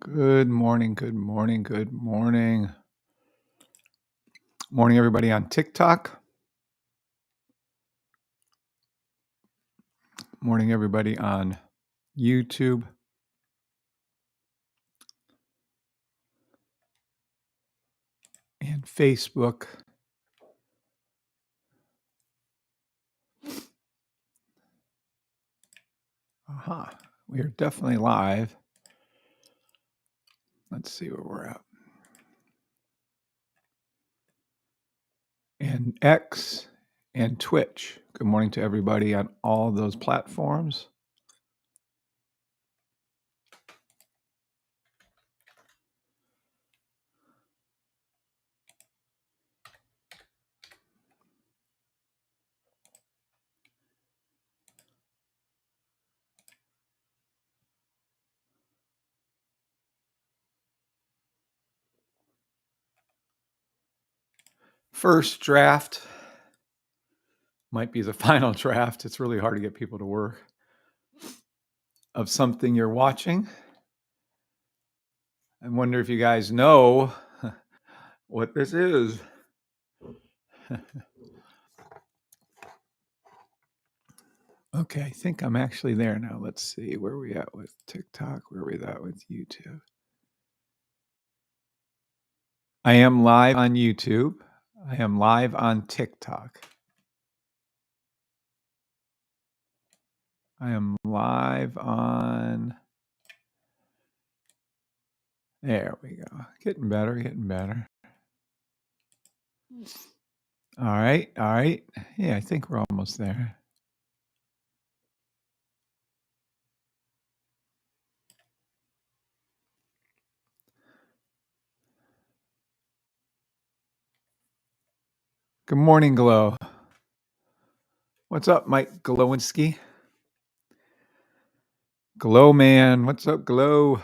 Good morning, good morning, good morning. Morning, everybody on TikTok. Morning, everybody on YouTube. And Facebook. Aha, we are definitely live. Let's see where we're at. And X and Twitch. Good morning to everybody on all of those platforms. First draft might be the final draft. It's really hard to get people to work of something you're watching. I wonder if you guys know what this is. Okay, I think I'm actually there now. Let's see. Where are we at with TikTok? Where are we at with YouTube? I am live on YouTube. I am live on TikTok. I am live on... There we go. Getting better, getting better. All right, all right. Yeah, I think we're almost there. Good morning, Glow. What's up, Mike Glowinski? Glow man, what's up, Glow?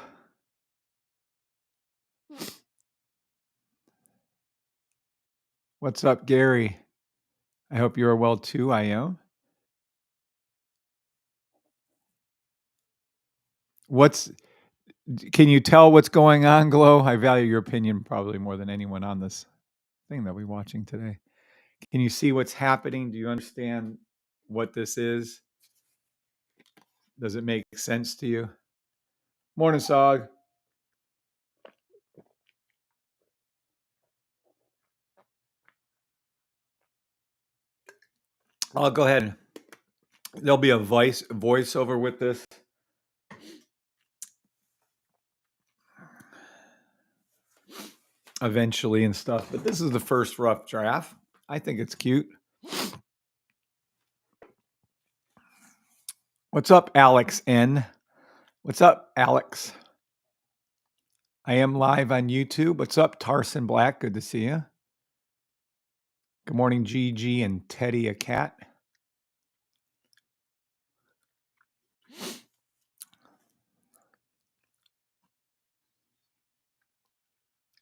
What's up, Gary? I hope you are well too. I am. Can you tell what's going on, Glow? I value your opinion probably more than anyone on this thing that we're watching today. Can you see what's happening? Do you understand what this is? Does it make sense to you? Morning, Sog. I'll go ahead. There'll be a voiceover with this. Eventually and stuff, but this is the first rough draft. I think it's cute. What's up, Alex N? What's up, Alex? I am live on YouTube. What's up, Tarson Black? Good to see you. Good morning, GG and Teddy a cat.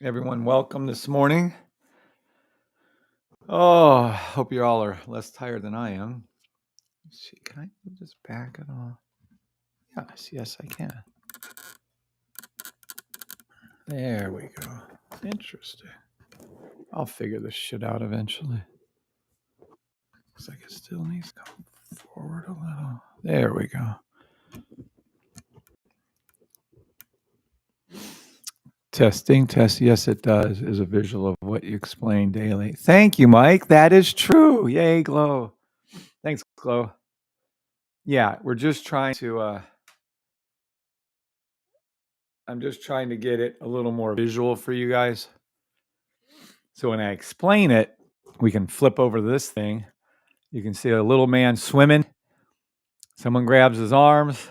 Everyone, welcome this morning. Oh, hope you all are less tired than I am. Let's see, can I move this back at all? Yes, I can. There we go. Interesting. I'll figure this shit out eventually. Looks like it still needs to come forward a little. There we go. Testing, test. Yes, it does. Is a visual of what you explain daily. Thank you, Mike. That is true. Yay, Glow. Thanks, Glow. Yeah, we're just trying to. I'm just trying to get it a little more visual for you guys. So when I explain it, we can flip over this thing. You can see a little man swimming. Someone grabs his arms.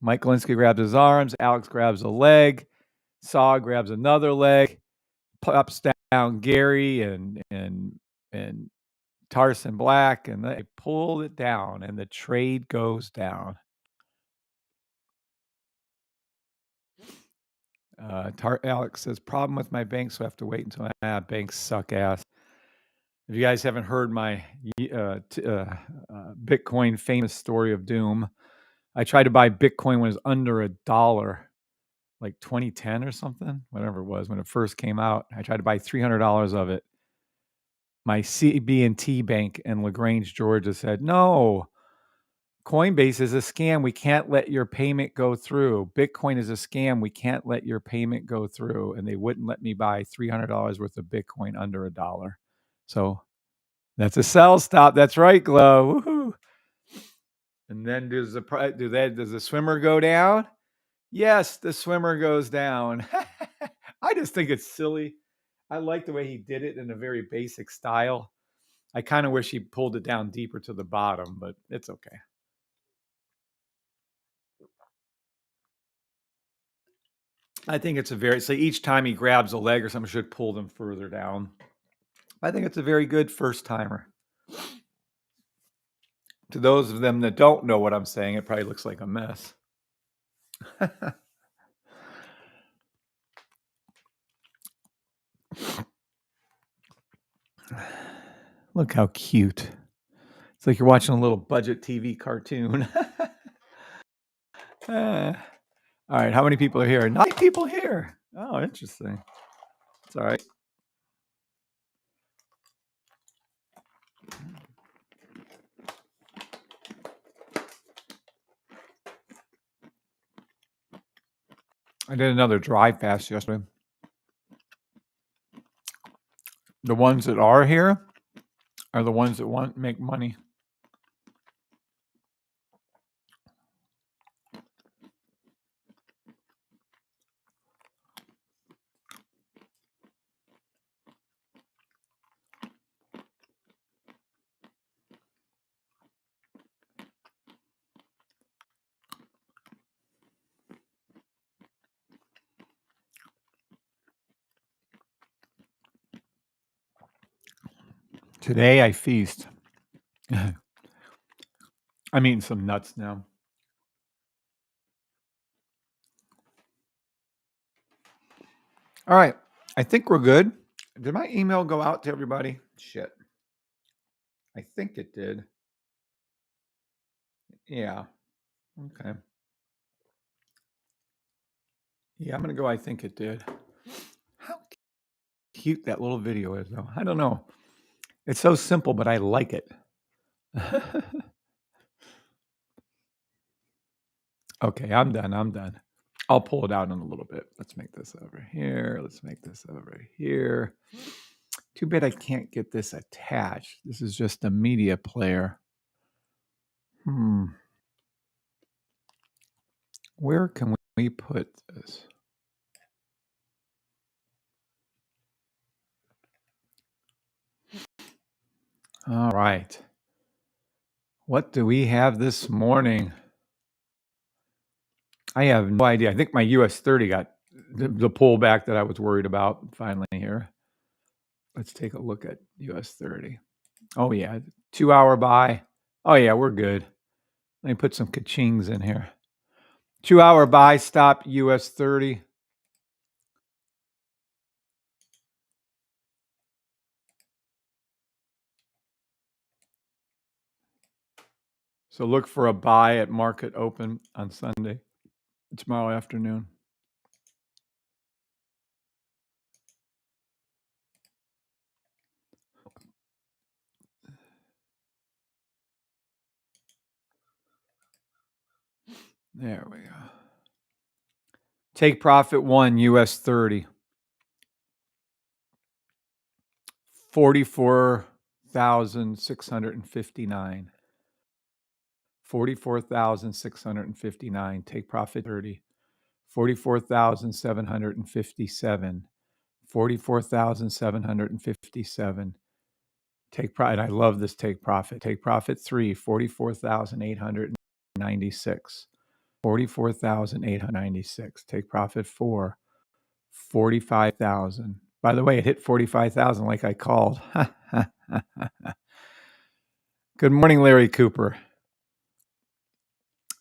Mike Galinsky grabs his arms. Alex grabs a leg. Saw grabs another leg. Pops down Gary and Tarson Black, and they pulled it down, and the trade goes down. Alex says, problem with my bank, so I have to wait until banks suck ass. If you guys haven't heard my Bitcoin famous story of doom, I tried to buy Bitcoin when it was under $1. like 2010 or something, whatever it was, when it first came out. I tried to buy $300 of it. My CB&T bank in LaGrange, Georgia said, no, Coinbase is a scam. We can't let your payment go through. Bitcoin is a scam. We can't let your payment go through. And they wouldn't let me buy $300 worth of Bitcoin under $1. So that's a sell stop. That's right, Glow. Woohoo. And then does the swimmer go down? Yes, the swimmer goes down. I just think it's silly. I like the way he did it in a very basic style. I kind of wish he pulled it down deeper to the bottom, but it's okay. I think it's each time he grabs a leg or something, should pull them further down. I think it's a very good first timer. To those of them that don't know what I'm saying, it probably looks like a mess. Look how cute. It's like you're watching a little budget TV cartoon. All right, how many people are here? 9 people here. Oh, interesting. It's all right. I did another dry fast yesterday. The ones that are here are the ones that want to make money. Today I feast. I'm eating some nuts now. All right. I think we're good. Did my email go out to everybody? Shit. I think it did. Yeah. Okay. Yeah, I'm going to go. I think it did. How cute that little video is, though. I don't know. It's so simple, but I like it. Okay, I'm done. I'll pull it out in a little bit. Let's make this over here. Let's make this over here. Too bad I can't get this attached. This is just a media player. Where can we put this? All right. What do we have this morning? I have no idea. I think my US 30 got the pullback that I was worried about finally here. Let's take a look at US 30. Oh, yeah. 2 hour buy. Oh, yeah, we're good. Let me put some ka-chings in here. 2 hour buy stop US 30. So look for a buy at market open on Sunday, tomorrow afternoon. There we go. Take profit 1 US 30. 44,659. 44,659. Take profit 30. 44,757. 44,757. Take profit. I love this take profit. Take profit 3. 44,896. 44,896. Take profit 4. 45,000. By the way, it hit 45,000 like I called. Good morning, Larry Cooper.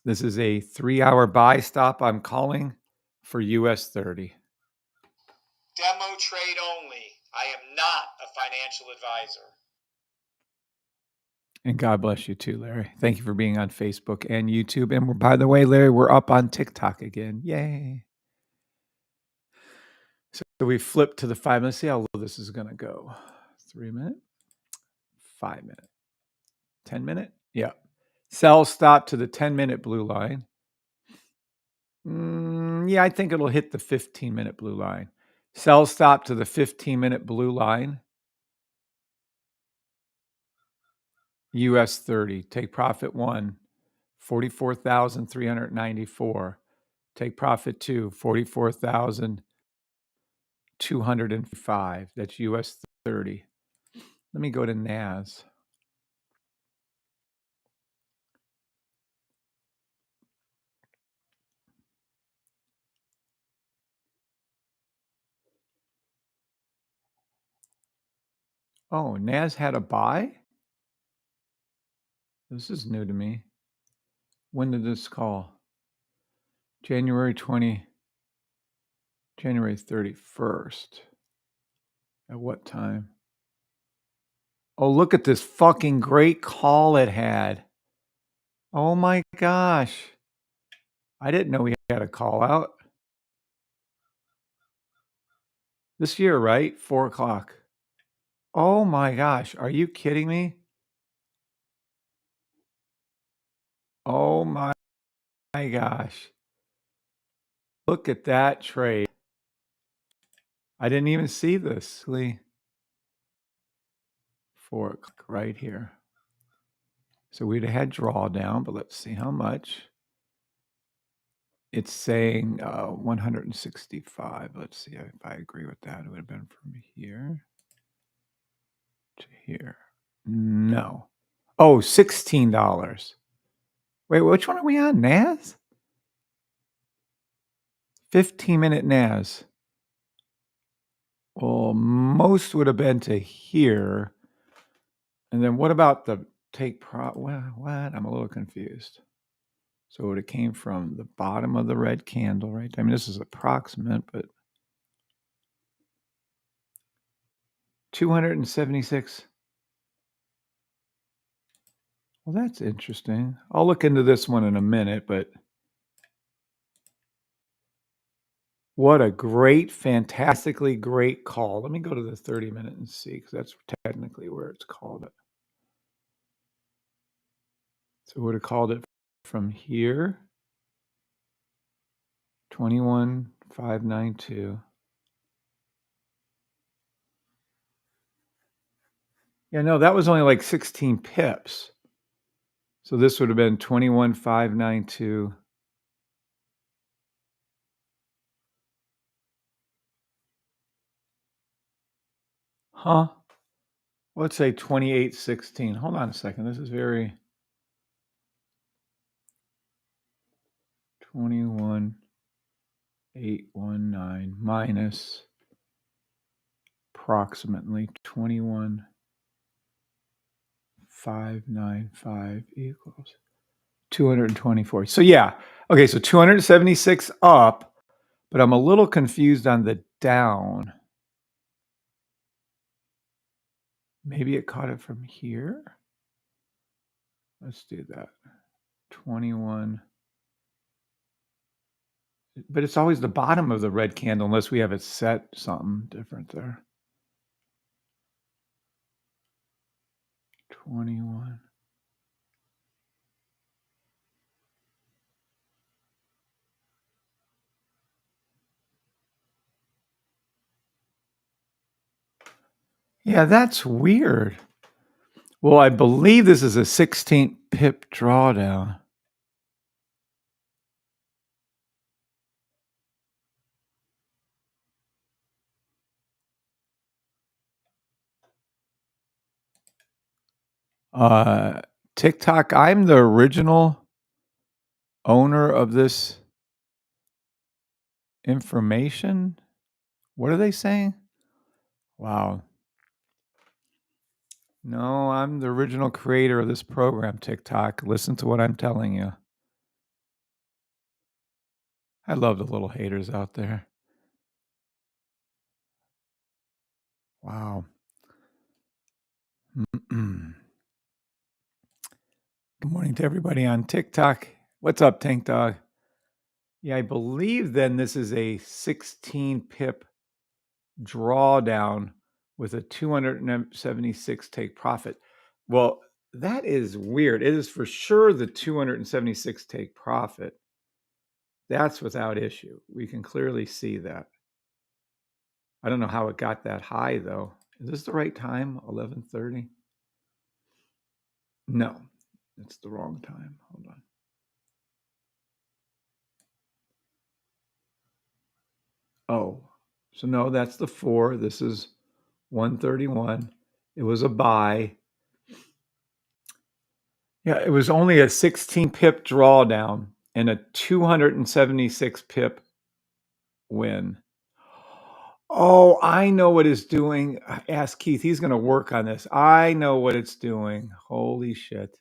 This is a 3 hour buy stop I'm calling for US 30. Demo trade only. I am not a financial advisor. And God bless you too, Larry. Thank you for being on Facebook and YouTube. And by the way, Larry, we're up on TikTok again. Yay. So we flip to the 5 minutes. See how low this is going to go. 3 minute, 5 minute, 10 minute. Yeah. Sell stop to the 10-minute blue line. Yeah, I think it'll hit the 15-minute blue line. Sell stop to the 15-minute blue line. US 30. Take profit 1, 44,394. Take profit 2, 44,205. That's US 30. Let me go to NAS. Oh, NAS had a buy? This is new to me. When did this call? January 31st. At what time? Oh, look at this fucking great call it had. Oh my gosh. I didn't know we had a call out. This year, right? 4 o'clock. Oh my gosh. Are you kidding me? Oh my gosh. Look at that trade. I didn't even see this. 4 o'clock right here. So we'd have had drawdown, but let's see how much. It's saying 165. Let's see if I agree with that. It would have been from here to here. No. Oh, $16. Wait, which one are we on? NAS? 15-minute NAS. Well, most would have been to here. And then what about the take prop? What? I'm a little confused. So it would have came from the bottom of the red candle, right? I mean, this is approximate, but 276. Well, that's interesting. I'll look into this one in a minute, but what a great, fantastically great call. Let me go to the 30-minute and see, because that's technically where it's called it. So we would have called it from here, 21,592. Yeah, no, that was only like 16 pips. So this would have been 21,592. Huh? Let's say 28.16. Hold on a second. This is very 21,819 minus approximately 21,595 equals 224. So yeah. Okay, so 276 up, but I'm a little confused on the down. Maybe it caught it from here. Let's do that. 21. But it's always the bottom of the red candle unless we have it set something different there. 21. Yeah, that's weird. Well, I believe this is a 16 pip drawdown. TikTok, I'm the original owner of this information. What are they saying? Wow. No, I'm the original creator of this program, TikTok. Listen to what I'm telling you. I love the little haters out there. Wow. Good morning to everybody on TikTok. What's up, Tank Dog? Yeah, I believe then this is a 16 pip drawdown with a 276 take profit. Well, that is weird. It is for sure the 276 take profit. That's without issue. We can clearly see that. I don't know how it got that high though. Is this the right time? 11:30? No, it's the wrong time. Hold on. Oh, so no, that's the 4. This is 131. It was a buy. Yeah, it was only a 16 pip drawdown and a 276 pip win. Oh, I know what it's doing. Ask Keith. He's going to work on this. I know what it's doing. Holy shit.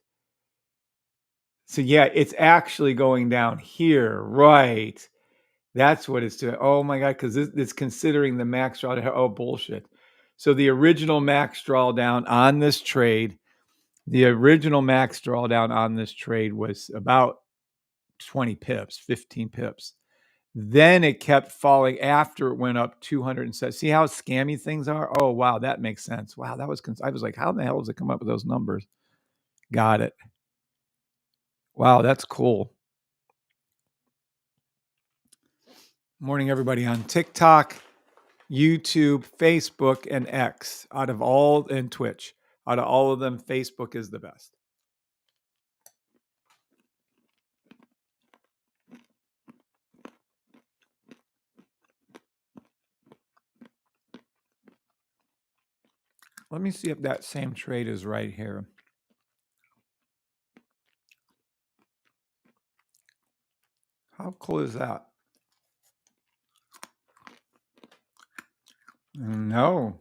So yeah, it's actually going down here, right? That's what it's doing. Oh my God, because it's considering the max drawdown. Oh, bullshit. So the original max drawdown on this trade, was about 20 pips, 15 pips. Then it kept falling after it went up 207. See how scammy things are? Oh, wow, that makes sense. Wow, I was like, how the hell does it come up with those numbers? Got it. Wow, that's cool. Morning, everybody on TikTok, YouTube, Facebook, and X. And Twitch. Out of all of them, Facebook is the best. Let me see if that same trade is right here. How cool is that? No.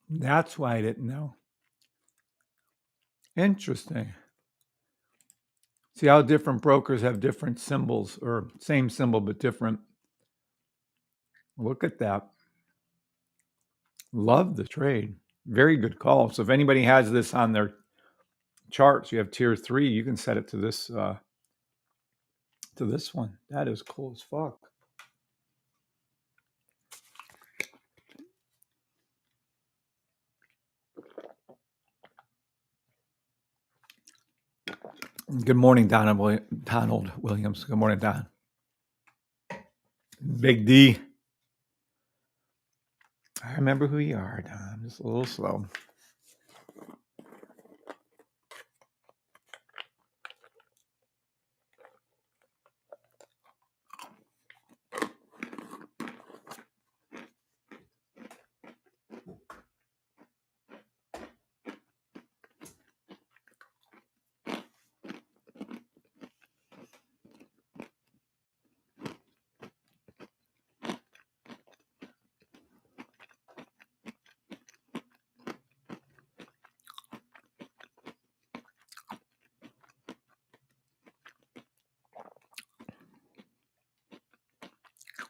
That's why I didn't know. Interesting. See how different brokers have different symbols, or same symbol but different. Look at that. Love the trade. Very good call. So if anybody has this on their charts, you have tier 3, you can set it to this one. That is cool as fuck. Good morning, Donald Williams. Good morning, Don. Big D. I remember who you are, Don. I'm just a little slow.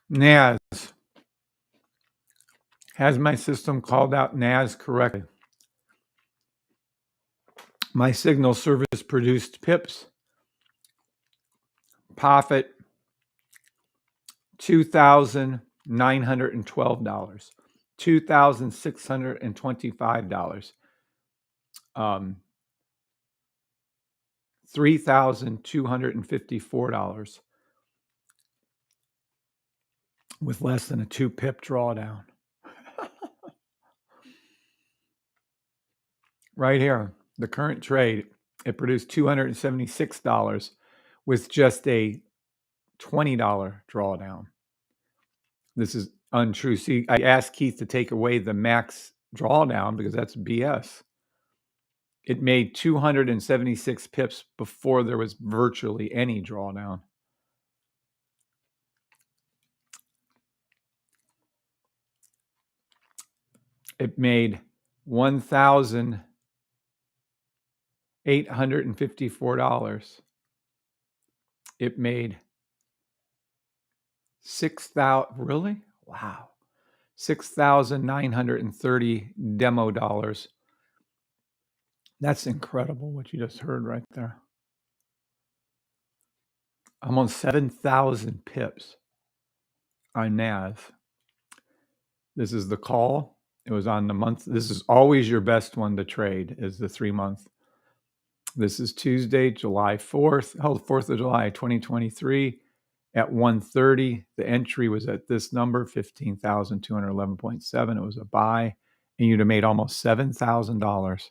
NAS. Has my system called out NAS correctly? My signal service produced pips. Profit $2,912. $2,625. $3,254 with less than a 2 pip drawdown. Right here, the current trade, it produced $276 with just a $20 drawdown. This is untrue. See, I asked Keith to take away the max drawdown because that's BS. It made 276 pips before there was virtually any drawdown. It made $1,854. It made 6,000. Really? Wow. 6,930 demo dollars That's incredible what you just heard right there. I'm on 7,000 pips on NAS. This is the call. It was on the month. This is always your best one to trade, is the 3-month. This is Tuesday, July 4th. Oh, 4th of July, 2023 at 1:30. The entry was at this number, 15,211.7. It was a buy, and you'd have made almost $7,000.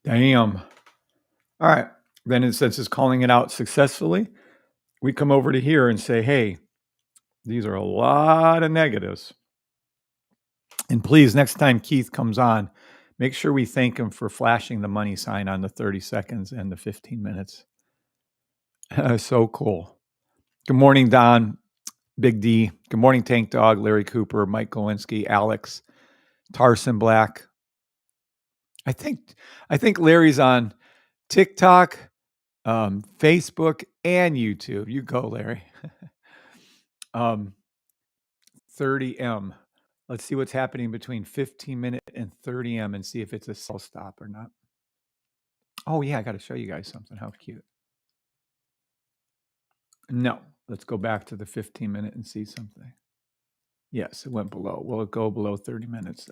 Damn. All right. Then since it's calling it out successfully, we come over to here and say, hey, these are a lot of negatives. And please, next time Keith comes on, make sure we thank him for flashing the money sign on the 30 seconds and the 15 minutes. So cool. Good morning, Don, Big D. Good morning, Tank Dog, Larry Cooper, Mike Golinsky, Alex, Tarson Black. I think Larry's on TikTok, Facebook, and YouTube. You go, Larry. 30M. Let's see what's happening between 15-minute and 30M and see if it's a sell stop or not. Oh, yeah, I got to show you guys something. How cute. No, let's go back to the 15-minute and see something. Yes, it went below. Will it go below 30 minutes?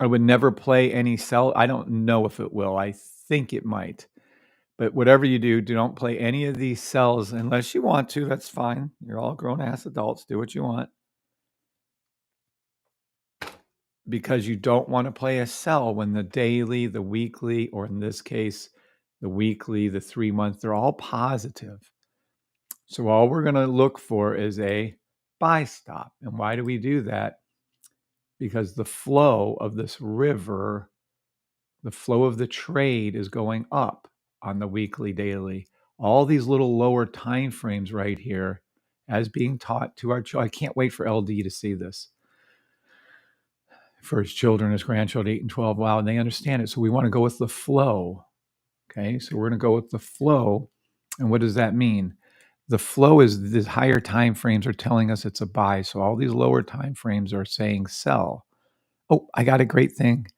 I would never play any sell. I don't know if it will. I think it might. But whatever you do, don't play any of these sells unless you want to. That's fine. You're all grown-ass adults. Do what you want. Because you don't want to play a sell when the daily, the weekly, or in this case, the weekly, the 3-month, they're all positive. So all we're going to look for is a buy stop. And why do we do that? Because the flow of this river, the flow of the trade is going up on the weekly, daily. All these little lower time frames right here as being taught to our children. I can't wait for LD to see this. For his children, his grandchildren, 8 and 12. Wow, and they understand it. So we want to go with the flow. Okay, so we're going to go with the flow. And what does that mean? The flow is the higher time frames are telling us it's a buy. So all these lower time frames are saying sell. Oh, I got a great thing.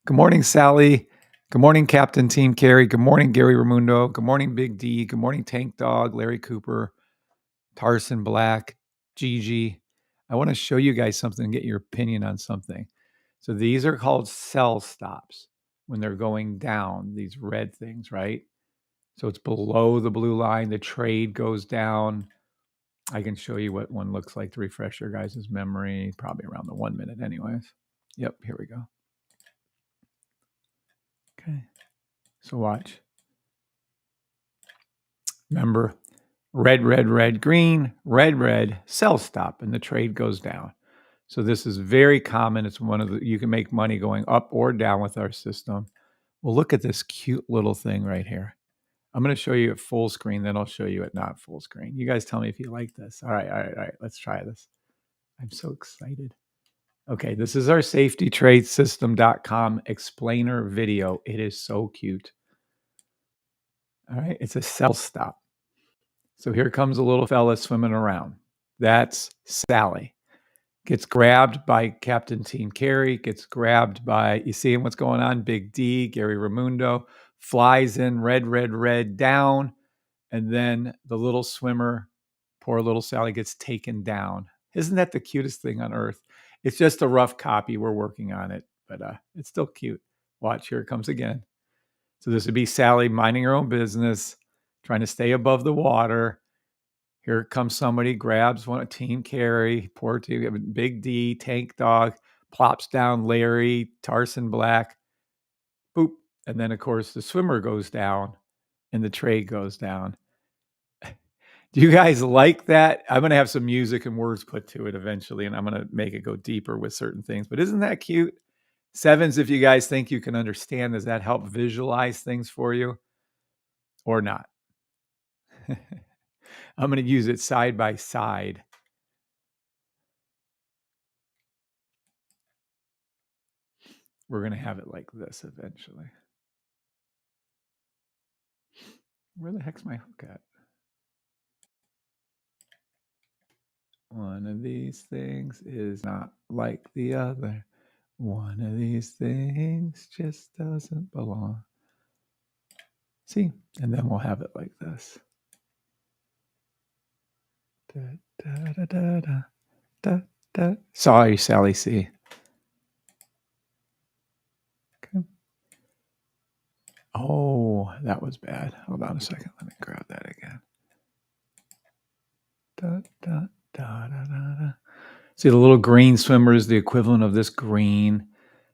Good morning, Sally. Good morning, Captain Team Carey. Good morning, Gary Ramundo. Good morning, Big D. Good morning, Tank Dog, Larry Cooper, Tarson Black, Gigi. I want to show you guys something and get your opinion on something. So these are called sell stops when they're going down, these red things, right? So it's below the blue line. The trade goes down. I can show you what one looks like to refresh your guys' memory, probably around the 1 minute anyways. Yep, here we go. Okay, so watch. Remember, red, green, sell stop, and the trade goes down. So this is very common. It's one of the, you can make money going up or down with our system. Well, look at this cute little thing right here. I'm going to show you at full screen, then I'll show you at not full screen. You guys tell me if you like this. All right. Let's try this. I'm so excited. Okay, this is our safetytradesystem.com explainer video. It is so cute. All right, it's a sell stop. So here comes a little fella swimming around. That's Sally. Gets grabbed by Captain Team Carey, gets grabbed by, you seeing what's going on? Big D, Gary Ramundo, flies in, red, down. And then the little swimmer, poor little Sally, gets taken down. Isn't that the cutest thing on earth? It's just a rough copy. We're working on it, but it's still cute. Watch, here it comes again. So this would be Sally minding her own business, trying to stay above the water. Here comes somebody, grabs one, Team Carey, poor team, Big D, Tank Dog, plops down Larry, Tarson Black, boop. And then, of course, the swimmer goes down and the trade goes down. Do you guys like that? I'm going to have some music and words put to it eventually, and I'm going to make it go deeper with certain things. But isn't that cute? Sevens, if you guys think you can understand, does that help visualize things for you or not? I'm going to use it side by side. We're going to have it like this eventually. Where the heck's my hook at? One of these things is not like the other. One of these things just doesn't belong. See? And then we'll have it like this. Da, da, da, da, da, da, da. Sorry, Sally C. Okay. Oh, that was bad. Hold on a second. Let me grab that again. Da, da, da, da, da, da. See, the little green swimmer is the equivalent of this green.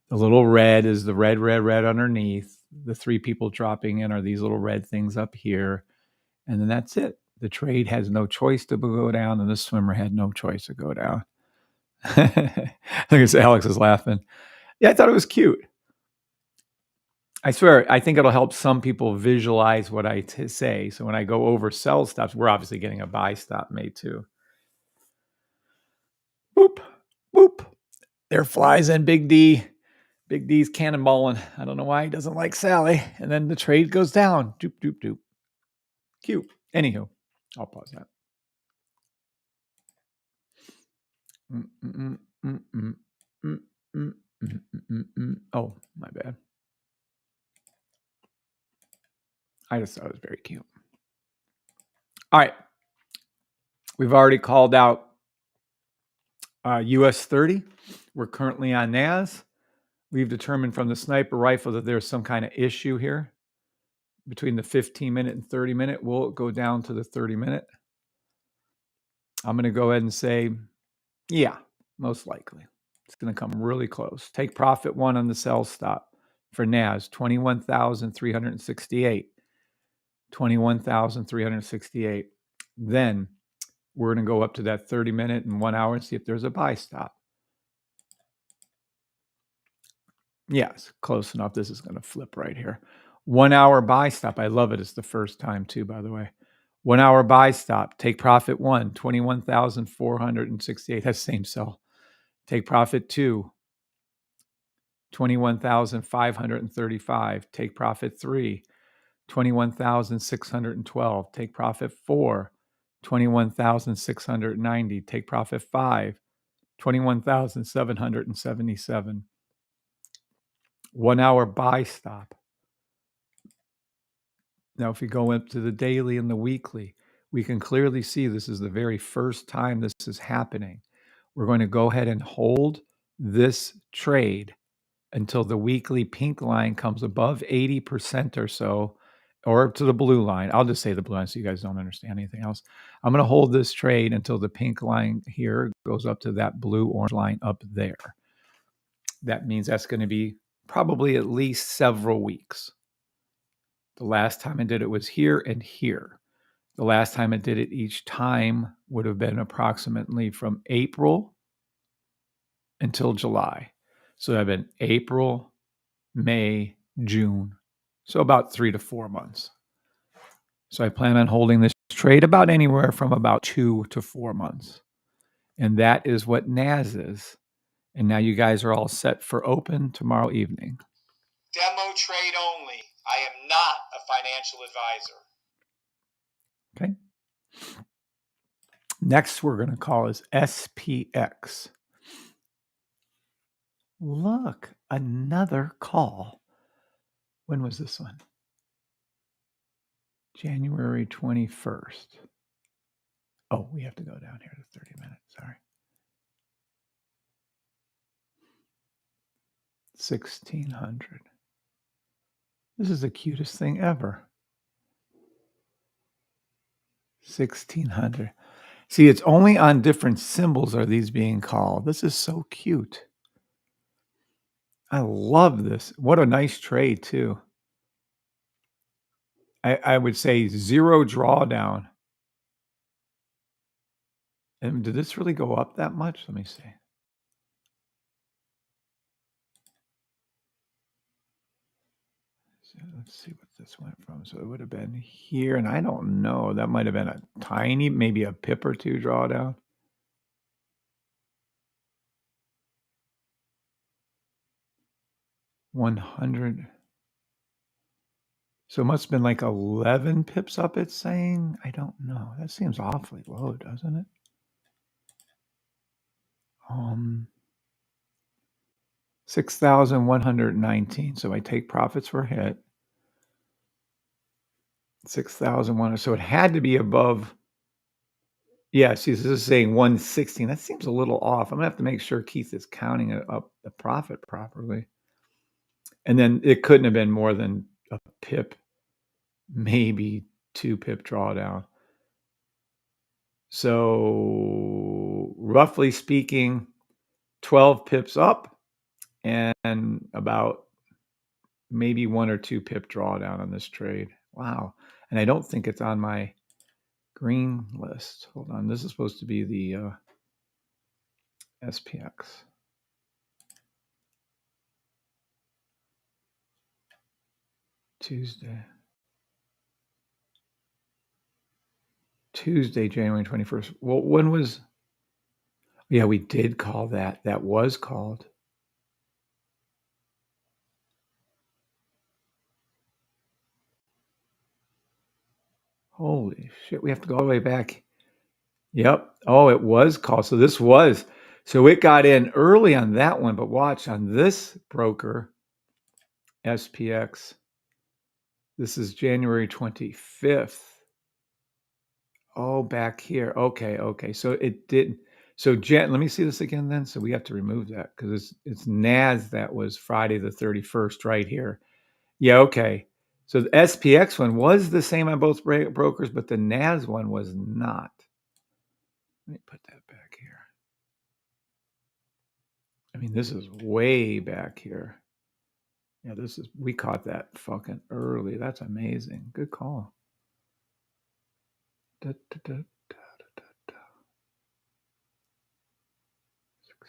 The little red is the red, red, red underneath. The three people dropping in are these little red things up here. And then that's it. The trade has no choice to go down, and the swimmer had no choice to go down. I think Alex is laughing. Yeah, I thought it was cute. I swear, I think it'll help some people visualize what I say. So when I go over sell stops, we're obviously getting a buy stop made too. Boop, boop. There flies in Big D. Big D's cannonballing. I don't know why he doesn't like Sally. And then the trade goes down. Doop, doop, doop. Cute. Anywho, I'll pause that. Oh, my bad. I just thought it was very cute. All right. We've already called out US 30. We're currently on NAS. We've determined from the sniper rifle that there's some kind of issue here between the 15-minute and 30-minute. We'll go down to the 30-minute. I'm going to go ahead and say, yeah, most likely. It's going to come really close. Take profit one on the sell stop for NAS, 21,368. 21,368. Then we're going to go up to that 30-minute and 1 hour and see if there's a buy stop. Yes, close enough. This is going to flip right here. 1 hour buy stop. I love it. It's the first time too, by the way. 1 hour buy stop. Take profit one, 21,468. That's same sell. Take profit two, 21,535. Take profit three, 21,612. Take profit four, 21,690. Take profit five, 21,777. 1 hour buy stop. Now, if we go into the daily and the weekly, we can clearly see this is the very first time this is happening. We're going to go ahead and hold this trade until the weekly pink line comes above 80% or so, or to the blue line. I'll just say the blue line so you guys don't understand anything else. I'm going to hold this trade until the pink line here goes up to that blue-orange line up there. That means that's going to be probably at least several weeks. The last time I did it was here and here. The last time I did it each time would have been approximately from April until July. So I've been April, May, June. So about 3 to 4 months. So I plan on holding this trade about anywhere from about 2 to 4 months. And that is what NAS is. And now you guys are all set for open tomorrow evening. Demo trade only. I am not a financial advisor. Okay. Next, we're going to call is SPX. Look, another call. When was this one? January 21st. Oh, we have to go down here to 30 minutes. Sorry. 1600. This is the cutest thing ever. 1600. See, it's only on different symbols are these being called. This is so cute. I love this. What a nice trade, too. I would say zero drawdown. And did this really go up that much? Let me see. So let's see what this went from. So it would have been here, and I don't know. That might have been a tiny, maybe a pip or two drawdown. $100. So it must have been like 11 pips up, it's saying. I don't know. That seems awfully low, doesn't it? 6,119. So I take profits were hit. 6,001. So it had to be above. Yeah, see, this is saying 116. That seems a little off. I'm gonna have to make sure Keith is counting up the profit properly. And then it couldn't have been more than a pip, maybe 2 pip drawdown. So roughly speaking, 12 pips up and about maybe 1 or 2 pip drawdown on this trade. Wow. And I don't think it's on my green list. Hold on. This is supposed to be the SPX. Tuesday, January 21st. Well, when was... Yeah, we did call that. That was called. Holy shit. We have to go all the way back. Yep. Oh, it was called. So this was... So it got in early on that one, but watch on this broker, SPX. This is January 25th. Oh, back here. Okay. So it didn't. So let me see this again then. So we have to remove that because it's NAS that was Friday the 31st right here. Yeah, okay. So the SPX one was the same on both brokers, but the NAS one was not. Let me put that back here. I mean, this is way back here. Yeah, we caught that fucking early. That's amazing. Good call. Da, da, da, da, da, da. 16.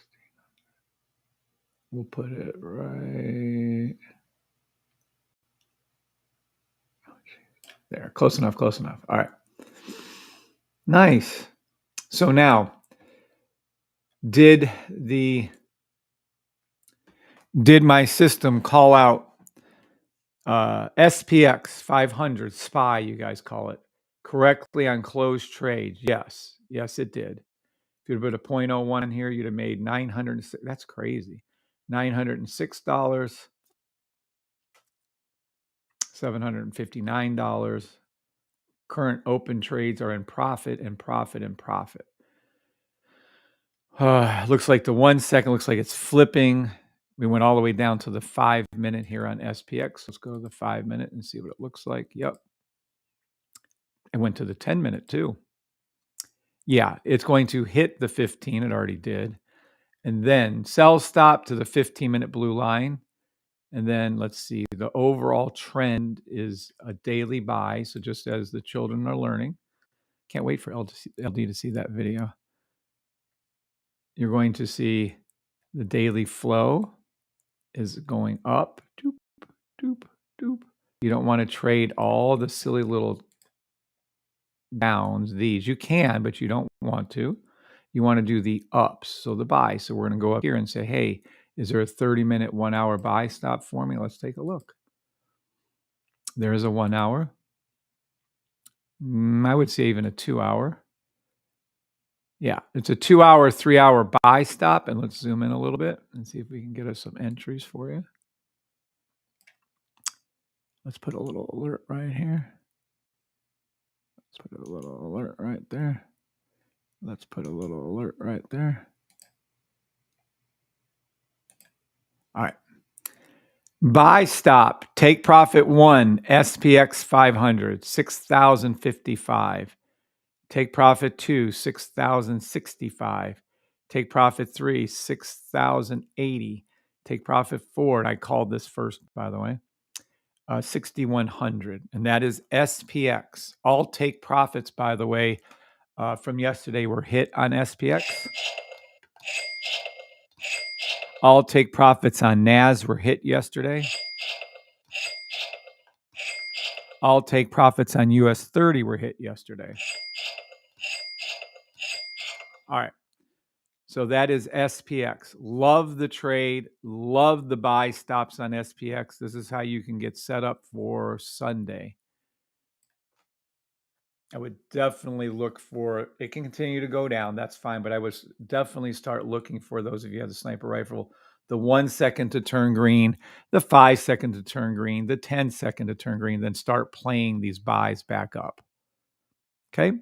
We'll put it right there. Close enough. All right. Nice. So now, did my system call out SPX 500 SPY, you guys call it, correctly on closed trades? Yes, it did. If you'd put a 0.01 in here, you'd have made $906. That's crazy. $906, $759. Current open trades are in profit and profit and profit. Looks like the 1 second looks like it's flipping. We went all the way down to the 5 minute here on SPX. Let's go to the 5 minute and see what it looks like. Yep. It went to the 10 minute too. Yeah, it's going to hit the 15. It already did. And then sell stop to the 15-minute blue line. And then let's see, the overall trend is a daily buy. So just as the children are learning, can't wait for LD to see that video. You're going to see the daily flow is going up. Doop, doop, doop. You don't want to trade all the silly little downs. These you can, but you don't want to. You want to do the ups, so the buy. So we're going to go up here and say, hey, is there a 30-minute, 1 hour buy stop for me? Let's take a look. There is a 1 hour. I would say even a 2 hour. Yeah, it's a 2 hour, 3 hour buy stop. And let's zoom in a little bit and see if we can get us some entries for you. Let's put a little alert right here. Let's put a little alert right there. Let's put a little alert right there. All right. Buy stop, take profit 1, SPX 500, 6,055. Take profit 2, 6,065. Take profit 3, 6,080. Take profit 4, and I called this first, by the way, 6,100. And that is SPX. All take profits, by the way, from yesterday were hit on SPX. All take profits on NAS were hit yesterday. All take profits on US 30 were hit yesterday. All right. So that is SPX. Love the trade. Love the buy stops on SPX. This is how you can get set up for Sunday. I would definitely look for it. Can continue to go down. That's fine. But I would definitely start looking for those of you who have the sniper rifle, the 1 second to turn green, the 5 second to turn green, the 10 second to turn green, then start playing these buys back up. Okay.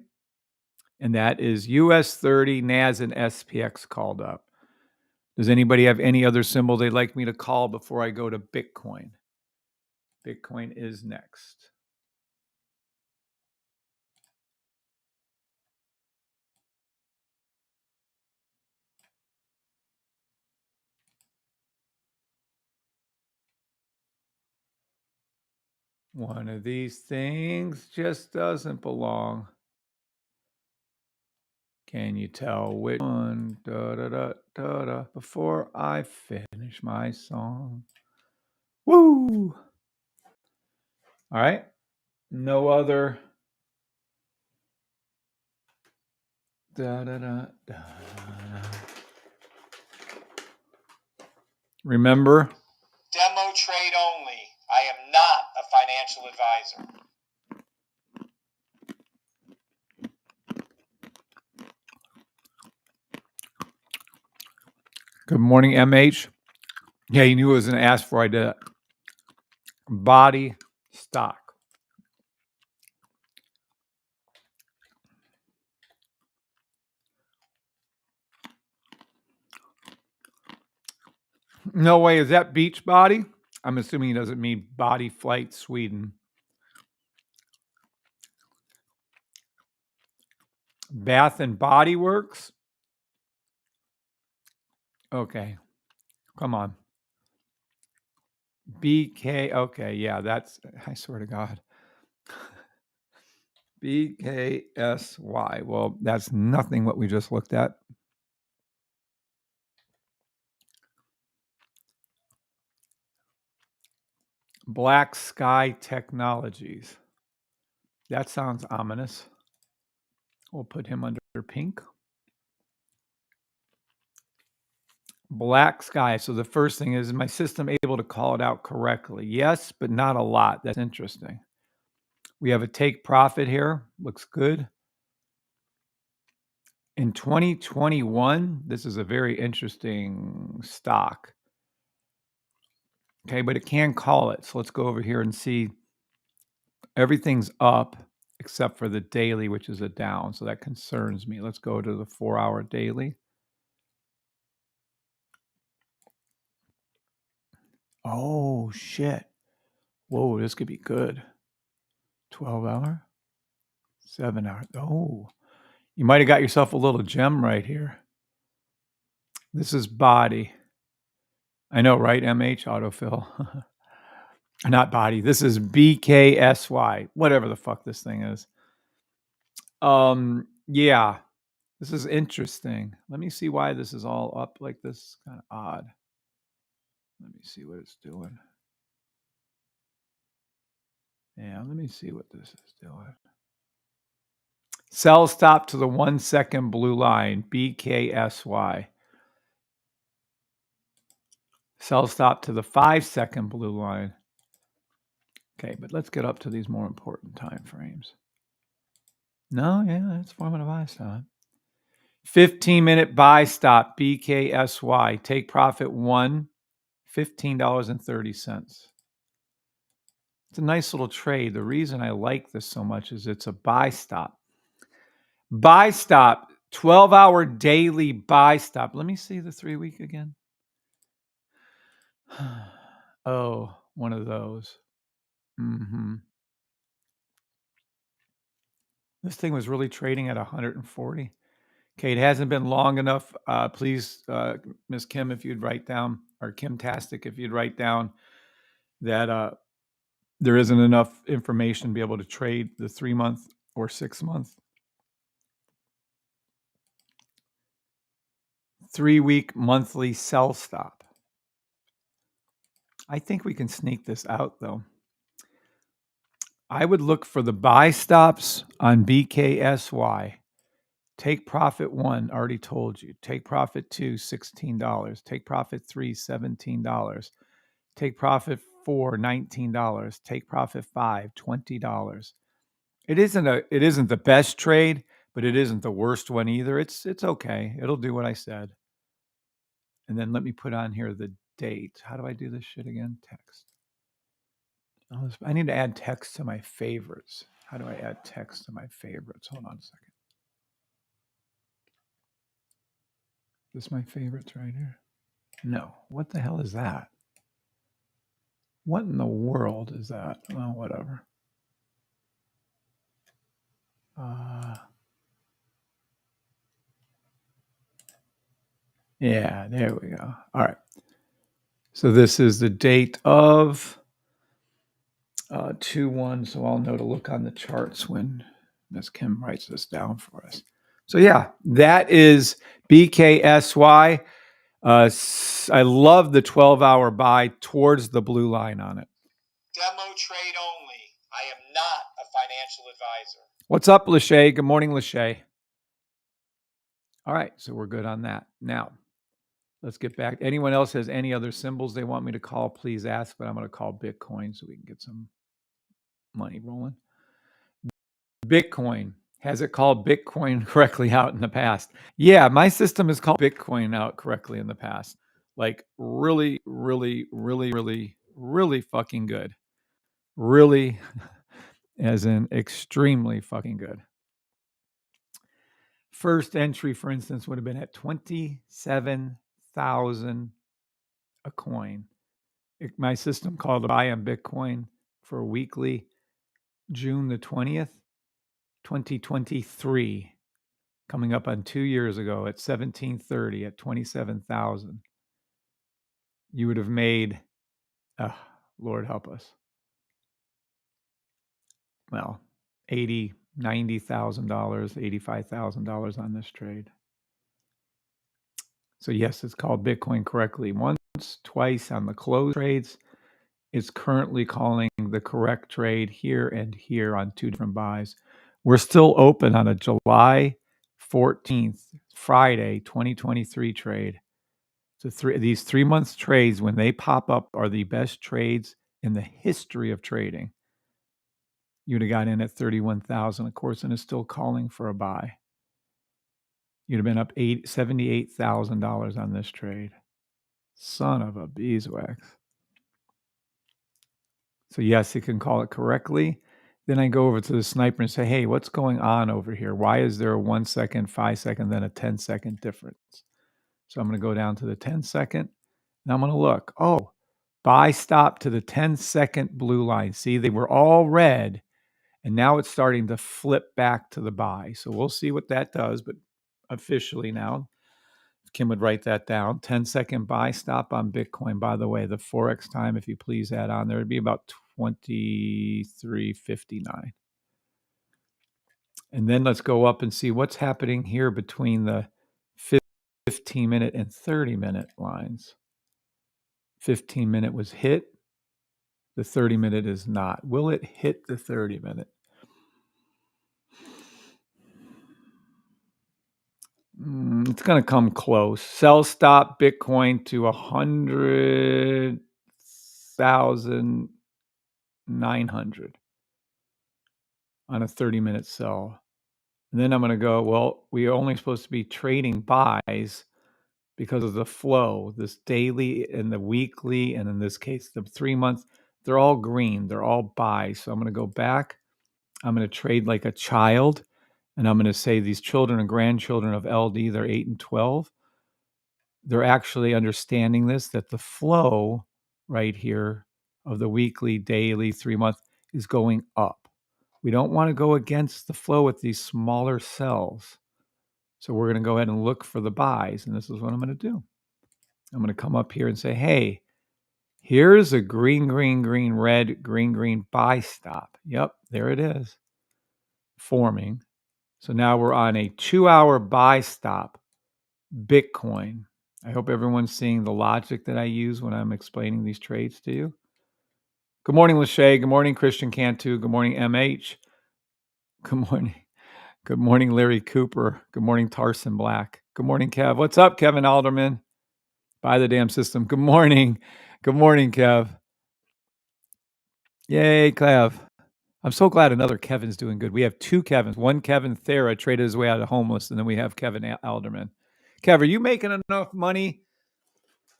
And that is US 30, NAS, and SPX called up. Does anybody have any other symbol they'd like me to call before I go to Bitcoin? Bitcoin is next. One of these things just doesn't belong. Can you tell which one? Da, da, da, da, da, before I finish my song. Woo! All right. No other. Da, da, da, da. Remember? Demo trade only. I am not a financial advisor. Good morning, MH. Yeah, you knew it was an ask for. I did it. Body stock. No way. Is that beach body? I'm assuming he doesn't mean Body Flight Sweden. Bath and Body Works? Okay. Come on. BK. Okay. Yeah, that's, I swear to God. BKSY. Well, that's nothing what we just looked at. Black Sky Technologies. That sounds ominous. We'll put him under pink. Black Sky. So the first thing is my system able to call it out correctly? Yes, but not a lot. That's interesting. We have a take profit here. Looks good. In 2021, this is a very interesting stock. Okay, but it can call it. So let's go over here and see. Everything's up except for the daily, which is a down. So that concerns me. Let's go to the 4-hour daily. Oh, shit. Whoa, this could be good. 12-hour, 7-hour. Oh, you might have got yourself a little gem right here. This is body. I know, right? MH autofill. Not body. This is BKSY, whatever the fuck this thing is. Yeah, this is interesting. Let me see why this is all up like this. Kind of odd. Let me see what it's doing. Yeah, let me see what this is doing. Sell stop to the 1 second blue line, BKSY. Sell stop to the 5 second blue line. Okay, but let's get up to these more important time frames. No, yeah, that's forming a buy stop. 15-minute buy stop, BKSY. Take profit 1, $15.30. It's a nice little trade. The reason I like this so much is it's a buy stop. Buy stop, 12-hour daily buy stop. Let me see the 3-week again. Oh, one of those. This thing was really trading at 140. Okay, it hasn't been long enough. Please, Ms. Kim, if you'd write down, or Kim Tastic, if you'd write down that there isn't enough information to be able to trade the 3-month or 6-month. 3-week monthly sell stop. I think we can sneak this out, though. I would look for the buy stops on BKSY. Take profit 1, already told you. Take profit 2, $16. Take profit 3, $17. Take profit 4, $19. Take profit 5, $20. It isn't the best trade, but it isn't the worst one either. It's okay. It'll do what I said. And then let me put on here the date. How do I do this shit again? Text. I need to add text to my favorites. How do I add text to my favorites? Hold on a second. Is this my favorites right here? No. What the hell is that? What in the world is that? Well, whatever. Yeah, there we go. All right. So this is the date of 2/1. So I'll know to look on the charts when Miss Kim writes this down for us. So yeah, that is BKSY. I love the 12-hour buy towards the blue line on it. Demo trade only. I am not a financial advisor. What's up, Lachey? Good morning, Lachey. All right, so we're good on that. Now, let's get back. Anyone else has any other symbols they want me to call, please ask, but I'm going to call Bitcoin so we can get some money rolling. Bitcoin. Has it called Bitcoin correctly out in the past? Yeah, my system has called Bitcoin out correctly in the past. Like really, really, really, really, really fucking good. Really, as in extremely fucking good. First entry, for instance, would have been at 27,000 a coin. My system called buy on Bitcoin for weekly June the 20th, 2023, coming up on 2 years ago at 1730 at 27,000. You would have made, Lord help us, well, $80,000, $90,000, $85,000 on this trade. So yes, it's called Bitcoin correctly once, twice on the close trades. It's currently calling the correct trade here and here on two different buys. We're still open on a July 14th, Friday, 2023 trade. So these 3 month trades, when they pop up, are the best trades in the history of trading. You'd have got in at 31,000, of course, and it's still calling for a buy. You'd have been up $78,000 on this trade. Son of a beeswax. So yes, it can call it correctly. Then I go over to the sniper and say, hey, what's going on over here? Why is there a 1 second, 5 second, then a 10-second difference? So I'm going to go down to the 10-second, and I'm going to look. Oh, buy stop to the 10-second blue line. See, they were all red, and now it's starting to flip back to the buy. So we'll see what that does, but officially now, Kim would write that down. 10-second buy stop on Bitcoin. By the way, the Forex time, if you please add on, there would be about 23:59. And then let's go up and see what's happening here between the 15-minute and 30-minute lines. 15-minute was hit. The 30-minute is not. Will it hit the 30-minute? It's going to come close. Sell stop Bitcoin to 100,900 on a 30-minute sell. And then I'm going to go, well, we are only supposed to be trading buys because of the flow, this daily and the weekly, and in this case, the 3 months, they're all green. They're all buys. So I'm going to go back. I'm going to trade like a child. And I'm going to say these children and grandchildren of LD, they're 8 and 12. They're actually understanding this, that the flow right here of the weekly, daily, 3 month is going up. We don't want to go against the flow with these smaller cells. So we're going to go ahead and look for the buys. And this is what I'm going to do. I'm going to come up here and say, hey, here's a green, green, green, red, green, green buy stop. Yep, there it is, forming. So now we're on a 2-hour buy stop, Bitcoin. I hope everyone's seeing the logic that I use when I'm explaining these trades to you. Good morning, Lachey. Good morning, Christian Cantu. Good morning, MH. Good morning. Good morning, Larry Cooper. Good morning, Tarson Black. Good morning, Kev. What's up, Kevin Alderman? Buy the damn system. Good morning. Good morning, Kev. Yay, Kev. I'm so glad another Kevin's doing good. We have two Kevins. One Kevin Thera traded his way out of homeless, and then we have Kevin Alderman. Kev, are you making enough money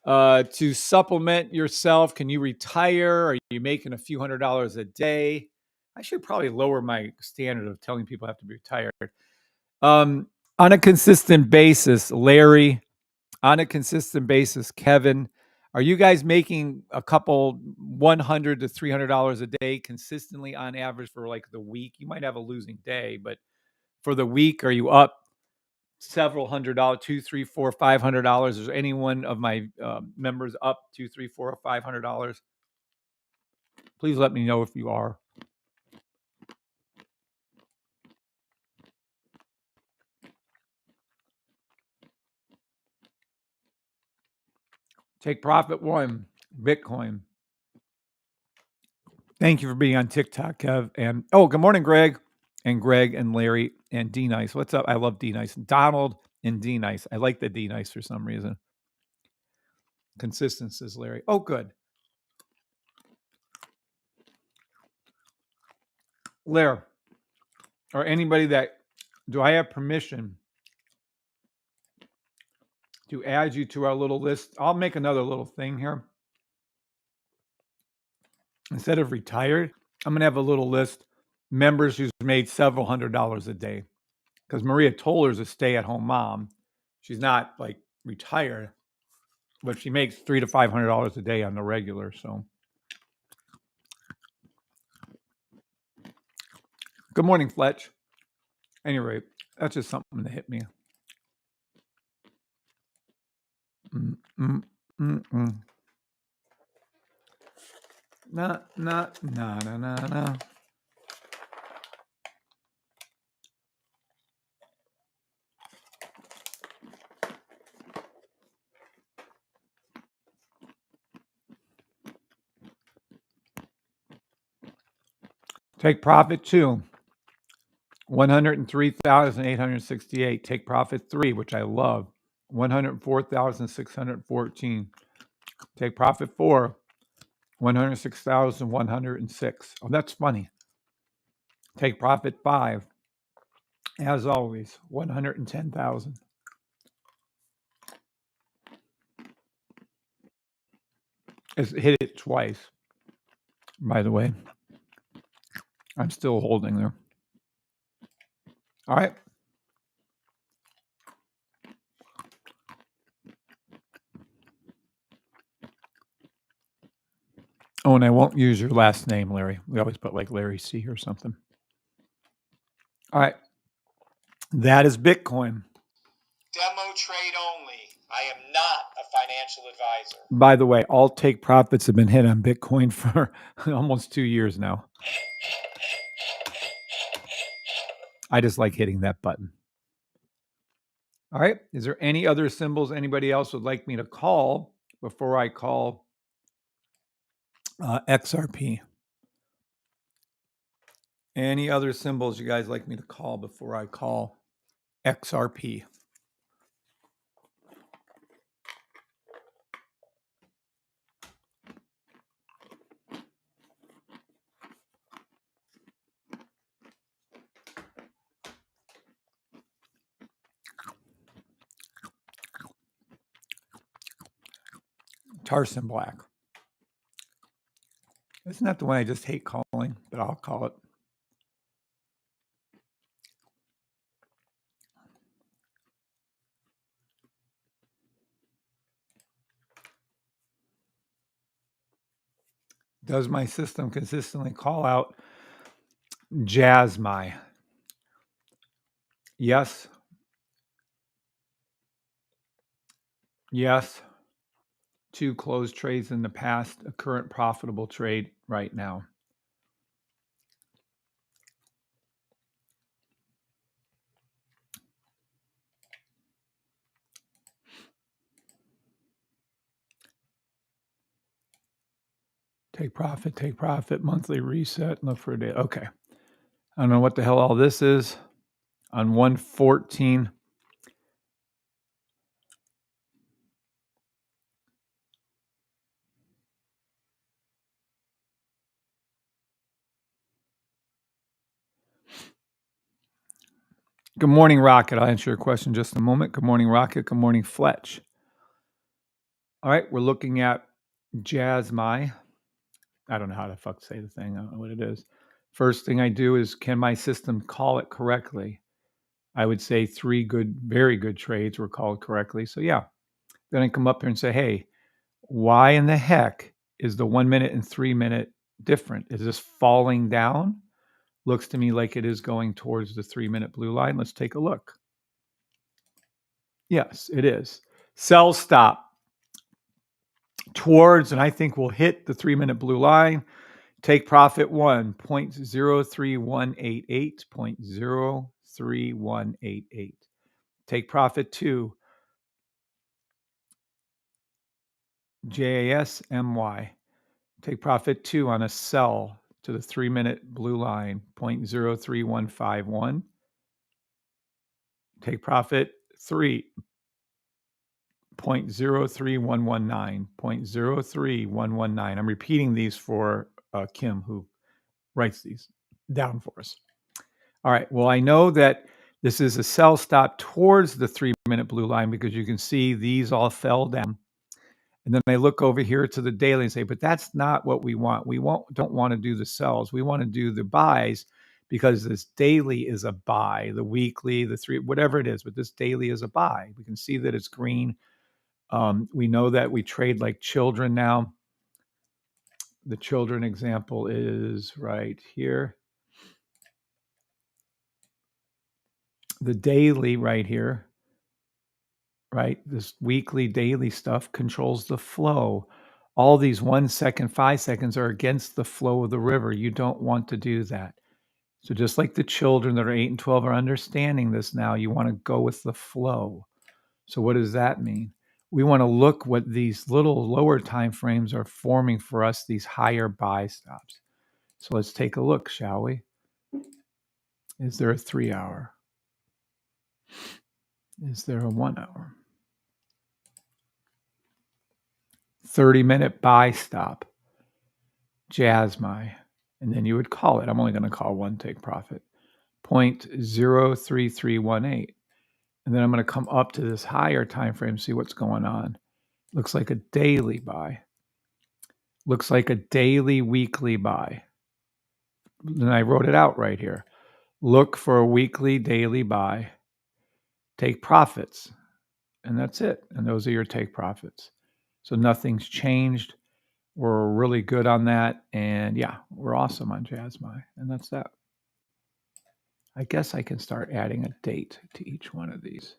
to supplement yourself? Can you retire? Are you making a few $100s a day? I should probably lower my standard of telling people I have to be retired. On a consistent basis, Larry, on a consistent basis, Kevin, are you guys making a couple $100 to $300 a day consistently on average for like the week? You might have a losing day, but for the week, are you up several $100, $2, $3, $4, $500? Is any one of my members up $2, $3, $4, or $500? Please let me know if you are. Take Profit One, Bitcoin. Thank you for being on TikTok, Kev. And good morning, Greg and Larry and D Nice. What's up? I love D Nice. Donald and D Nice. I like the D Nice for some reason. Consistent, says Larry. Oh, good. Larry, or anybody do I have permission to add you to our little list? I'll make another little thing here. Instead of retired, I'm going to have a little list. Members who's made several $100s a day. Because Maria Toller's a stay-at-home mom. She's not like retired, but she makes $300 to $500 a day on the regular. So, good morning, Fletch. Anyway, that's just something that hit me. No. Take Profit 2, 103,868. Take Profit 3, which I love, 104,614. Take Profit 4, 106,106. Oh, that's funny. Take Profit 5, as always, 110,000. It's hit it twice, by the way. I'm still holding there. All right. Oh, and I won't use your last name, Larry. We always put like Larry C or something. All right. That is Bitcoin. Demo trade only. I am not a financial advisor. By the way, all take profits have been hit on Bitcoin for almost 2 years now. I just like hitting that button. All right. Is there any other symbols anybody else would like me to call before I call XRP? Any other symbols you guys like me to call before I call XRP? Tarson Black. Isn't that the one I just hate calling, but I'll call it? Does my system consistently call out Jasmy? Yes. Yes. 2 closed trades in the past, a current profitable trade right now. Take profit, monthly reset, look for a day. Okay. I don't know what the hell all this is. On 114. Good morning, Rocket. I'll answer your question in just a moment. Good morning, Rocket. Good morning, Fletch. All right, we're looking at Jasmine. I don't know how the fuck to say the thing. I don't know what it is. First thing I do is, can my system call it correctly? I would say 3 good, very good trades were called correctly. So yeah, then I come up here and say, hey, why in the heck is the 1 minute and 3 minute different? Is this falling down? Looks to me like it is going towards the 3 minute blue line. Let's take a look. Yes, it is. Sell stop towards, and I think we'll hit the 3 minute blue line. Take profit 1, 0.03188, 0.03188. Take profit 2, JASMY. Take profit 2 on a sell to the 3 minute blue line, 0.03151. Take profit 3, 0.03119, 0.03119. I'm repeating these for Kim, who writes these down for us. All right. Well, I know that this is a sell stop towards the 3 minute blue line because you can see these all fell down. And then I look over here to the daily and say, but that's not what we want. We don't want to do the sells. We want to do the buys because this daily is a buy, the weekly, the 3, whatever it is, but this daily is a buy. We can see that it's green. We know that we trade like children now. The children example is right here. The daily right here, right? This weekly, daily stuff controls the flow. All these 1 second, 5 seconds are against the flow of the river. You don't want to do that. So just like the children that are 8 and 12 are understanding this now, you want to go with the flow. So what does that mean? We want to look what these little lower time frames are forming for us, these higher buy stops. So let's take a look, shall we? Is there a 3 hour? Is there a 1 hour? 30-minute buy stop, Jasmine, and then you would call it. I'm only going to call one take profit, 0.03318. And then I'm going to come up to this higher time frame, see what's going on. Looks like a daily buy. Looks like a daily, weekly buy. And I wrote it out right here. Look for a weekly, daily buy. Take profits. And that's it. And those are your take profits. So nothing's changed. We're really good on that. And yeah, we're awesome on Jasmine. And that's that. I guess I can start adding a date to each one of these.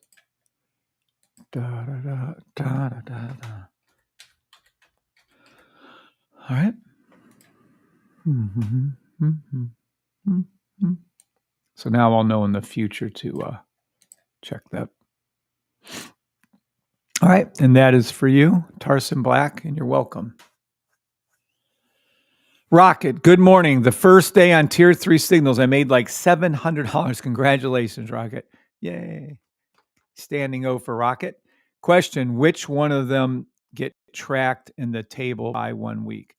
Da, da, da, da, da, da, da. All right. So now I'll know in the future to check that. All right. And that is for you, Tarson Black, and you're welcome. Rocket, good morning. The first day on Tier 3 signals, I made like $700. Congratulations, Rocket. Yay. Standing O for Rocket. Question, which one of them get tracked in the table by 1 week?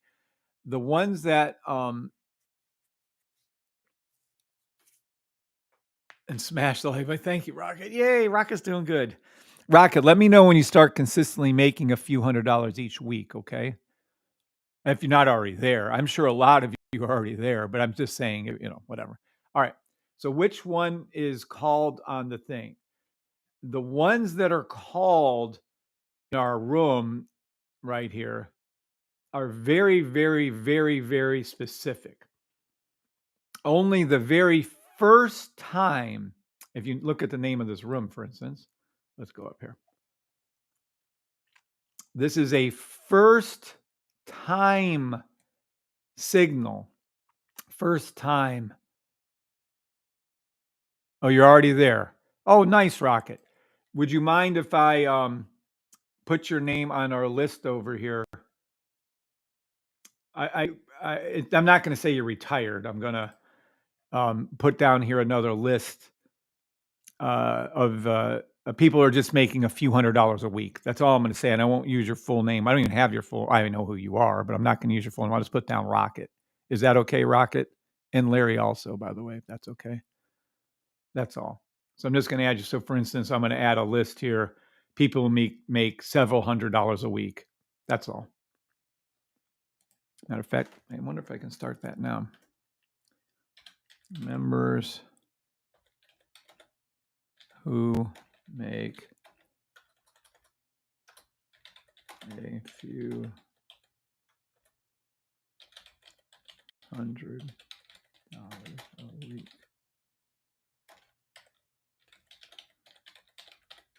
The ones that and smash the like. Thank you, Rocket. Yay, Rocket's doing good. Rocket, let me know when you start consistently making a few $100s each week, okay? If you're not already there. I'm sure a lot of you are already there, but I'm just saying, whatever. All right. So which one is called on the thing? The ones that are called in our room right here are very, very, very, very specific. Only the very first time, if you look at the name of this room, for instance, let's go up here. This is a first time signal. First time. Oh, you're already there. Oh, nice, Rocket. Would you mind if I put your name on our list over here? I'm not going to say you're retired. I'm going to put down here another list of people who are just making a few $100s a week. That's all I'm going to say. And I won't use your full name. I don't even have your full. I know who you are, but I'm not going to use your full name. I'll just put down Rocket. Is that okay, Rocket? And Larry also, by the way, if that's okay. That's all. So I'm just going to add you. So for instance, I'm going to add a list here. People who make several $100s a week. That's all. Matter of fact, I wonder if I can start that now. Members who make a few $100 a week.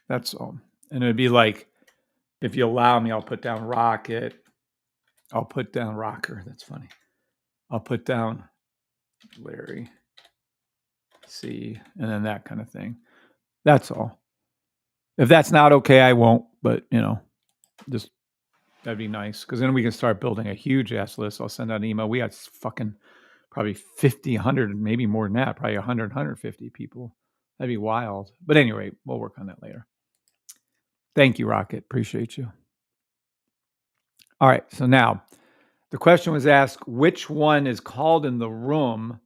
That's all. And it'd be like, if you allow me, I'll put down Rocket. I'll put down Rocker. That's funny. I'll put down Larry C, and then that kind of thing. That's all. If that's not okay, I won't. But, just that'd be nice. Because then we can start building a huge ass list. I'll send out an email. We got fucking probably 50, 100, maybe more than that. Probably 100, 150 people. That'd be wild. But anyway, we'll work on that later. Thank you, Rocket. Appreciate you. All right. So now the question was asked, which one is called in the room,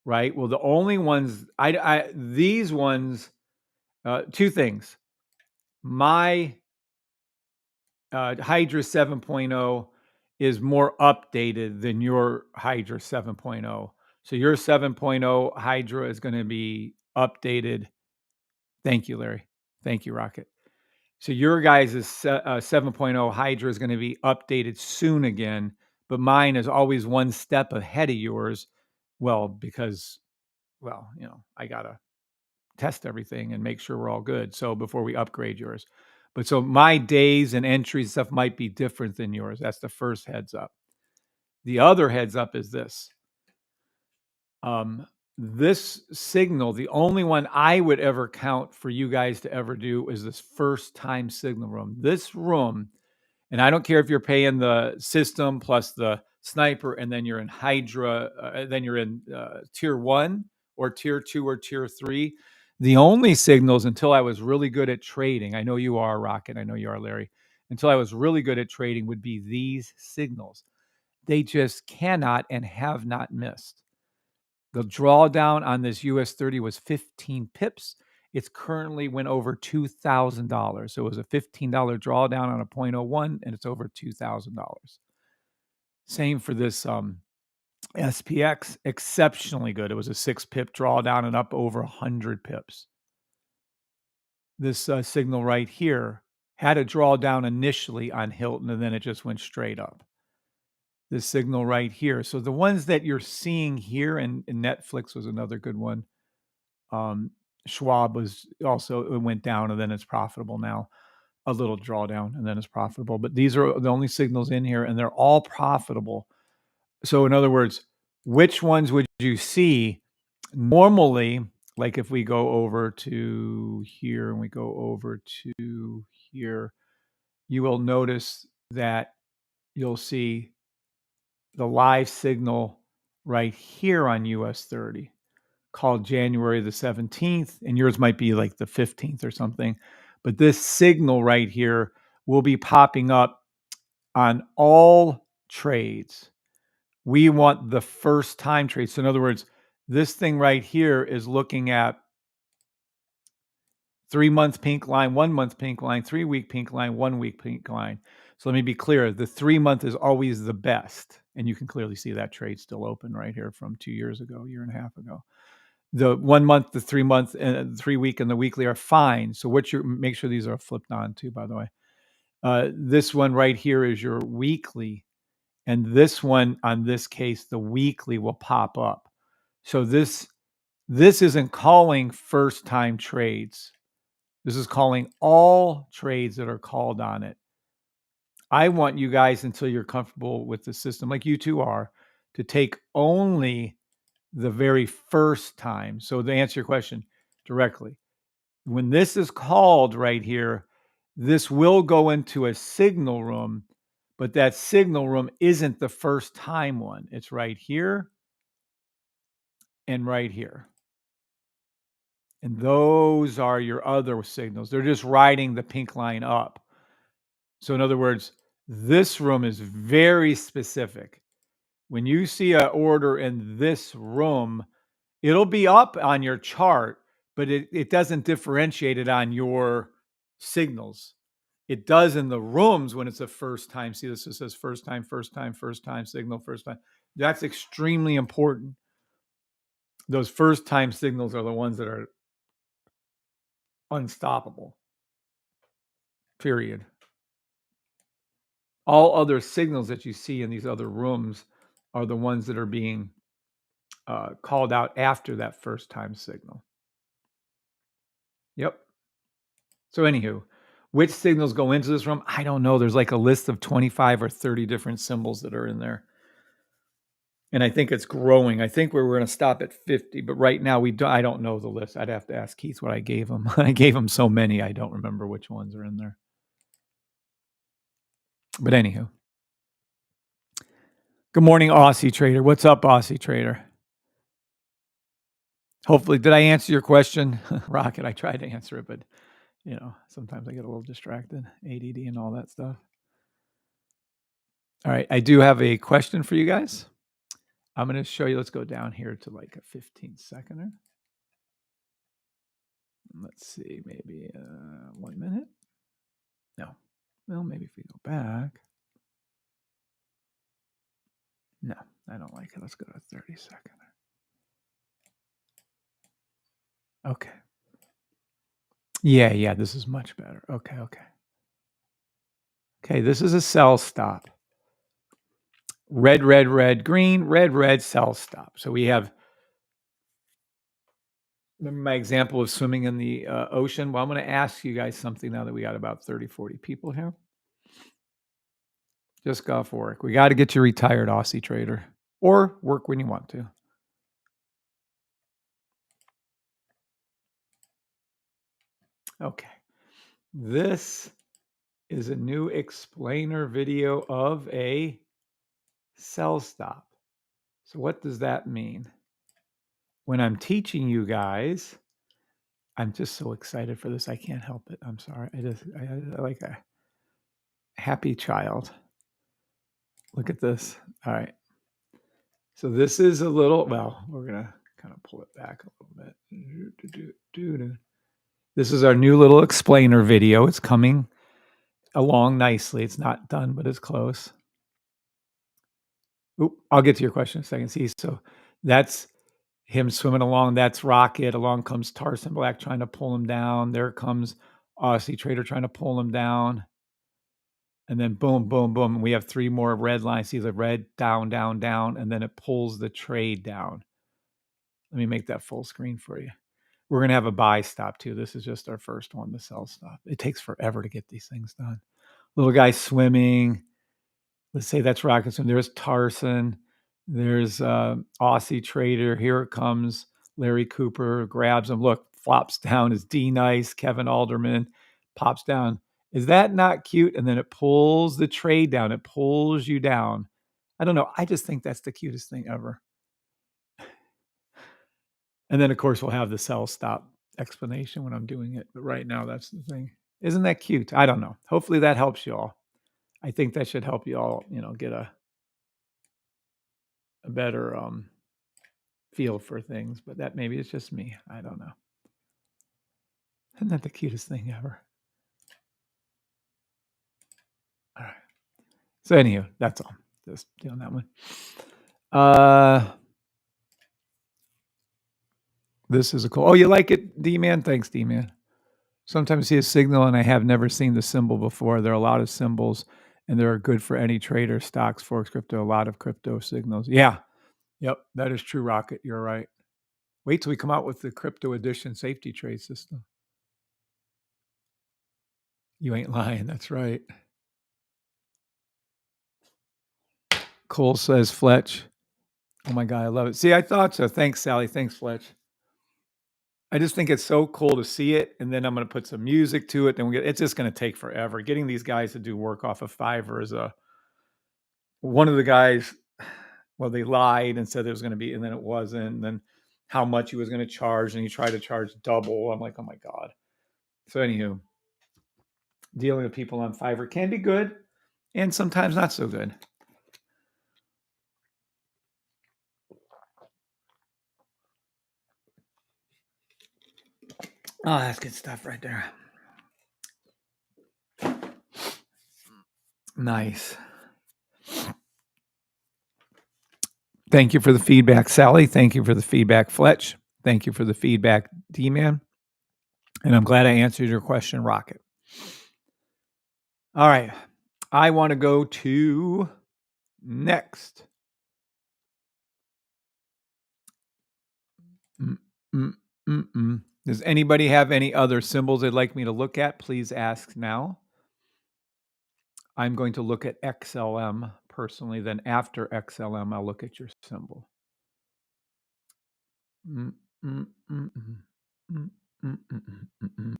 right? Well, the only ones, these ones, two things. My Hydra 7.0 is more updated than your Hydra 7.0. So your 7.0 Hydra is going to be updated. Thank you, Larry. Thank you, Rocket. So your guys' 7.0 Hydra is going to be updated soon again, but mine is always one step ahead of yours. Well, because, I got to test everything and make sure we're all good. So before we upgrade yours. But so my days and entries and stuff might be different than yours. That's the first heads up. The other heads up is this. This signal, the only one I would ever count for you guys to ever do is this first time signal room. This room, and I don't care if you're paying the system plus the sniper, and then you're in Hydra, then you're in tier 1 or tier 2 or tier 3. The only signals until I was really good at trading, I know you are, Rocket, I know you are, Larry, until I was really good at trading would be these signals. They just cannot and have not missed. The drawdown on this US 30 was 15 pips. It's currently went over $2,000. So it was a $15 drawdown on a 0.01, and it's over $2,000. Same for this SPX, exceptionally good. It was a 6 pip drawdown and up over 100 pips. This signal right here had a drawdown initially on Hilton, and then it just went straight up. This signal right here. So the ones that you're seeing here, and Netflix was another good one. Schwab was also, it went down and then it's profitable now. A little drawdown and then it's profitable. But these are the only signals in here, and they're all profitable. So in other words, which ones would you see normally? Like if we go over to here and we go over to here, you will notice that you'll see the live signal right here on US 30 called January the 17th, and yours might be like the 15th or something. But this signal right here will be popping up on all trades. We want the first time trade. So in other words, this thing right here is looking at 3 month pink line, 1 month pink line, 3 week pink line, 1 week pink line. So let me be clear. The 3 month is always the best. And you can clearly see that trade still open right here from 2 years ago, year and a half ago. The 1 month, the 3 month, and 3 week, and the weekly are fine. So make sure these are flipped on too, by the way. This one right here is your weekly. And this one, on this case, the weekly will pop up. So this isn't calling first time trades. This is calling all trades that are called on it. I want you guys, until you're comfortable with the system, like you two are, to take only the very first time. So to answer your question directly, when this is called right here, this will go into a signal room, but that signal room isn't the first time one. It's right here and right here. And those are your other signals. They're just riding the pink line up. So in other words, this room is very specific. When you see an order in this room, it'll be up on your chart, but it doesn't differentiate it on your signals. It does in the rooms when it's a first time. See, this says first time signal, first time. That's extremely important. Those first time signals are the ones that are unstoppable. Period. All other signals that you see in these other rooms are the ones that are being called out after that first time signal. Yep. So, anywho, which signals go into this room? I don't know. There's like a list of 25 or 30 different symbols that are in there. And I think it's growing. I think we're going to stop at 50, but right now I don't know the list. I'd have to ask Keith what I gave him. I gave him so many, I don't remember which ones are in there. But anywho. Good morning, Aussie Trader. What's up, Aussie Trader? Hopefully, did I answer your question? Rocket, I tried to answer it, but sometimes I get a little distracted, ADD and all that stuff. All right, I do have a question for you guys. I'm going to show you. Let's go down here to like a 15-seconder. Let's see, maybe 1 minute. No. Well, maybe if we go back. No, I don't like it. Let's go to 30-seconder. Okay. Yeah, this is much better. Okay. Okay, this is a sell stop. Red, green, red, sell stop. So we have, remember my example of swimming in the ocean? Well, I'm going to ask you guys something now that we got about 30, 40 people here. Just go for work. We got to get you retired, Aussie Trader, or work when you want to. Okay. This is a new explainer video of a sell stop. So what does that mean? When I'm teaching you guys, I'm just so excited for this. I can't help it. I'm sorry. I like a happy child. Look at this. All right. So this is a little, well, we're going to kind of pull it back a little bit. This is our new little explainer video. It's coming along nicely. It's not done, but it's close. Oop, I'll get to your question in a second. See, so that's him swimming along. That's Rocket. Along comes Tarson Black trying to pull him down. There comes Aussie Trader trying to pull him down. And then boom, boom, boom. And we have 3 more red lines. See the red, down, and then it pulls the trade down. Let me make that full screen for you. We're going to have a buy stop too. This is just our first one, the sell stop. It takes forever to get these things done. Little guy swimming. Let's say that's Rocket Swim. There's Tarson. There's Aussie Trader. Here it comes. Larry Cooper grabs him. Look, flops down is D Nice. Kevin Alderman pops down. Is that not cute? And then it pulls the trade down. It pulls you down. I don't know. I just think that's the cutest thing ever. And then, of course, we'll have the sell stop explanation when I'm doing it. But right now, that's the thing. Isn't that cute? I don't know. Hopefully that helps you all. I think that should help you all, get a better feel for things. But that maybe it's just me. I don't know. Isn't that the cutest thing ever? All right. So anywho, that's all. Just doing that one. This is a cool. Oh, you like it, D-Man? Thanks, D-Man. Sometimes I see a signal and I have never seen the symbol before. There are a lot of symbols and they're good for any trader, stocks, forex, crypto, a lot of crypto signals. Yeah. Yep. That is true, Rocket. You're right. Wait till we come out with the crypto edition safety trade system. You ain't lying. That's right. Cole says, Fletch. Oh my God, I love it. See, I thought so. Thanks, Sally. Thanks, Fletch. I just think it's so cool to see it. And then I'm going to put some music to it. Then it's just going to take forever. Getting these guys to do work off of Fiverr is one of the guys, well, they lied and said there was going to be, and then it wasn't. And then how much he was going to charge. And he tried to charge double. I'm like, oh my God. So anywho, dealing with people on Fiverr can be good and sometimes not so good. Oh, that's good stuff right there. Nice. Thank you for the feedback, Sally. Thank you for the feedback, Fletch. Thank you for the feedback, D-Man. And I'm glad I answered your question, Rocket. All right. I want to go to next. Does anybody have any other symbols they'd like me to look at? Please ask now. I'm going to look at XLM personally. Then after XLM, I'll look at your symbol. Mm, mm, mm, mm, mm, mm, mm, mm, mm,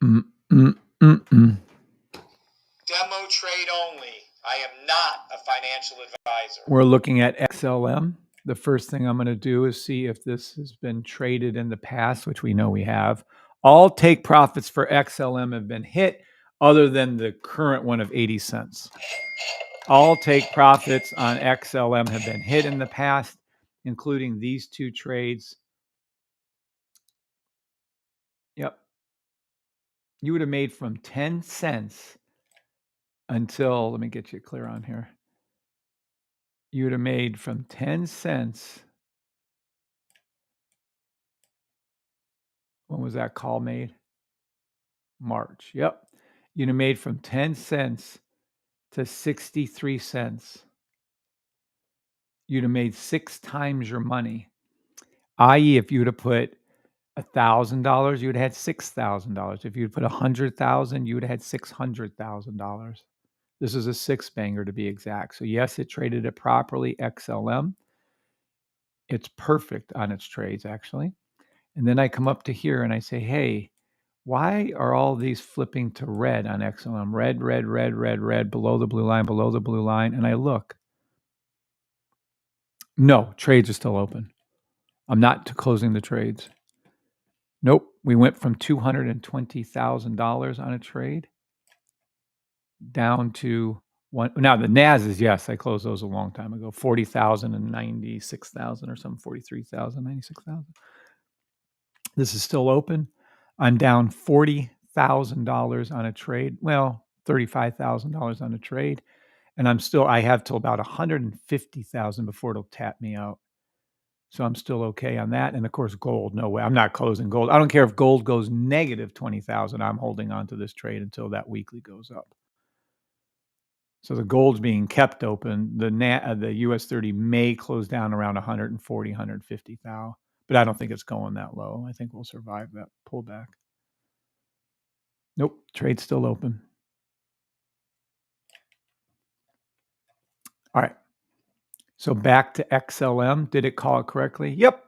mm, mm, mm, mm. Demo trade only. I am not a financial advisor. We're looking at XLM. The first thing I'm going to do is see if this has been traded in the past, which we know we have. All take profits for XLM have been hit, other than the current one of 80 cents. All take profits on XLM have been hit in the past, including these two trades. Yep. You would have made from 10 cents until, let me get you clear on here. You would have made from 10 cents. When was that call made? March. Yep. You'd have made from 10 cents to 63 cents. You'd have made 6 times your money. I.e., if you would have put $1,000, you would have had $6,000. If you'd put 100,000, you would have had $600,000. This is a 6-banger to be exact. So yes, it traded it properly, XLM. It's perfect on its trades, actually. And then I come up to here and I say, hey, why are all these flipping to red on XLM? Red, red, red, red, red, below the blue line, below the blue line. And I look. No, trades are still open. I'm not closing the trades. Nope. We went from $220,000 on a trade down to one. Now the NAS is, yes, I closed those a long time ago. 40,000 and 96,000 or something, 43,000, 96,000. This is still open. I'm down $40,000 on a trade. Well, $35,000 on a trade. And I have till about 150,000 before it'll tap me out. So I'm still okay on that. And of course, gold, no way. I'm not closing gold. I don't care if gold goes negative 20,000. I'm holding on to this trade until that weekly goes up. So the gold's being kept open. The US 30 may close down around 140, 150,000, but I don't think it's going that low. I think we'll survive that pullback. Nope, trade's still open. All right. So back to XLM. Did it call it correctly? Yep.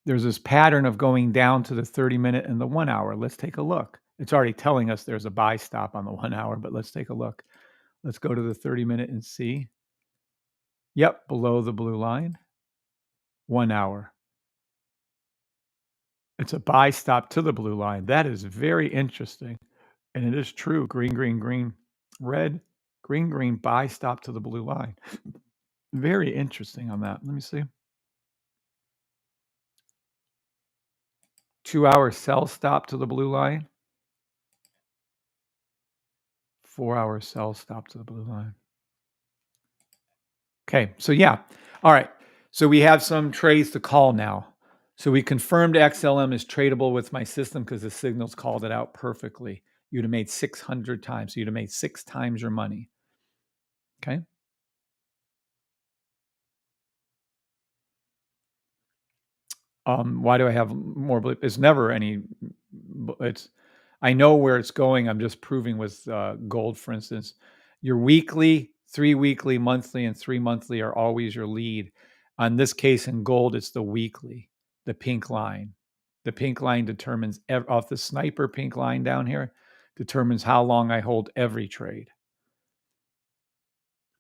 There's this pattern of going down to the 30-minute and the 1 hour. Let's take a look. It's already telling us there's a buy stop on the 1 hour, but let's take a look. Let's go to the 30-minute and see. Yep, below the blue line, 1 hour. It's a buy stop to the blue line. That is very interesting. And it is true. Green, green, green, red, green, green, buy stop to the blue line. Very interesting on that. Let me see. 2 hour sell stop to the blue line. 4 hour sell stop to the blue line. Okay, so yeah. All right. So we have some trades to call now. So we confirmed XLM is tradable with my system because the signals called it out perfectly. You'd have made 600 times. So you'd have made 6 times your money. Okay. Why do I have more belief? It's never any. I know where it's going. I'm just proving with gold, for instance. Your weekly, 3 weekly, monthly, and 3 monthly are always your lead. On this case in gold, it's the weekly, the pink line. The pink line determines off the sniper pink line down here, determines how long I hold every trade.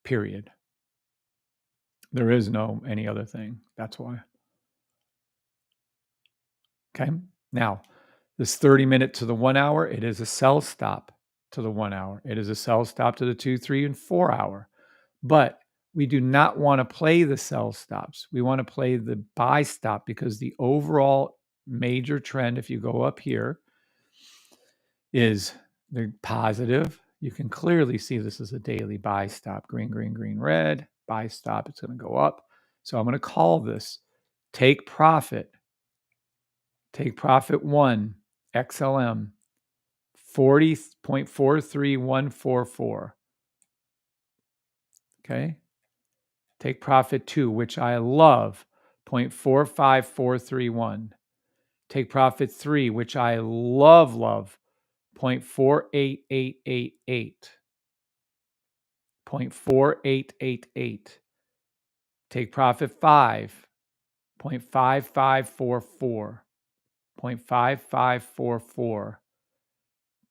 Period. There is no any other thing. That's why. Okay. Now, this 30-minute to the 1 hour, it is a sell stop. to the 1 hour. It is a sell stop to the 2, 3, and 4 hour. But we do not want to play the sell stops. We want to play the buy stop because the overall major trend, if you go up here, is the positive. You can clearly see this is a daily buy stop. Green, green, green, red. Buy stop. It's going to go up. So I'm going to call this take profit. Take profit 1, XLM, 40.43144. Okay. Take profit 2, which I love, 0.45431. Take profit 3, which I love, 0.48888. 0.4888. Take profit 5, 0.5544. 0.5544.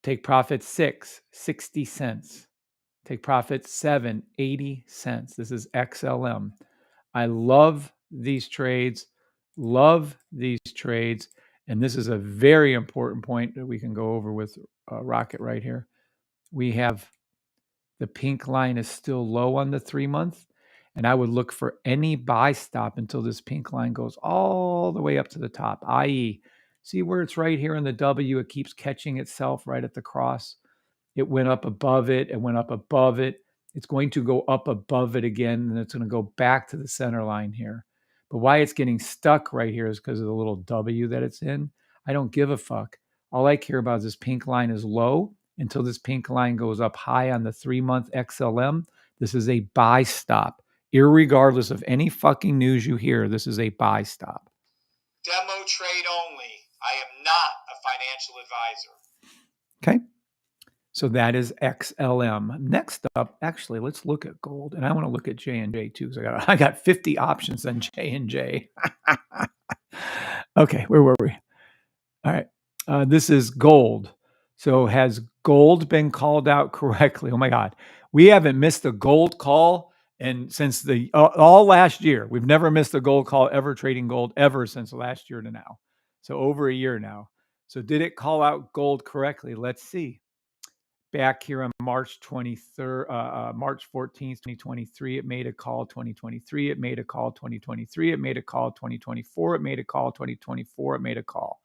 Take profit 6, 60 cents. Take profit 7, 80 cents. This is XLM. I love these trades, and this is a very important point that we can go over with Rocket right here. We have the pink line is still low on the 3-month, and I would look for any buy stop until this pink line goes all the way up to the top, i.e., see where it's right here in the W, it keeps catching itself right at the cross. It went up above it, it went up above it. It's going to go up above it again, and it's going to go back to the center line here. But why it's getting stuck right here is because of the little W that it's in. I don't give a fuck. All I care about is this pink line is low until this pink line goes up high on the 3-month XLM. This is a buy stop. Irregardless of any fucking news you hear, this is a buy stop. Demo trade only. I am not a financial advisor. Okay. So that is XLM. Next up, actually, let's look at gold. And I want to look at J&J too, because I got 50 options on J&J. Okay, where were we? All right. This is gold. So has gold been called out correctly? Oh my God. We haven't missed a gold call and since all last year. We've never missed a gold call ever trading gold ever since last year to now. So over a year now. So did it call out gold correctly? Let's see. Back here on March 23rd, March 14th, 2023, it made a call 2023. It made a call 2023. It made a call 2024. It made a call 2024. It made a call.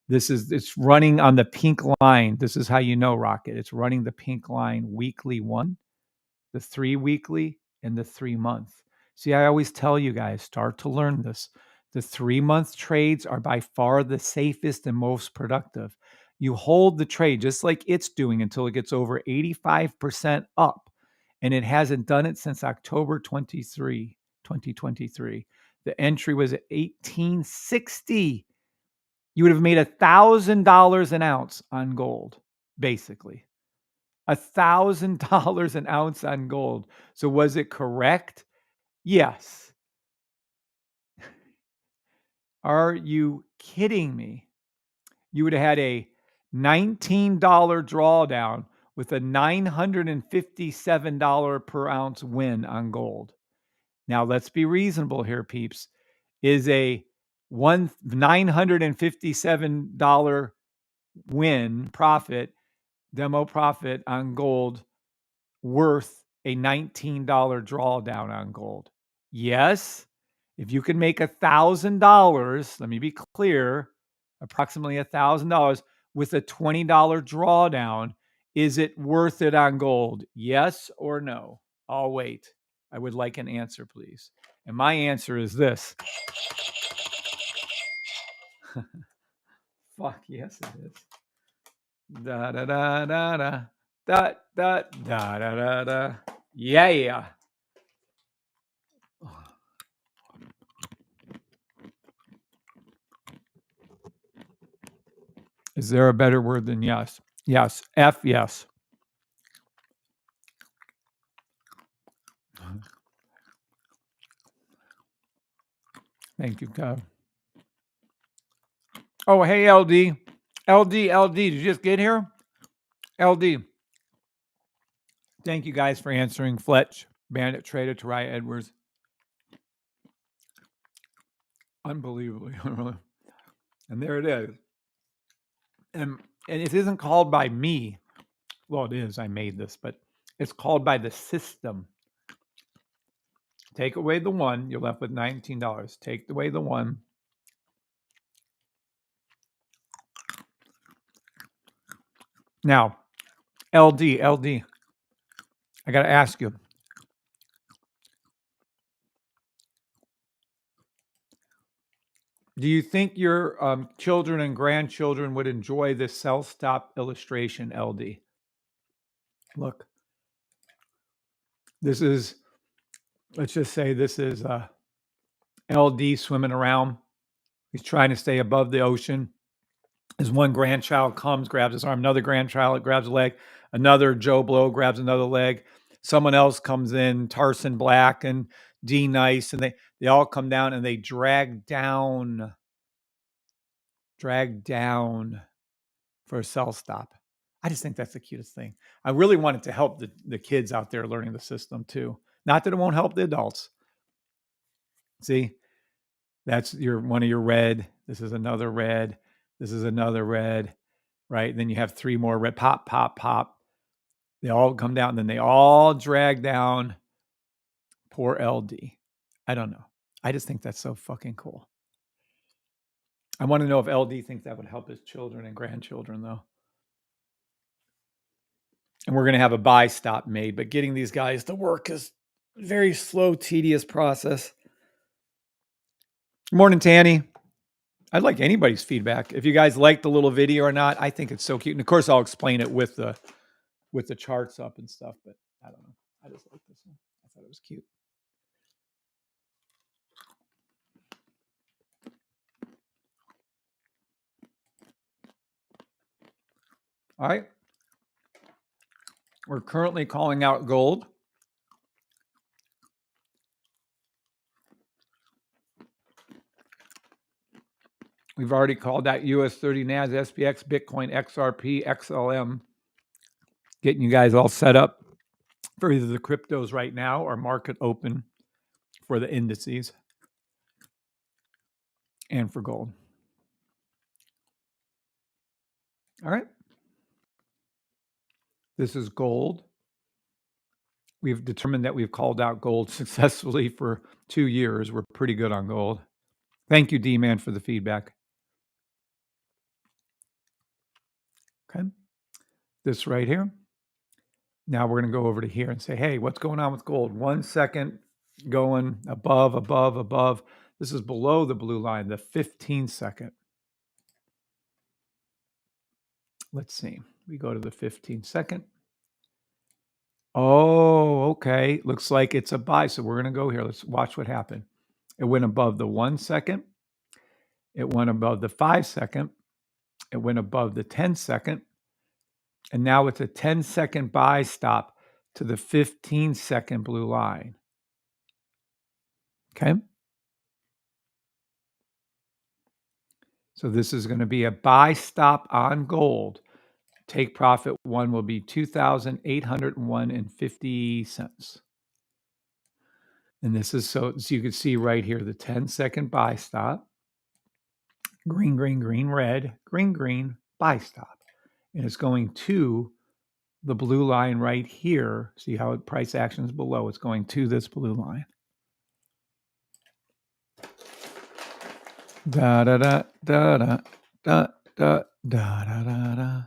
It's running on the pink line. This is how you know, Rocket. It's running the pink line weekly 1, the 3 weekly, and the 3-month. See, I always tell you guys, start to learn this. The 3-month trades are by far the safest and most productive. You hold the trade just like it's doing until it gets over 85% up. And it hasn't done it since October 2023. The entry was at 1860. You would have made $1,000 an ounce on gold, basically. $1,000 an ounce on gold. So was it correct? Yes. Are you kidding me? You would have had a $19 drawdown with a $957 per ounce win on gold. Now, let's be reasonable here, peeps. Is a $957 win profit, demo profit on gold worth a $19 drawdown on gold? Yes. If you can make $1,000, let me be clear, approximately $1,000 with a $20 drawdown, is it worth it on gold? Yes or no? I'll wait. I would like an answer, please. And my answer is this. Fuck, yes, it is. Da da da da da da da da da da da. Yeah. Is there a better word than yes? Yes. F yes. Thank you, Kev. Oh, hey, LD. LD, did you just get here? LD. Thank you guys for answering. Fletch, Bandit Trader, Tariah Edwards. Unbelievably. And there it is. And it isn't called by me. Well, it is. I made this, but it's called by the system. Take away the one, you're left with $19. Take away the one. Now, LD, I got to ask you. Do you think your children and grandchildren would enjoy this cell stop illustration, LD? Look, this is, let's just say this is LD swimming around. He's trying to stay above the ocean. His one grandchild comes, grabs his arm, another grandchild grabs a leg, another Joe Blow grabs another leg. Someone else comes in, Tarson Black and D Nice, and they all come down and they drag down for a cell stop. I just think that's the cutest thing. I really want it to help the kids out there learning the system too. Not that it won't help the adults. See, that's one of your red. This is another red. This is another red, right? And then you have three more red. Pop, pop, pop. They all come down, and then they all drag down poor LD. I don't know. I just think that's so fucking cool. I want to know if LD thinks that would help his children and grandchildren, though. And we're going to have a buy stop made, but getting these guys to work is a very slow, tedious process. Morning, Tanny. I'd like anybody's feedback. If you guys like the little video or not, I think it's so cute. And of course, I'll explain it with the charts up and stuff, but I don't know. I just like this one. I thought it was cute. All right. We're currently calling out gold. We've already called out US 30, NAS, SPX, Bitcoin, XRP, XLM, getting you guys all set up for either the cryptos right now or market open for the indices and for gold. All right. This is gold. We've determined that we've called out gold successfully for 2 years. We're pretty good on gold. Thank you, D-Man, for the feedback. Okay. This right here. Now we're going to go over to here and say, hey, what's going on with gold? 1 second going above, above, above. This is below the blue line, the 15 second. Let's see. We go to the 15 second. Oh, okay. Looks like it's a buy. So we're going to go here. Let's watch what happened. It went above the 1 second. It went above the 5 second. It went above the 10 second. And now it's a 10-second buy stop to the 15-second blue line. Okay. So this is going to be a buy stop on gold. Take profit one will be $2,801.50. And this is so you can see right here the 10-second buy stop. Green, green, green, red, green, green, buy stop. And it's going to the blue line right here. See how price action is below. It's going to this blue line. Da da da da da da da da da da.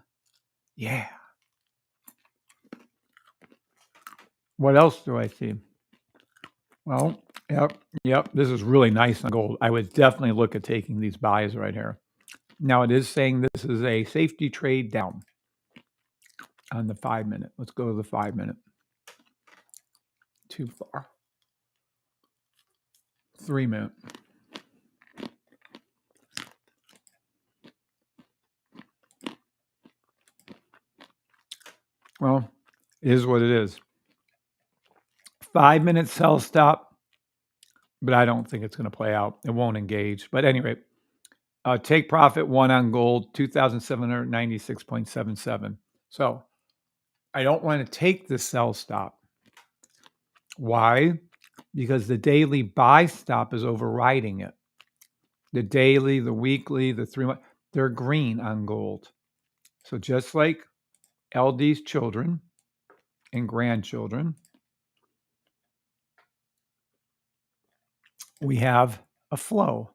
Yeah. What else do I see? Well, yep. This is really nice on gold. I would definitely look at taking these buys right here. Now it is saying this is a safety trade down on the 5 minute. Let's go to the 5 minute. Too far. 3 minute. Well, it is what it is. 5 minute sell stop, but I don't think it's going to play out. It won't engage. But anyway, take profit one on gold, 2,796.77. So I don't want to take the sell stop. Why? Because the daily buy stop is overriding it. The daily, the weekly, the 3 month, they're green on gold. So just like LD's children and grandchildren, we have a flow.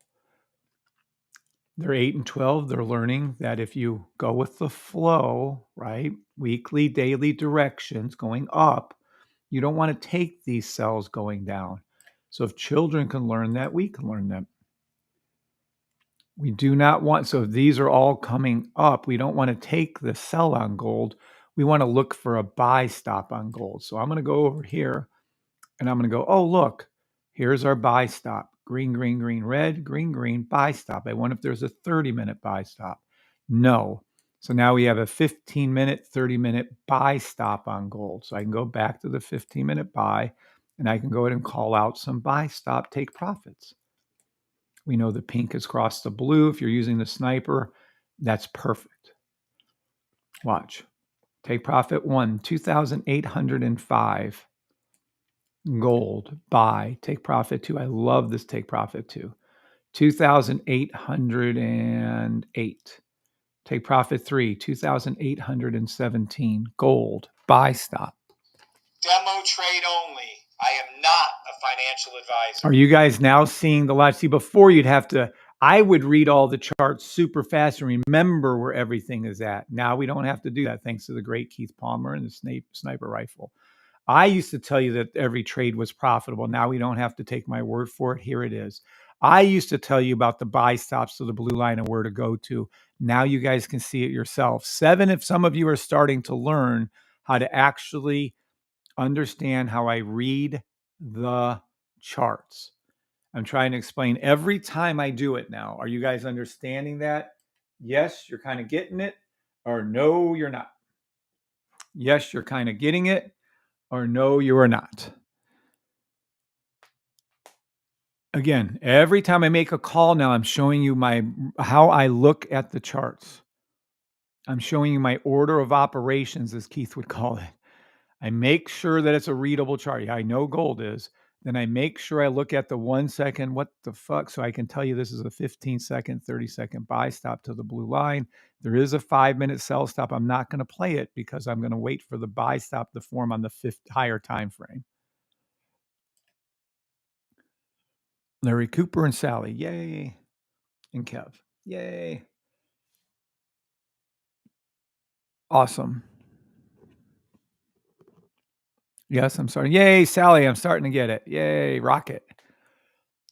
They're 8 and 12. They're learning that if you go with the flow, right, weekly, daily directions going up, you don't want to take these cells going down. So if children can learn that, we can learn that. We do not want, so if these are all coming up, we don't want to take the sell on gold. We want to look for a buy stop on gold. So I'm going to go over here and I'm going to go, oh, look, here's our buy stop. Green, green, green, red, green, green, buy stop. I wonder if there's a 30-minute buy stop. No. So now we have a 15-minute, 30-minute buy stop on gold. So I can go back to the 15-minute buy and I can go ahead and call out some buy stop, take profits. We know the pink has crossed the blue. If you're using the sniper, that's perfect. Watch. Take profit 1, 2,805. Gold, buy, take profit 2. I love this take profit 2. 2,808. Take profit 3, 2,817. Gold, buy stop. Demo trade only. I am not a financial advisor. Are you guys now seeing the live? See, before you'd have to, I would read all the charts super fast and remember where everything is at. Now we don't have to do that thanks to the great Keith Palmer and the sniper rifle. I used to tell you that every trade was profitable. Now we don't have to take my word for it. Here it is. I used to tell you about the buy stops to the blue line and where to go to. Now you guys can see it yourself. 7, if some of you are starting to learn how to actually understand how I read the charts. I'm trying to explain every time I do it now. Are you guys understanding that? Yes, you're kind of getting it, or no, you're not. Yes, you're kind of getting it, or no, you are not. Again, every time I make a call now, I'm showing you how I look at the charts. I'm showing you my order of operations, as Keith would call it. I make sure that it's a readable chart. Yeah, I know gold is. Then I make sure I look at the 1 second, what the fuck, so I can tell you this is a 15-second, 30-second buy stop to the blue line. There is a 5-minute sell stop. I'm not going to play it because I'm going to wait for the buy stop to form on the higher time frame. Larry Cooper and Sally, yay. And Kev, yay. Awesome. Yes, I'm starting. Yay, Sally, I'm starting to get it. Yay, Rocket.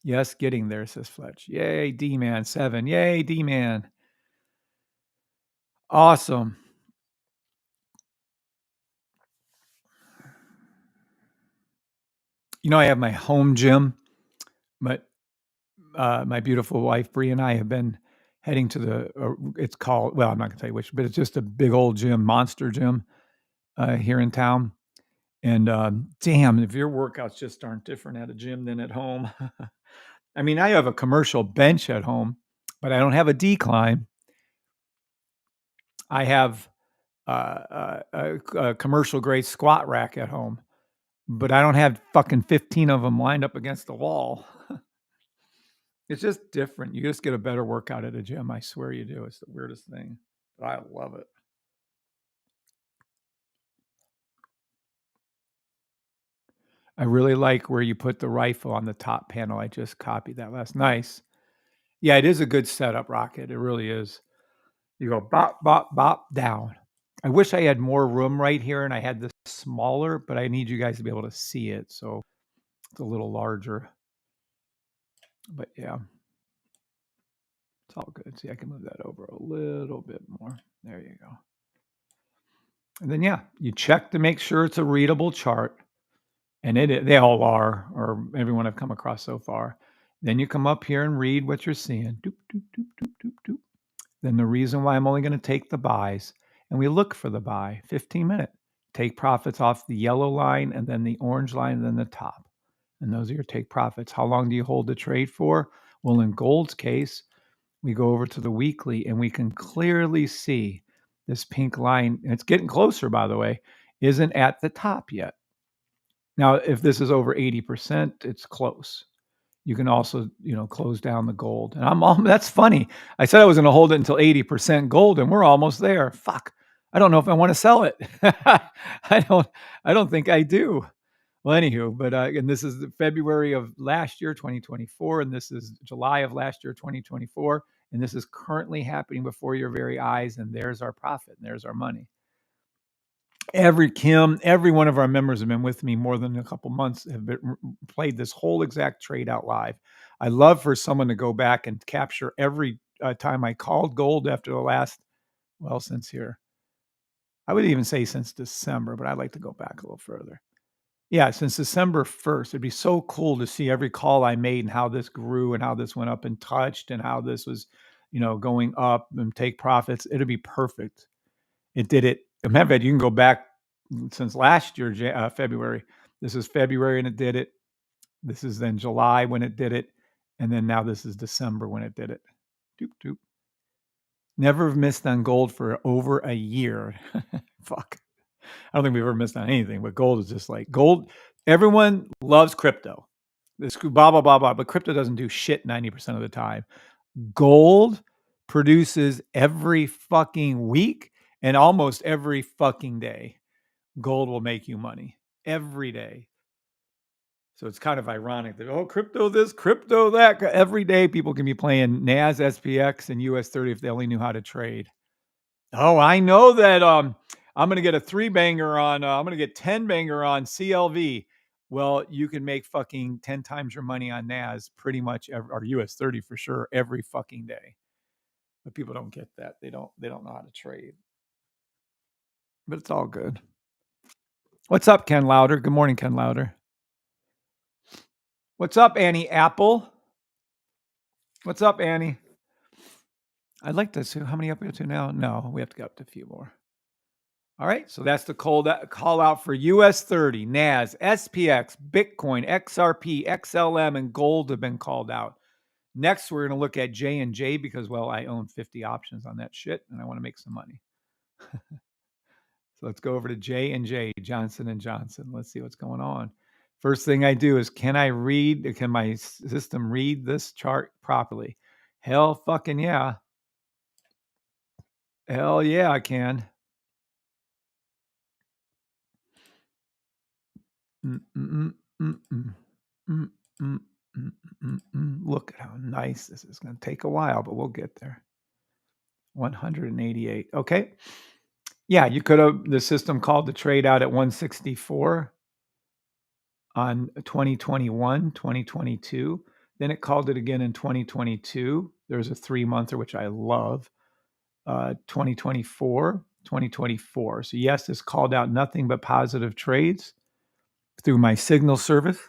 Yes, getting there, says Fletch. Yay, D-Man 7. Yay, D-Man. Awesome. You know, I have my home gym, but my beautiful wife, Bree, and I have been heading to it's called, well, I'm not going to tell you which, but it's just a big old gym, monster gym here in town. And damn, if your workouts just aren't different at a gym than at home. I mean, I have a commercial bench at home, but I don't have a decline. I have a commercial grade squat rack at home, but I don't have fucking 15 of them lined up against the wall. It's just different. You just get a better workout at a gym. I swear you do. It's the weirdest thing, but I love it. I really like where you put the rifle on the top panel. I just copied that last. Nice. Yeah, it is a good setup, Rocket. It really is. You go bop, bop, bop, down. I wish I had more room right here and I had this smaller, but I need you guys to be able to see it. So it's a little larger. But yeah, it's all good. See, I can move that over a little bit more. There you go. And then, yeah, you check to make sure it's a readable chart. And they all are, or everyone I've come across so far. Then you come up here and read what you're seeing. Doop, doop, doop, doop, doop, doop. Then the reason why I'm only going to take the buys, and we look for the buy, 15-minute. Take profits off the yellow line and then the orange line and then the top. And those are your take profits. How long do you hold the trade for? Well, in gold's case, we go over to the weekly and we can clearly see this pink line, and it's getting closer, by the way, isn't at the top yet. Now, if this is over 80%, it's close. You can also, close down the gold. And that's funny. I said I was going to hold it until 80% gold, and we're almost there. Fuck. I don't know if I want to sell it. I don't think I do. Well, anywho, but and this is February of last year, 2024, and this is July of last year, 2024, and this is currently happening before your very eyes. And there's our profit, and there's our money. Every one of our members have been with me more than a couple months, have played this whole exact trade out live. I love for someone to go back and capture every time I called gold after the last, well, since here. I would even say since December, but I'd like to go back a little further. Yeah, since December 1st, it'd be so cool to see every call I made and how this grew and how this went up and touched and how this was, going up and take profits. It'd be perfect. It did it. Matter of fact, you can go back since last year, February. This is February and it did it. This is then July when it did it. And then now this is December when it did it. Doop, doop. Never missed on gold for over a year. Fuck. I don't think we've ever missed on anything, but gold is just like gold. Everyone loves crypto. This blah, blah, blah, blah, but crypto doesn't do shit 90% of the time. Gold produces every fucking week and almost every fucking day. Gold will make you money every day. So it's kind of ironic that, crypto this, crypto that. Every day people can be playing NAS, SPX, and US30 if they only knew how to trade. Oh, I know that I'm going to get a 3-banger on, I'm going to get 10-banger on CLV. Well, you can make fucking 10 times your money on NAS pretty much, or US30 for sure, every fucking day. But people don't get that. They don't know how to trade. But it's all good. What's up, Ken Louder? Good morning, Ken Louder. What's up, Annie Apple? What's up, Annie? I'd like to see how many up to now. No, we have to go up to a few more. All right, so that's the call out for US30, NAS, SPX, Bitcoin, XRP, XLM, and gold have been called out. Next, we're going to look at J&J because, well, I own 50 options on that shit, and I want to make some money. So let's go over to J&J, Johnson & Johnson. Let's see what's going on. First thing I do is, can my system read this chart properly? Hell fucking yeah. Hell yeah, I can. Look at how nice this is. Going to take a while, but we'll get there. 188. Okay. Yeah, you could have, the system called the trade out at 164 on 2021, 2022. Then it called it again in 2022. There's a 3-monther, which I love. 2024, 2024. So yes, this called out nothing but positive trades through my signal service.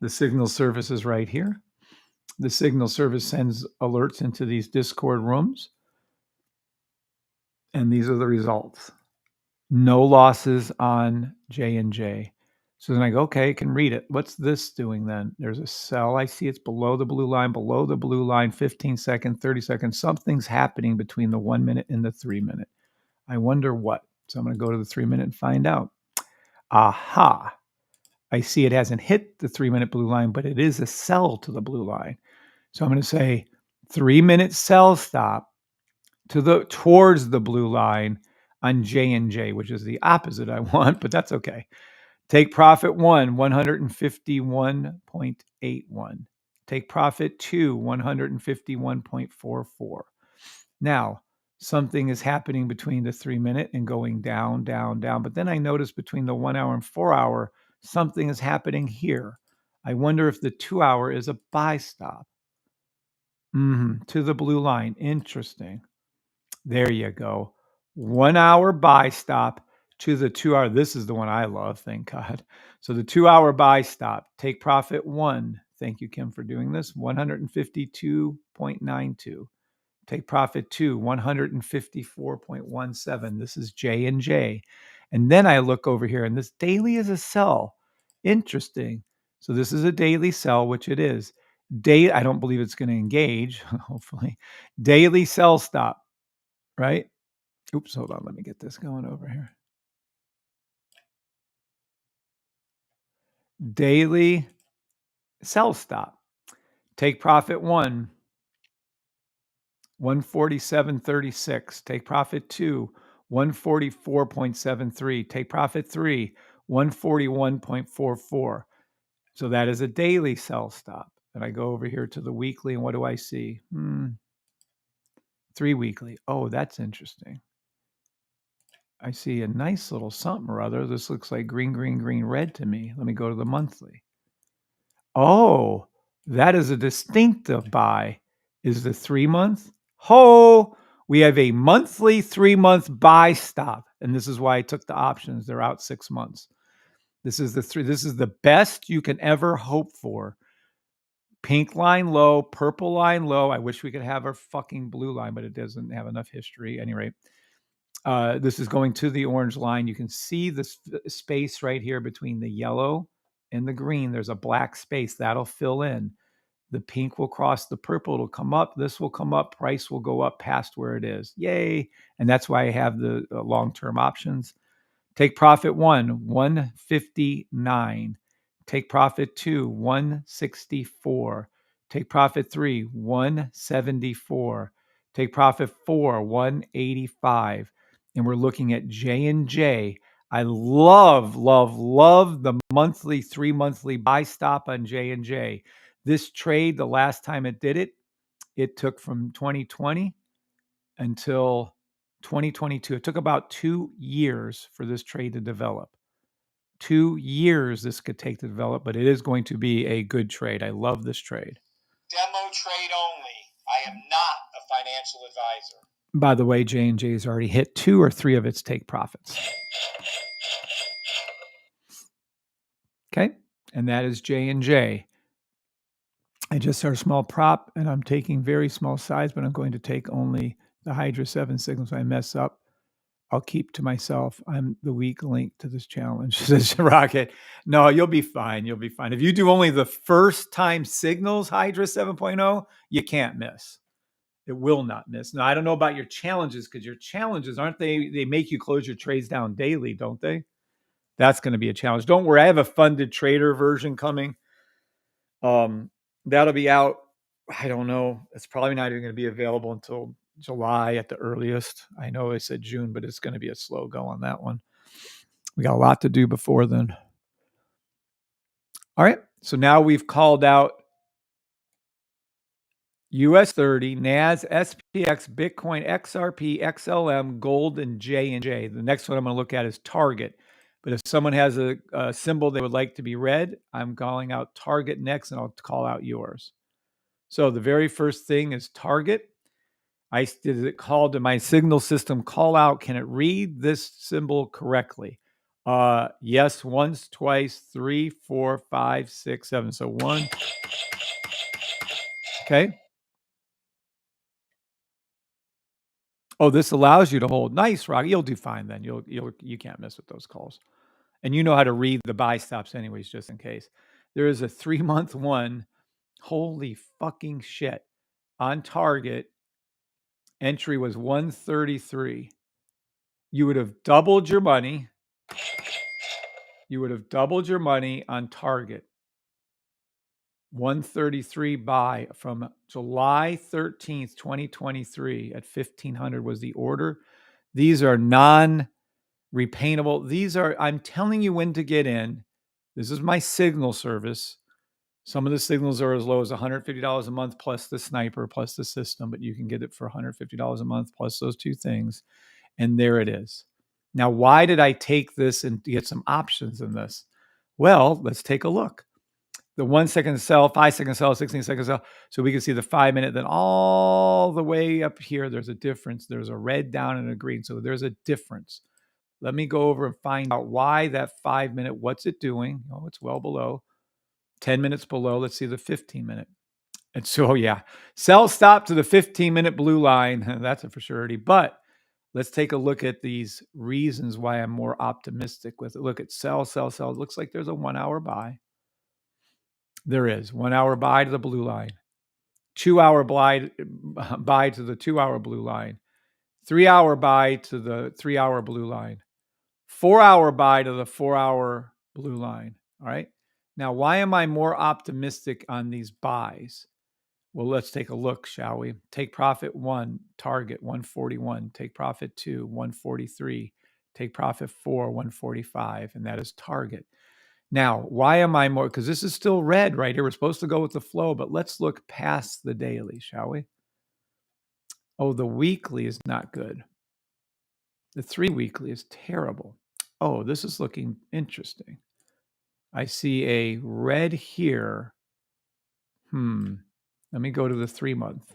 The signal service is right here. The signal service sends alerts into these Discord rooms. And these are the results. No losses on J&J. So then I go, okay, I can read it. What's this doing then? There's a sell. I see it's below the blue line, 15 seconds, 30 seconds. Something's happening between the 1 minute and the 3 minute. I wonder what. So I'm going to go to the 3 minute and find out. Aha. I see it hasn't hit the 3 minute blue line, but it is a sell to the blue line. So I'm going to say 3 minute sell stop towards the blue line on J&J, which is the opposite I want, but that's okay. Take profit 1, 151.81. Take profit 2, 151.44. Now, something is happening between the 3 minute and going down, down, down. But then I notice between the 1 hour and 4 hour, something is happening here. I wonder if the 2 hour is a buy stop. To the blue line. Interesting. There you go. 1 hour buy stop to the 2 hour. This is the one I love, thank God. So the 2 hour buy stop, take profit 1. Thank you, Kim, for doing this. 152.92. Take profit 2, 154.17. This is J&J. And then I look over here, and this daily is a sell. Interesting. So this is a daily sell, which it is. I don't believe it's going to engage, hopefully. Daily sell stop. Right? Oops, hold on. Let me get this going over here. Daily sell stop. Take profit 1, 147.36. Take profit 2, 144.73. Take profit 3, 141.44. So that is a daily sell stop. And I go over here to the weekly, and what do I see? 3 weekly. Oh, that's interesting. I see a nice little something or other. This looks like green, green, green, red to me. Let me go to the monthly. Oh, that is a distinctive buy. Is the 3 month? Ho! We have a monthly 3-month buy stop. And this is why I took the options. They're out 6 months. This is the best you can ever hope for. Pink line low, purple line low. I wish we could have our fucking blue line, but it doesn't have enough history. At any rate, this is going to the orange line. You can see the space right here between the yellow and the green. There's a black space that'll fill in. The pink will cross the purple. It'll come up. This will come up. Price will go up past where it is. Yay. And that's why I have the long-term options. Take profit 1, 159. Take profit 2, 164. Take profit 3, 174. Take profit 4, 185. And we're looking at J&J. I love the monthly, 3 monthly buy stop on J&J. This trade, the last time it did it, it took from 2020 until 2022. It took about 2 years for this trade to develop. 2 years this could take to develop, but it is going to be a good trade. I love this trade. Demo trade only. I am not a financial advisor. By the way, J&J has already hit 2 or 3 of its take profits. Okay, and that is J&J. I just saw a small prop, and I'm taking very small size, but I'm going to take only the Hydra 7 signals. If I mess up, I'll keep to myself. I'm the weak link to this challenge, says Rocket. No, you'll be fine. You'll be fine. If you do only the first time signals, Hydra 7.0, you can't miss. It will not miss. Now, I don't know about your challenges, because your challenges, aren't they make you close your trades down daily, don't they? That's going to be a challenge. Don't worry. I have a funded trader version coming. That'll be out. I don't know. It's probably not even going to be available until July at the earliest. I know I said June, but it's going to be a slow go on that one. We got a lot to do before then. All right. So now we've called out US 30, NAS, SPX, Bitcoin, XRP, XLM, gold, and J&J. The next one I'm going to look at is Target. But if someone has a symbol they would like to be read, I'm calling out Target next, and I'll call out yours. So the very first thing is Target. Did it call to my signal system call out? Can it read this symbol correctly? Yes, once, twice, 3, 4, 5, 6, 7. So 1. Okay. Oh, this allows you to hold. Nice, Rock. You'll do fine then. You can't miss with those calls. And you know how to read the buy stops anyways, just in case. There is a 3-month one. Holy fucking shit. On Target, entry was 133. You would have doubled your money. You would have doubled your money on Target. 133 buy from July 13th, 2023 at 1500 was the order. These are non-repaintable. I'm telling you when to get in. This is my signal service. Some of the signals are as low as $150 a month plus the sniper plus the system, but you can get it for $150 a month plus those 2 things. And there it is. Now, why did I take this and get some options in this? Well, let's take a look. The 1 second sell, 5 second sell, 16 second sell. So we can see the 5 minute, then all the way up here, there's a difference. There's a red down and a green. So there's a difference. Let me go over and find out why that 5 minute, what's it doing? Oh, it's well below. 10 minutes below. Let's see the 15 minute. And so, yeah, sell stop to the 15-minute blue line. That's a for surety. But let's take a look at these reasons why I'm more optimistic with it. Look at sell, sell, sell. It looks like there's a 1 hour buy. There is 1 hour buy to the blue line, 2 hour buy to the 2 hour blue line, 3 hour buy to the 3 hour blue line, 4 hour buy to the 4 hour blue line. All right. Now, why am I more optimistic on these buys? Well, let's take a look, shall we? Take profit 1, target 141. Take profit 2, 143. Take profit 4, 145. And that is target. Now, why am I more? Because this is still red right here. We're supposed to go with the flow, but let's look past the daily, shall we? Oh, the weekly is not good. The 3 weekly is terrible. Oh, this is looking interesting. I see a red here. Let me go to the 3 month.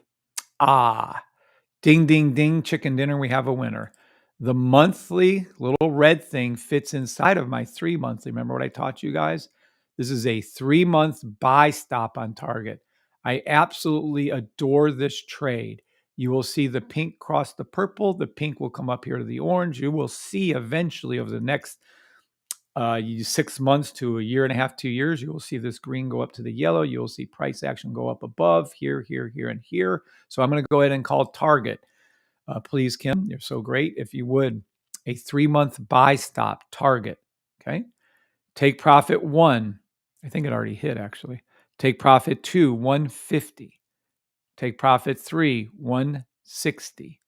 Ding, ding, ding, chicken dinner. We have a winner. The monthly little red thing fits inside of my 3 monthly. Remember what I taught you guys? This is a 3 month buy stop on target. I absolutely adore this trade. You will see the pink cross the purple. The pink will come up here to the orange. You will see eventually over the next 6 months to a year and a half, 2 years, you will see this green go up to the yellow. You will see price action go up above here, here, here, and here. So I'm going to go ahead and call target. Please, Kim, you're so great. If you would, a 3 month buy stop target. Okay. Take profit 1. I think it already hit actually. Take profit 2, 150. Take profit 3, 160.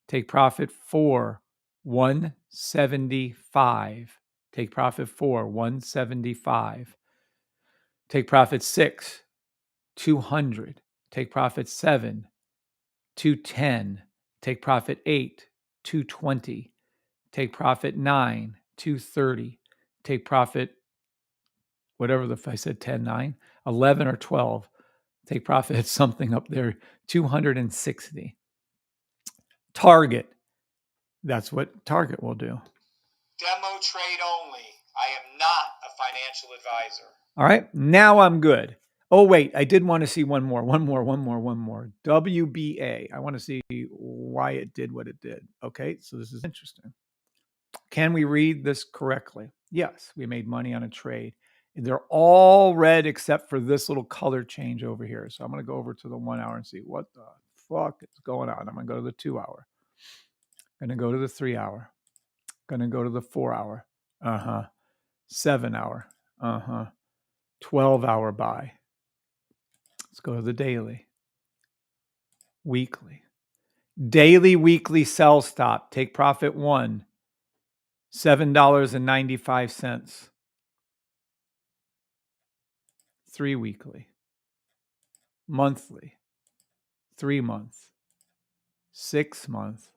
Take profit 4, 175. Take profit 4, 175. Take profit 6, 200. Take profit 7, 210. Take profit 8, 220. Take profit 9, 230. Take profit, whatever if I said 10, 9, 11 or 12. Take profit something up there, 260. Target. That's what target will do. Demo trade only. I am not a financial advisor. All right, now I'm good. Oh, wait, I did want to see one more. WBA. I want to see why it did what it did. Okay, so this is interesting. Can we read this correctly? Yes, we made money on a trade. They're all red except for this little color change over here. So I'm going to go over to the 1 hour and see what the fuck is going on. I'm going to go to the 2 hour. I'm going to go to the 3 hour. I'm going to go to the 4 hour. 7 hour. 12 hour buy. Let's go to the daily. Weekly. Daily, weekly sell stop. Take profit 1. $7.95. 3 weekly. Monthly. 3 months. 6 month.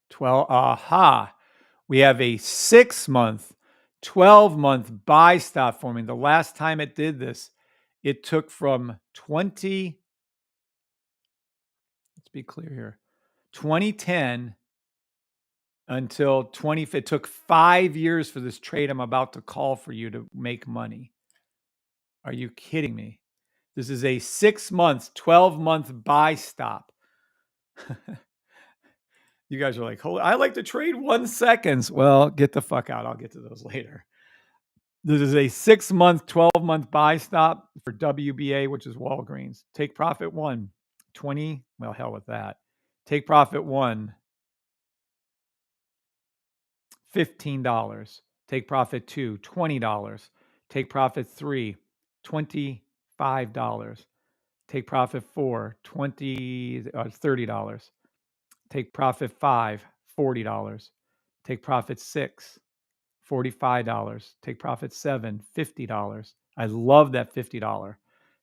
12. We have a 6 month, 12 month buy stop forming. The last time it did this, it took from 20. Let's be clear here. 2010 until 20. It took 5 years for this trade I'm about to call for you to make money. Are you kidding me? This is a 6 month, 12 month buy stop. You guys are like, I like to trade 1 second. Well, get the fuck out. I'll get to those later. This is a 6 month, 12 month buy stop for WBA, which is Walgreens. Take profit 1, 20. Well, hell with that. Take profit 1, $15. Take profit 2, $20. Take profit 3, $25. Take profit 4, $30. Take profit 5, $40. Take profit 6, $45. Take profit 7, $50. I love that $50.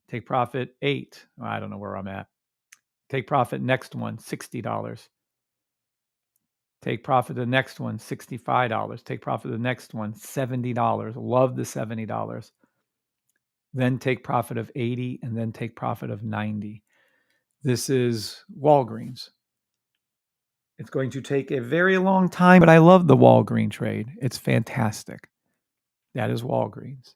Take profit 8. I don't know where I'm at. Take profit next one, $60. Take profit the next one, $65. Take profit the next one, $70. Love the $70. Then take profit of 80 and then take profit of 90. This is Walgreens. It's going to take a very long time, but I love the Walgreens trade. It's fantastic. That is Walgreens.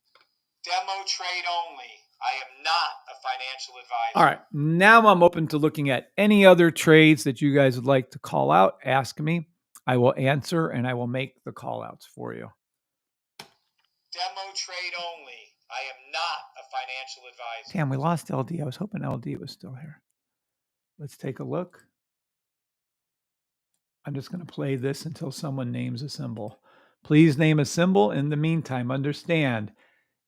Demo trade only. I am not a financial advisor. All right. Now I'm open to looking at any other trades that you guys would like to call out. Ask me. I will answer and I will make the call outs for you. Demo trade only. I am not a financial advisor. Damn, we lost LD. I was hoping LD was still here. Let's take a look. I'm just going to play this until someone names a symbol. Please name a symbol. In the meantime, understand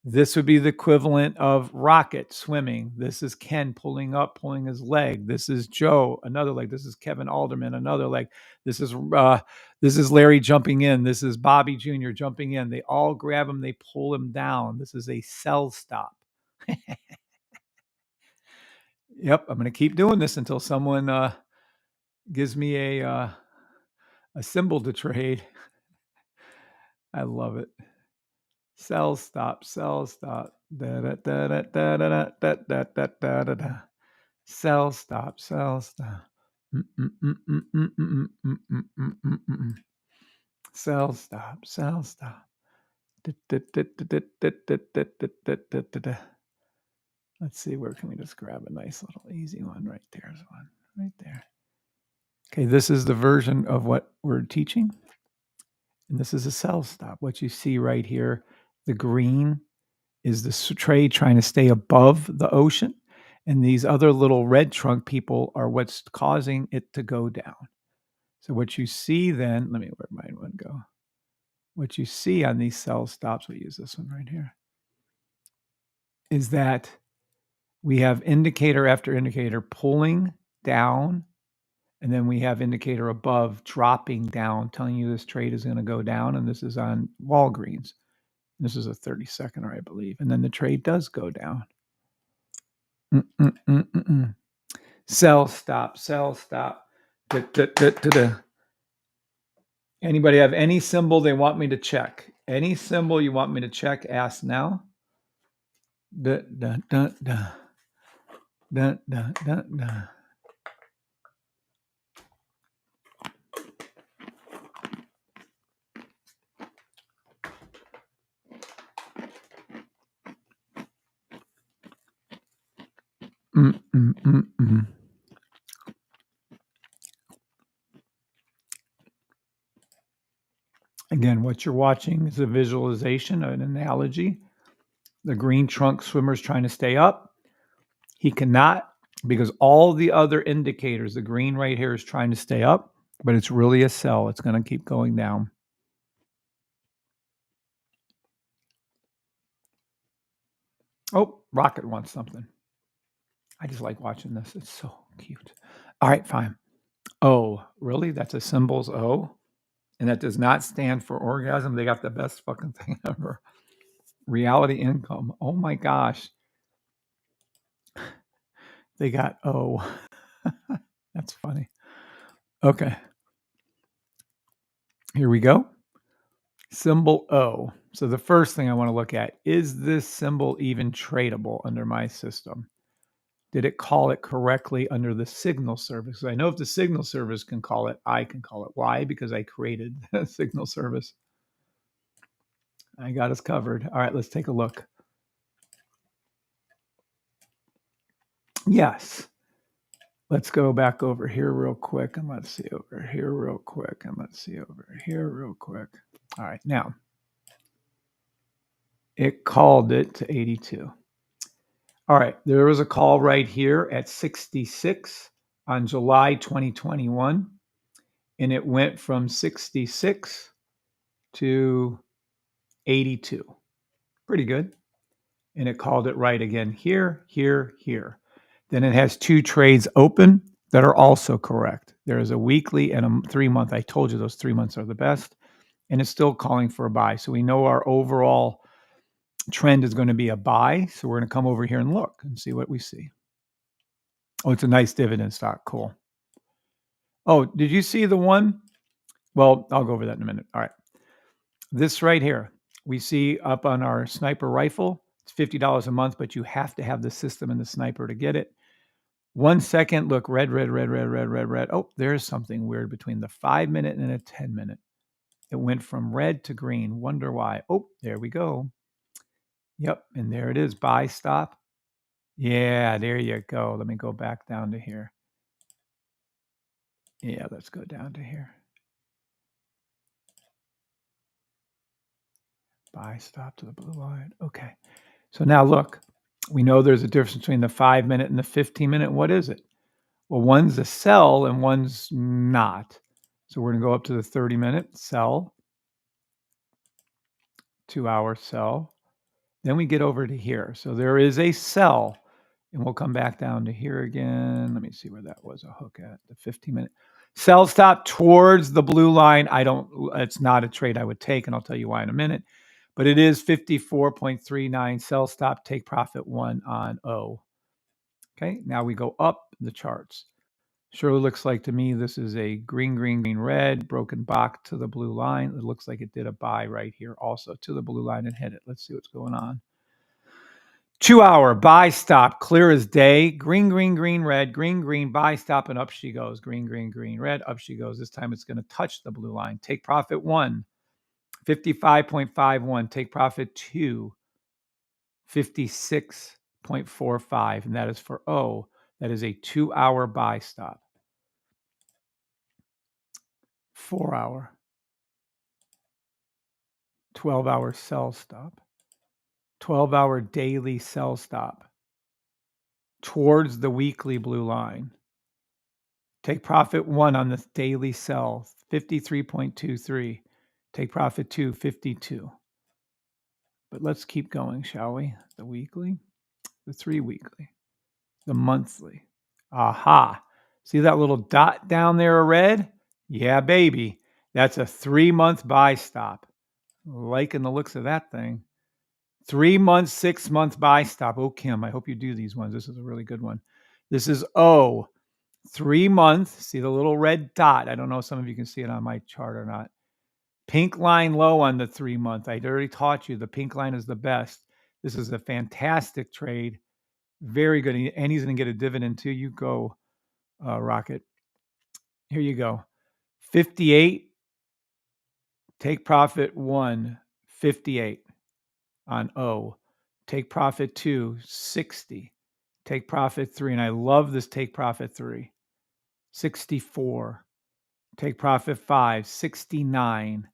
This would be the equivalent of Rocket swimming. This is Ken pulling up, pulling his leg. This is Joe, another leg. This is Kevin Alderman, another leg. This is Larry jumping in. This is Bobby Jr. jumping in. They all grab him, they pull him down. This is a cell stop. Yep, I'm going to keep doing this until someone gives me a symbol to trade. I love it. Cell stop, cell stop. Da, da, da, da, da, da, da, da, da, da, da, da. Cell stop, cell stop. Cell stop, cell stop. Let's see, where can we just grab a nice little easy one? Right there's one, right there. Okay, this is the version of what we're teaching. And this is a cell stop. What you see right here, the green is the trade trying to stay above the ocean. And these other little red trunk people are what's causing it to go down. So what you see then, let me, where'd my one go? What you see on these cell stops, we use this one right here, is that we have indicator after indicator pulling down, and then we have indicator above dropping down, telling you this trade is going to go down, and this is on Walgreens. This is a 30-second, I believe. And then the trade does go down. Sell stop, sell stop. Anybody have any symbol they want me to check? Any symbol you want me to check, ask now. Da, da, da, da. Da, da, da, da. Again, what you're watching is a visualization, an analogy. The green trunk swimmer's trying to stay up. He cannot, because all the other indicators, the green right here is trying to stay up, but it's really a cell. It's going to keep going down. Oh, Rocket wants something. I just like watching this. It's so cute. All right, fine. O, really? That's a symbol's O? And that does not stand for orgasm. They got the best fucking thing ever. Reality income. Oh my gosh. They got O. That's funny. Okay. Here we go. Symbol O. So the first thing I want to look at, is this symbol even tradable under my system? Did it call it correctly under the signal service? I know if the signal service can call it, I can call it. Why? Because I created the signal service. I got us covered. All right, let's take a look. Yes. Let's go back over here real quick, and let's see over here real quick, and let's see over here real quick. All right, now it called it to 82. All right, there was a call right here at 66 on July 2021, and it went from 66 to 82. Pretty good. And it called it right again here, here, here. Then it has two trades open that are also correct. There is a weekly and a 3-month. I told you those 3 months are the best. And it's still calling for a buy. So we know our overall trend is going to be a buy. So we're going to come over here and look and see what we see. Oh, it's a nice dividend stock. Cool. Oh, did you see the one? Well, I'll go over that in a minute. All right. This right here, we see up on our sniper rifle. It's $50 a month, but you have to have the system and the sniper to get it. 1 second, look, red, red, red, red, red, red, red. Oh, there's something weird between the 5-minute and a 10-minute. It went from red to green. Wonder why. Oh, there we go. Yep, and there it is. Buy, stop. Yeah, there you go. Let me go back down to here. Yeah, let's go down to here. Buy, stop to the blue line. Okay. So now look, we know there's a difference between the 5-minute and the 15-minute. What is it? Well, one's a sell and one's not. So we're going to go up to the 30-minute sell, 2-hour sell. Then we get over to here. So there is a sell, and we'll come back down to here again. Let me see where that was a hook at, the 15-minute. Sell stop towards the blue line. It's not a trade I would take, and I'll tell you why in a minute. But it is 54.39. Sell stop, take profit 1 on O. Okay, now we go up the charts. Sure looks like to me this is a green, green, green, red, broken box to the blue line. It looks like it did a buy right here also to the blue line and hit it. Let's see what's going on. 2-hour buy stop, clear as day. Green, green, green, red, green, green, buy stop, and up she goes. Green, green, green, red, up she goes. This time it's going to touch the blue line. Take profit 1, 55.51. Take profit 2, 56.45. And that is for O. That is a 2-hour buy stop. 4-hour, 12-hour sell stop, 12-hour daily sell stop towards the weekly blue line. Take profit 1 on the daily sell, 53.23. Take profit 2, 52. But let's keep going, shall we? The weekly, the 3 weekly, the monthly. Aha. See that little dot down there, red? Yeah, baby. That's a 3-month buy stop. Liking the looks of that thing. 3 months, 6-month buy stop. Oh, Kim, I hope you do these ones. This is a really good one. This is O. 3 month. See the little red dot? I don't know if some of you can see it on my chart or not. Pink line low on the 3 month. I already taught you the pink line is the best. This is a fantastic trade. Very good. And he's going to get a dividend too. You go, Rocket. Here you go. 58. Take profit 1, 58 on O. Take profit 2, 60. Take profit 3. And I love this take profit 3. 64. Take profit 5, 69.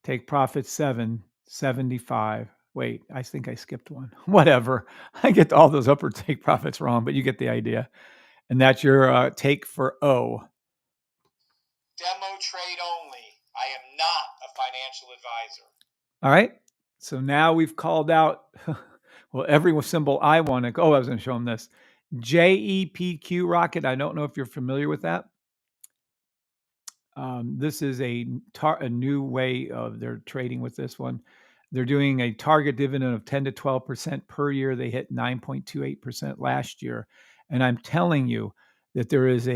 Take profit 7, 75. Wait, I think I skipped one. Whatever. I get all those upper take profits wrong, but you get the idea. And that's your take for O. Demo trade only. I am not a financial advisor. All right. So now we've called out, well, every symbol I want to go. Oh, I was going to show them this. JEPQ Rocket. I don't know if you're familiar with that. This is a new way of their trading with this one. They're doing a target dividend of 10 to 12% per year. They hit 9.28% last year. And I'm telling you that there is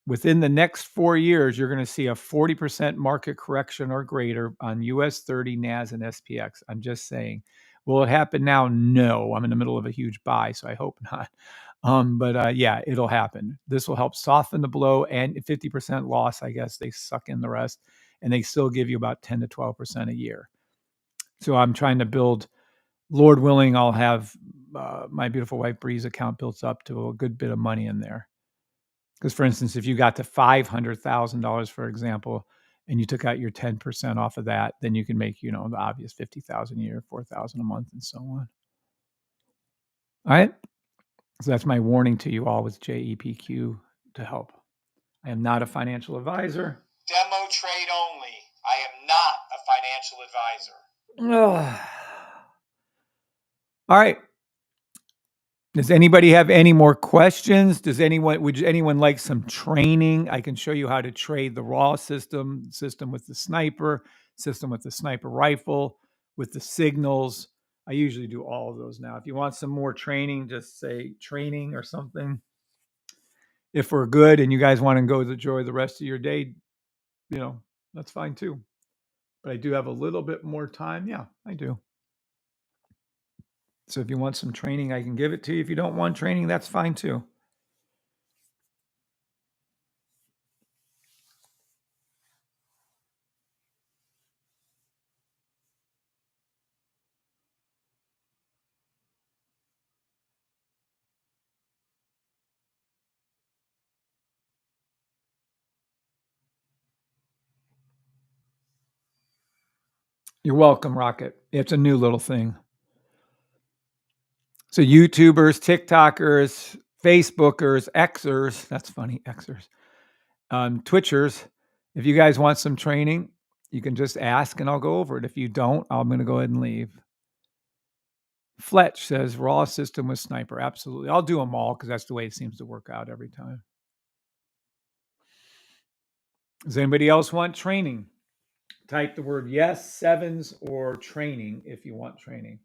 within the next 4 years, you're going to see a 40% market correction or greater on US 30, NAS, and SPX. I'm just saying. Will it happen now? No. I'm in the middle of a huge buy, so I hope not. But yeah, it'll happen. This will help soften the blow, and 50% loss, I guess they suck in the rest, and they still give you about 10 to 12% a year. So I'm trying to build, Lord willing, I'll have my beautiful wife Bree's account built up to a good bit of money in there. Because for instance, if you got to $500,000, for example, and you took out your 10% off of that, then you can make, the obvious $50,000 a year, $4,000 a month, and so on. All right. So that's my warning to you all with JEPQ to help. I am not a financial advisor. Demo trade only. I am not a financial advisor. All right. Does anybody have any more questions? Would anyone like some training? I can show you how to trade the raw system with the sniper, system with the sniper rifle, with the signals. I usually do all of those now. If you want some more training, just say training or something. If we're good and you guys want to go enjoy the rest of your day, that's fine too. But I do have a little bit more time. Yeah, I do. So if you want some training, I can give it to you. If you don't want training, that's fine too. You're welcome, Rocket. It's a new little thing. So YouTubers, TikTokers, Facebookers, Xers, that's funny, Xers, Twitchers, if you guys want some training, you can just ask and I'll go over it. If you don't, I'm going to go ahead and leave. Fletch says raw system with sniper. Absolutely. I'll do them all because that's the way it seems to work out every time. Does anybody else want training? Type the word yes, sevens, or training if you want training.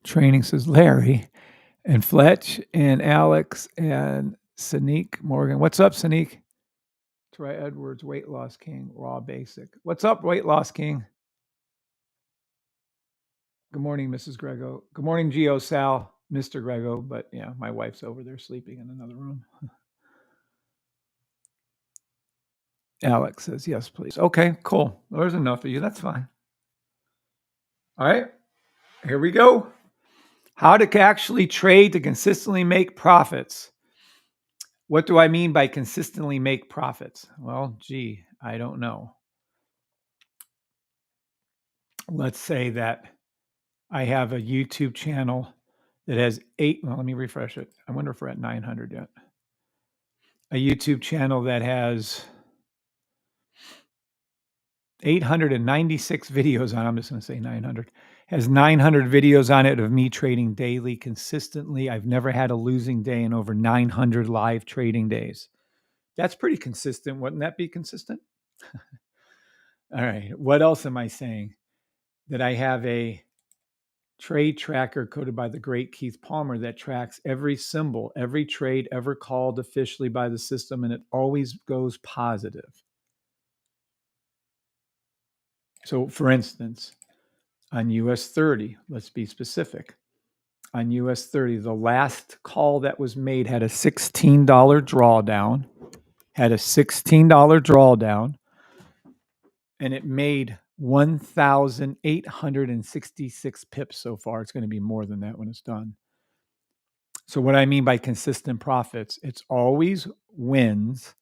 Training says Larry and Fletch and Alex and Sanique Morgan. What's up, Sanique? Try Edwards, Weight Loss King, Raw Basic. What's up, Weight Loss King? Good morning, Mrs. Grego. Good morning, Geo Sal, Mr. Grego. But yeah, my wife's over there sleeping in another room. Alex says, yes, please. Okay, cool. There's enough of you. That's fine. All right, here we go. How to actually trade to consistently make profits. What do I mean by consistently make profits? Well, gee, I don't know. Let's say that I have a YouTube channel that has let me refresh it. I wonder if we're at 900 yet. A YouTube channel that has 896 videos on it. I'm just going to say 900. Has 900 videos on it of me trading daily consistently. I've never had a losing day in over 900 live trading days. That's pretty consistent. Wouldn't that be consistent? All right. What else am I saying? That I have a trade tracker coded by the great Keith Palmer that tracks every symbol, every trade ever called officially by the system, and it always goes positive. So, for instance, on US 30, let's be specific. On US 30, the last call that was made had a $16 drawdown, and it made 1,866 pips so far. It's going to be more than that when it's done. So what I mean by consistent profits, it's always wins.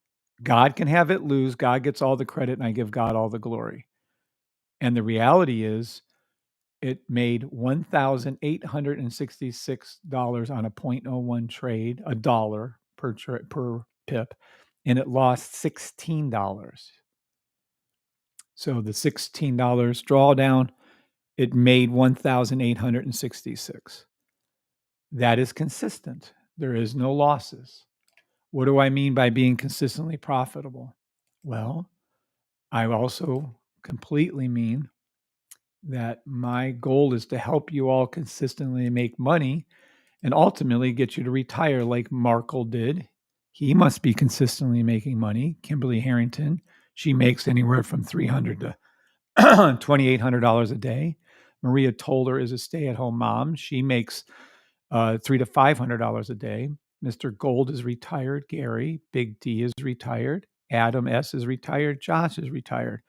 God can have it lose. God gets all the credit, and I give God all the glory. And the reality is, it made $1,866 on a 0.01 trade, a dollar per pip, and it lost $16. So the $16 drawdown, it made 1,866. That is consistent. There is no losses. What do I mean by being consistently profitable? Well, I also completely mean that my goal is to help you all consistently make money and ultimately get you to retire like Markle did. He must be consistently making money. Kimberly Harrington, she makes anywhere from $300 to $2,800 a day. Maria Toller is a stay-at-home mom. She makes $300 to $500 a day. Mr. Gold is retired. Gary, Big D is retired. Adam S is retired. Josh is retired.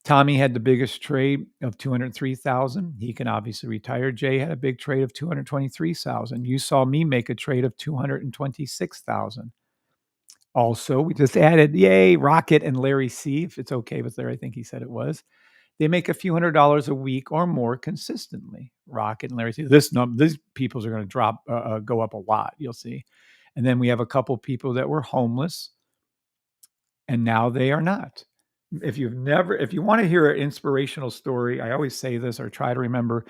Tommy had the biggest trade of 203,000. He can obviously retire. Jay had a big trade of 223,000. You saw me make a trade of 226,000. Also, we just added, yay, Rocket and Larry C. If it's okay with Larry, I think he said it was. They make a few $100s a week or more consistently. Rocket and Larry C. These people's are going to go up a lot. You'll see. And then we have a couple people that were homeless, and now they are not. If you want to hear an inspirational story, I always say this or try to remember,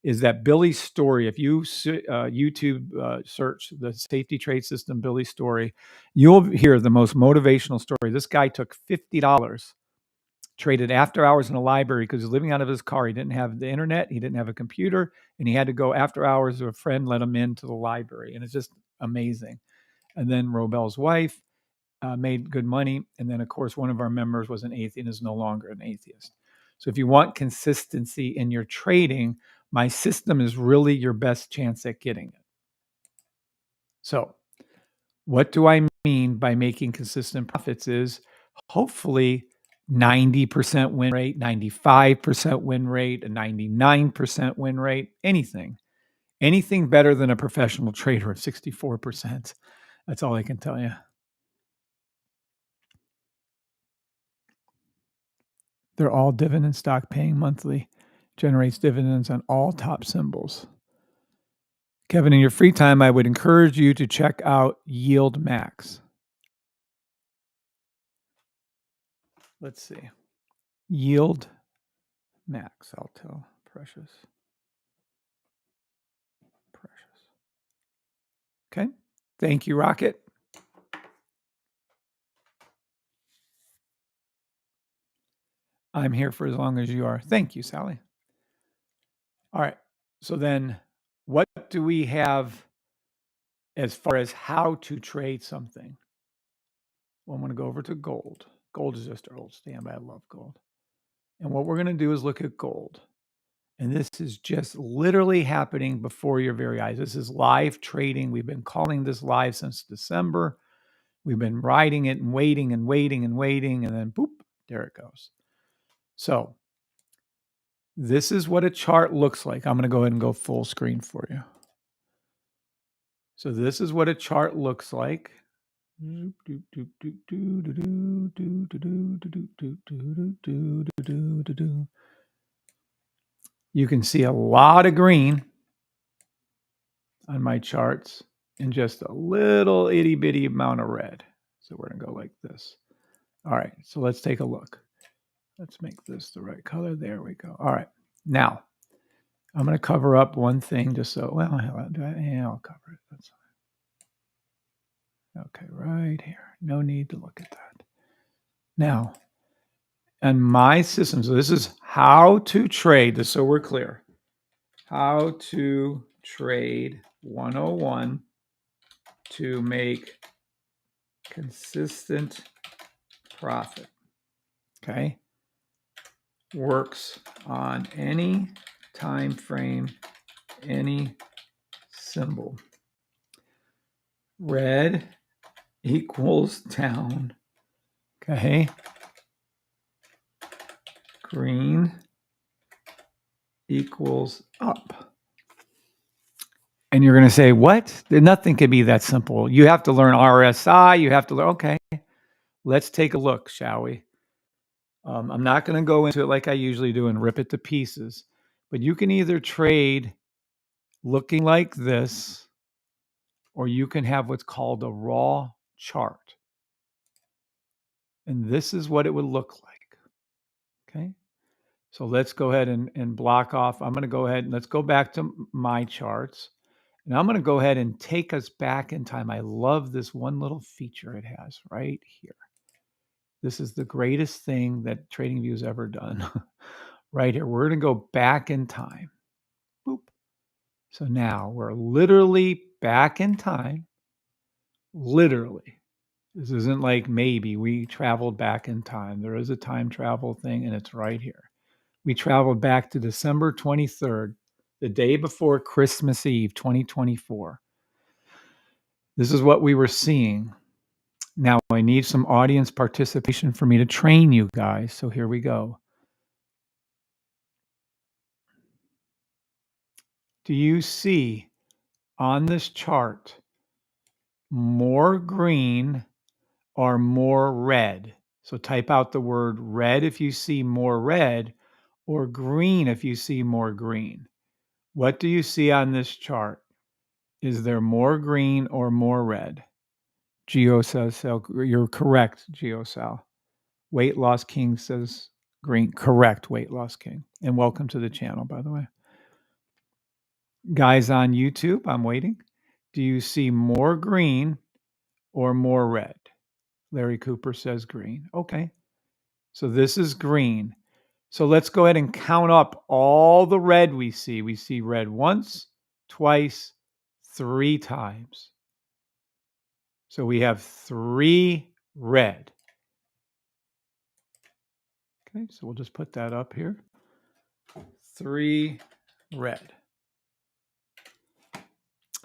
is that Billy's story. If you YouTube search the safety trade system, Billy's story, you'll hear the most motivational story. This guy took $50, traded after hours in a library because he was living out of his car. He didn't have the internet. He didn't have a computer, and he had to go after hours. A friend let him into the library, and it's just amazing. And then Robel's wife made good money. And then, of course, one of our members was an atheist and is no longer an atheist. So if you want consistency in your trading, my system is really your best chance at getting it. So what do I mean by making consistent profits is hopefully 90% win rate, 95% win rate, a 99% win rate, anything better than a professional trader of 64%. That's all I can tell you. They're all dividend stock paying monthly, generates dividends on all top symbols. Kevin, in your free time, I would encourage you to check out Yield Max. Let's see. Yield Max, I'll tell Precious. Okay. Thank you, Rocket. I'm here for as long as you are. Thank you, Sally. All right. So then what do we have as far as how to trade something? Well, I'm going to go over to gold. Gold is just our old standby. I love gold. And what we're going to do is look at gold. And this is just literally happening before your very eyes. This is live trading. We've been calling this live since December. We've been riding it and waiting and waiting and waiting. And then boop, there it goes. So this is what a chart looks like. I'm going to go ahead and go full screen for you. So this is what a chart looks like. You can see a lot of green on my charts and just a little itty bitty amount of red. So we're going to go like this. All right, so let's take a look. Let's make this the right color. There we go. All right, now I'm going to cover up one thing just so, well, I'll cover it. That's fine. Okay, right here. No need to look at that. Now, on my system, so this is how to trade, just so we're clear. How to trade 101 to make consistent profit. Okay. Works on any time frame, any symbol. Red equals down. Okay. Green equals up. And you're going to say, what? Nothing could be that simple. You have to learn RSI. You have to learn. Okay. Let's take a look, shall we? I'm not going to go into it like I usually do and rip it to pieces, but you can either trade looking like this, or you can have what's called a raw chart. And this is what it would look like. Okay. So let's go ahead and block off. I'm going to go ahead and let's go back to my charts. And I'm going to go ahead and take us back in time. I love this one little feature it has right here. This is the greatest thing that TradingView has ever done. Right here. We're going to go back in time. Boop. So now we're literally back in time. Literally. This isn't like maybe we traveled back in time. There is a time travel thing, and it's right here. We traveled back to December 23rd, the day before Christmas Eve, 2024. This is what we were seeing. Now I need some audience participation for me to train you guys. So here we go. Do you see on this chart more green or more red? So type out the word red if you see more red, or green if you see more green. What do you see on this chart? Is there more green or more red? GeoSal, you're correct, GeoSal. Weight Loss King says green. Correct, Weight Loss King. And welcome to the channel, by the way. Guys on YouTube, I'm waiting. Do you see more green or more red? Larry Cooper says green. Okay. So this is green. So let's go ahead and count up all the red we see. We see red once, twice, 3 times. So we have 3 red. Okay, so we'll just put that up here. 3 red.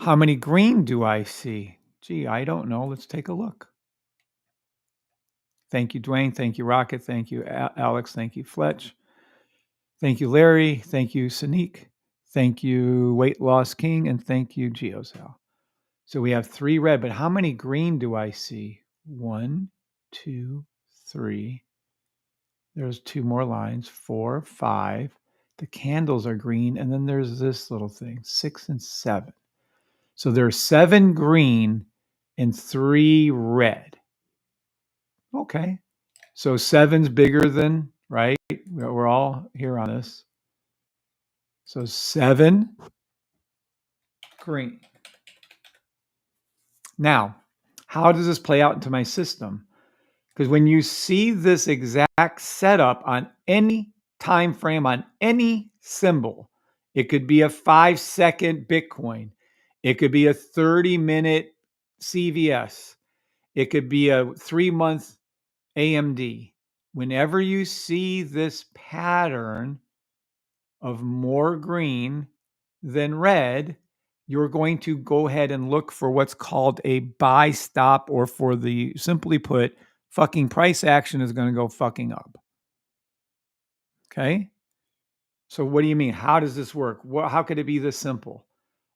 How many green do I see? Gee, I don't know. Let's take a look. Thank you, Dwayne. Thank you, Rocket. Thank you, Alex. Thank you, Fletch. Thank you, Larry. Thank you, Sanique. Thank you, Weight Loss King. And thank you, GeoSal. So we have 3 red, but how many green do I see? 1, 2, 3. There's 2 more lines, 4, 5. The candles are green. And then there's this little thing, 6 and 7. So there's 7 green and 3 red. Okay. So 7's bigger than, right? We're all here on this. So 7 green. Now, how does this play out into my system? Because when you see this exact setup on any time frame, on any symbol, it could be a 5-second Bitcoin. It could be a 30-minute CVS. It could be a 3-month AMD. Whenever you see this pattern of more green than red, you're going to go ahead and look for what's called a buy stop, or for the, simply put, fucking price action is going to go fucking up. Okay? So what do you mean? How does this work? How could it be this simple?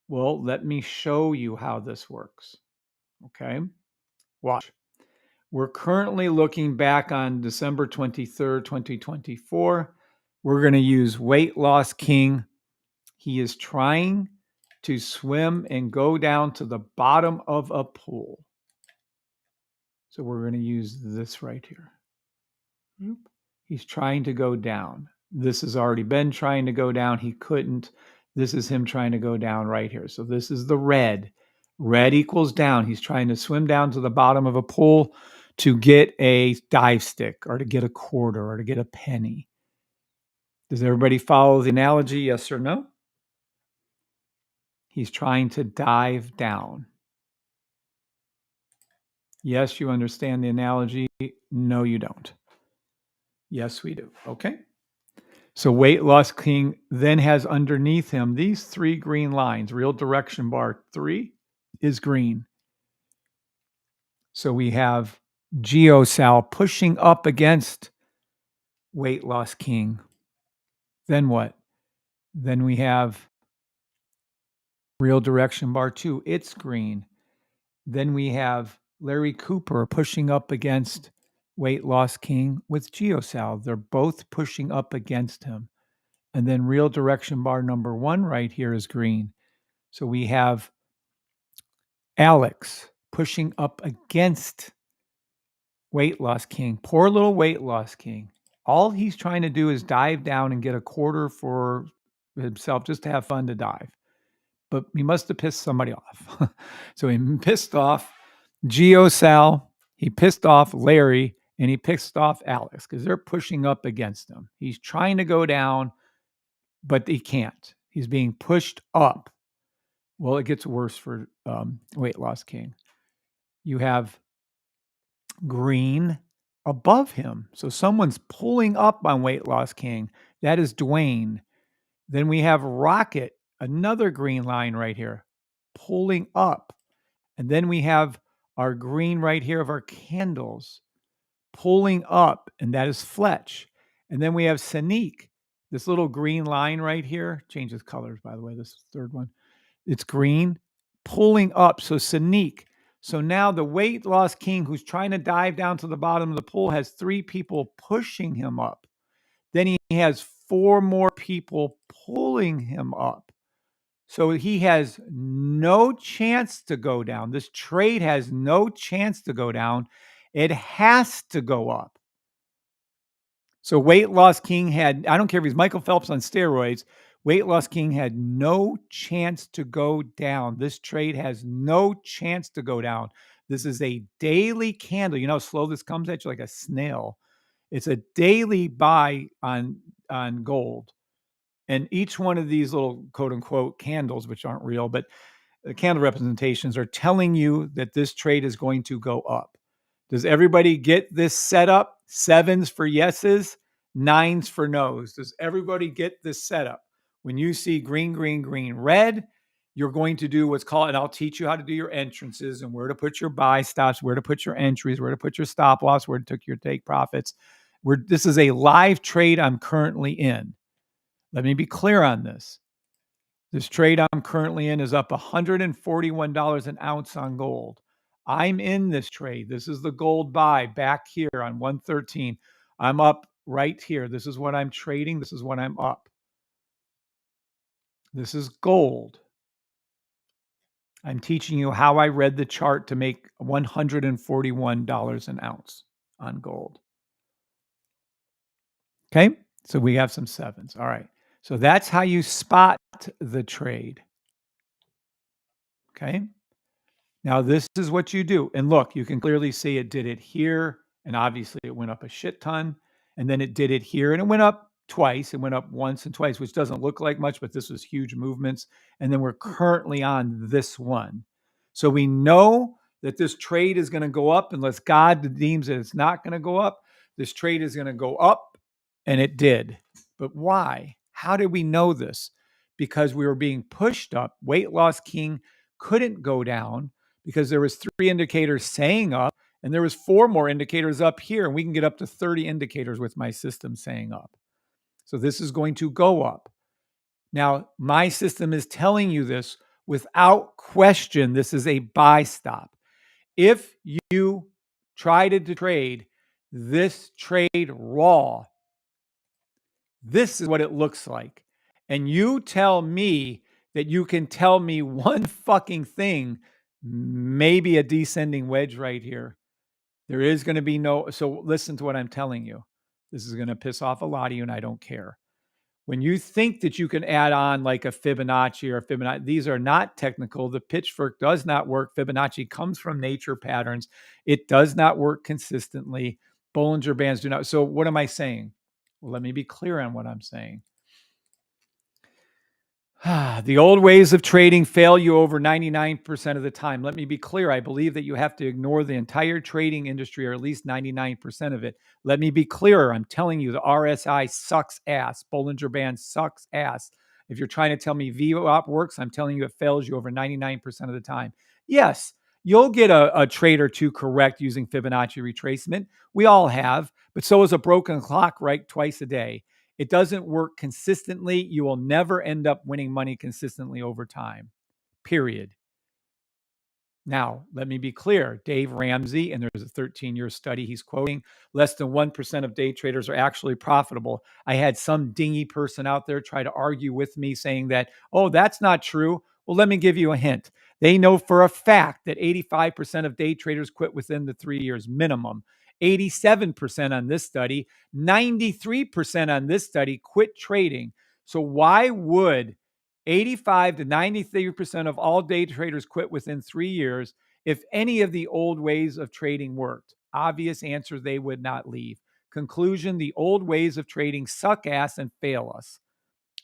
Well, let me show you how this works. Okay? Watch. We're currently looking back on December 23rd, 2024. We're going to use Weight Loss King. He is trying to swim and go down to the bottom of a pool. So we're going to use this right here. He's trying to go down. This has already been trying to go down. He couldn't. This is him trying to go down right here. So this is the red. Red equals down. He's trying to swim down to the bottom of a pool to get a dive stick, or to get a quarter, or to get a penny. Does everybody follow the analogy? Yes or no? He's trying to dive down. Yes, you understand the analogy. No, you don't. Yes, we do. Okay. So Weight Loss King then has underneath him these 3 green lines. Real direction bar 3 is green. So we have GeoSal pushing up against Weight Loss King. Then what? Then we have real direction bar 2. It's green. Then we have Larry Cooper pushing up against Weight Loss King with GeoSal. They're both pushing up against him. And then real direction bar number 1 right here is green. So we have Alex pushing up against Weight Loss King. Poor little Weight Loss King. All he's trying to do is dive down and get a quarter for himself, just to have fun to dive. But he must have pissed somebody off. So he pissed off GeoSal, he pissed off Larry, and he pissed off Alex, because they're pushing up against him. He's trying to go down, but he can't. He's being pushed up. Well, it gets worse for Weight Loss King. You have green above him. So someone's pulling up on Weight Loss King. That is Dwayne. Then we have Rocket, another green line right here, pulling up. And then we have our green right here of our candles pulling up, and that is Fletch. And then we have Sanique, this little green line right here. Changes colors, by the way, this third one. It's green, pulling up. So Sanique. So now the Weight Loss King, who's trying to dive down to the bottom of the pool, has 3 people pushing him up. Then he has 4 more people pulling him up. So he has no chance to go down. This trade has no chance to go down. It has to go up. So Weight Loss King had, I don't care if he's Michael Phelps on steroids, Weight Loss King had no chance to go down. This trade has no chance to go down. This is a daily candle. You know how slow this comes at you, like a snail. It's a daily buy on gold. And each one of these little quote unquote candles, which aren't real, but the candle representations are telling you that this trade is going to go up. Does everybody get this setup? 7s for yeses, 9s for nos. Does everybody get this setup? When you see green, green, green, red, you're going to do what's called, and I'll teach you how to do your entrances and where to put your buy stops, where to put your entries, where to put your stop loss, where to your take profits. This is a live trade I'm currently in. Let me be clear on this. This trade I'm currently in is up $141 an ounce on gold. I'm in this trade. This is the gold buy back here on 113. I'm up right here. This is what I'm trading. This is what I'm up. This is gold. I'm teaching you how I read the chart to make $141 an ounce on gold. Okay, so we have some sevens. All right, so that's how you spot the trade. Okay, now this is what you do. And look, you can clearly see it did it here, and obviously it went up a shit ton. And then it did it here, and it went up twice. It went up once and twice, which doesn't look like much, but this was huge movements. And then we're currently on this one. So we know that this trade is going to go up unless God deems that it's not going to go up. This trade is going to go up, and it did. But why? How did we know this? Because we were being pushed up. Weight loss king couldn't go down because there was 3 indicators saying up, and there was 4 more indicators up here, and we can get up to 30 indicators with my system saying up. So this is going to go up. Now, my system is telling you this without question. This is a buy stop. If you try to trade this trade raw, this is what it looks like. And you tell me that you can tell me one fucking thing, maybe a descending wedge right here. There is going to be no, so listen to what I'm telling you. This is going to piss off a lot of you, and I don't care. When you think that you can add on like a Fibonacci or a Fibonacci, these are not technical. The pitchfork does not work. Fibonacci comes from nature patterns. It does not work consistently. Bollinger Bands do not. So what am I saying? Well, let me be clear on what I'm saying. The old ways of trading fail you over 99% of the time. Let me be clear. I believe that you have to ignore the entire trading industry, or at least 99% of it. Let me be clearer. I'm telling you, the RSI sucks ass. Bollinger Band sucks ass. If you're trying to tell me VWAP works, I'm telling you it fails you over 99% of the time. Yes, you'll get a trade or two correct using Fibonacci retracement. We all have, but so is a broken clock right twice a day. It doesn't work consistently. You will never end up winning money consistently over time, period. Now, let me be clear. Dave Ramsey, and there's a 13-year study he's quoting, less than 1% of day traders are actually profitable. I had some dingy person out there try to argue with me saying that, oh, that's not true. Well, let me give you a hint. They know for a fact that 85% of day traders quit within the 3 years minimum. 87% on this study, 93% on this study quit trading. So why would 85 to 93% of all day traders quit within 3 years if any of the old ways of trading worked? Obvious answer, they would not leave. Conclusion, the old ways of trading suck ass and fail us.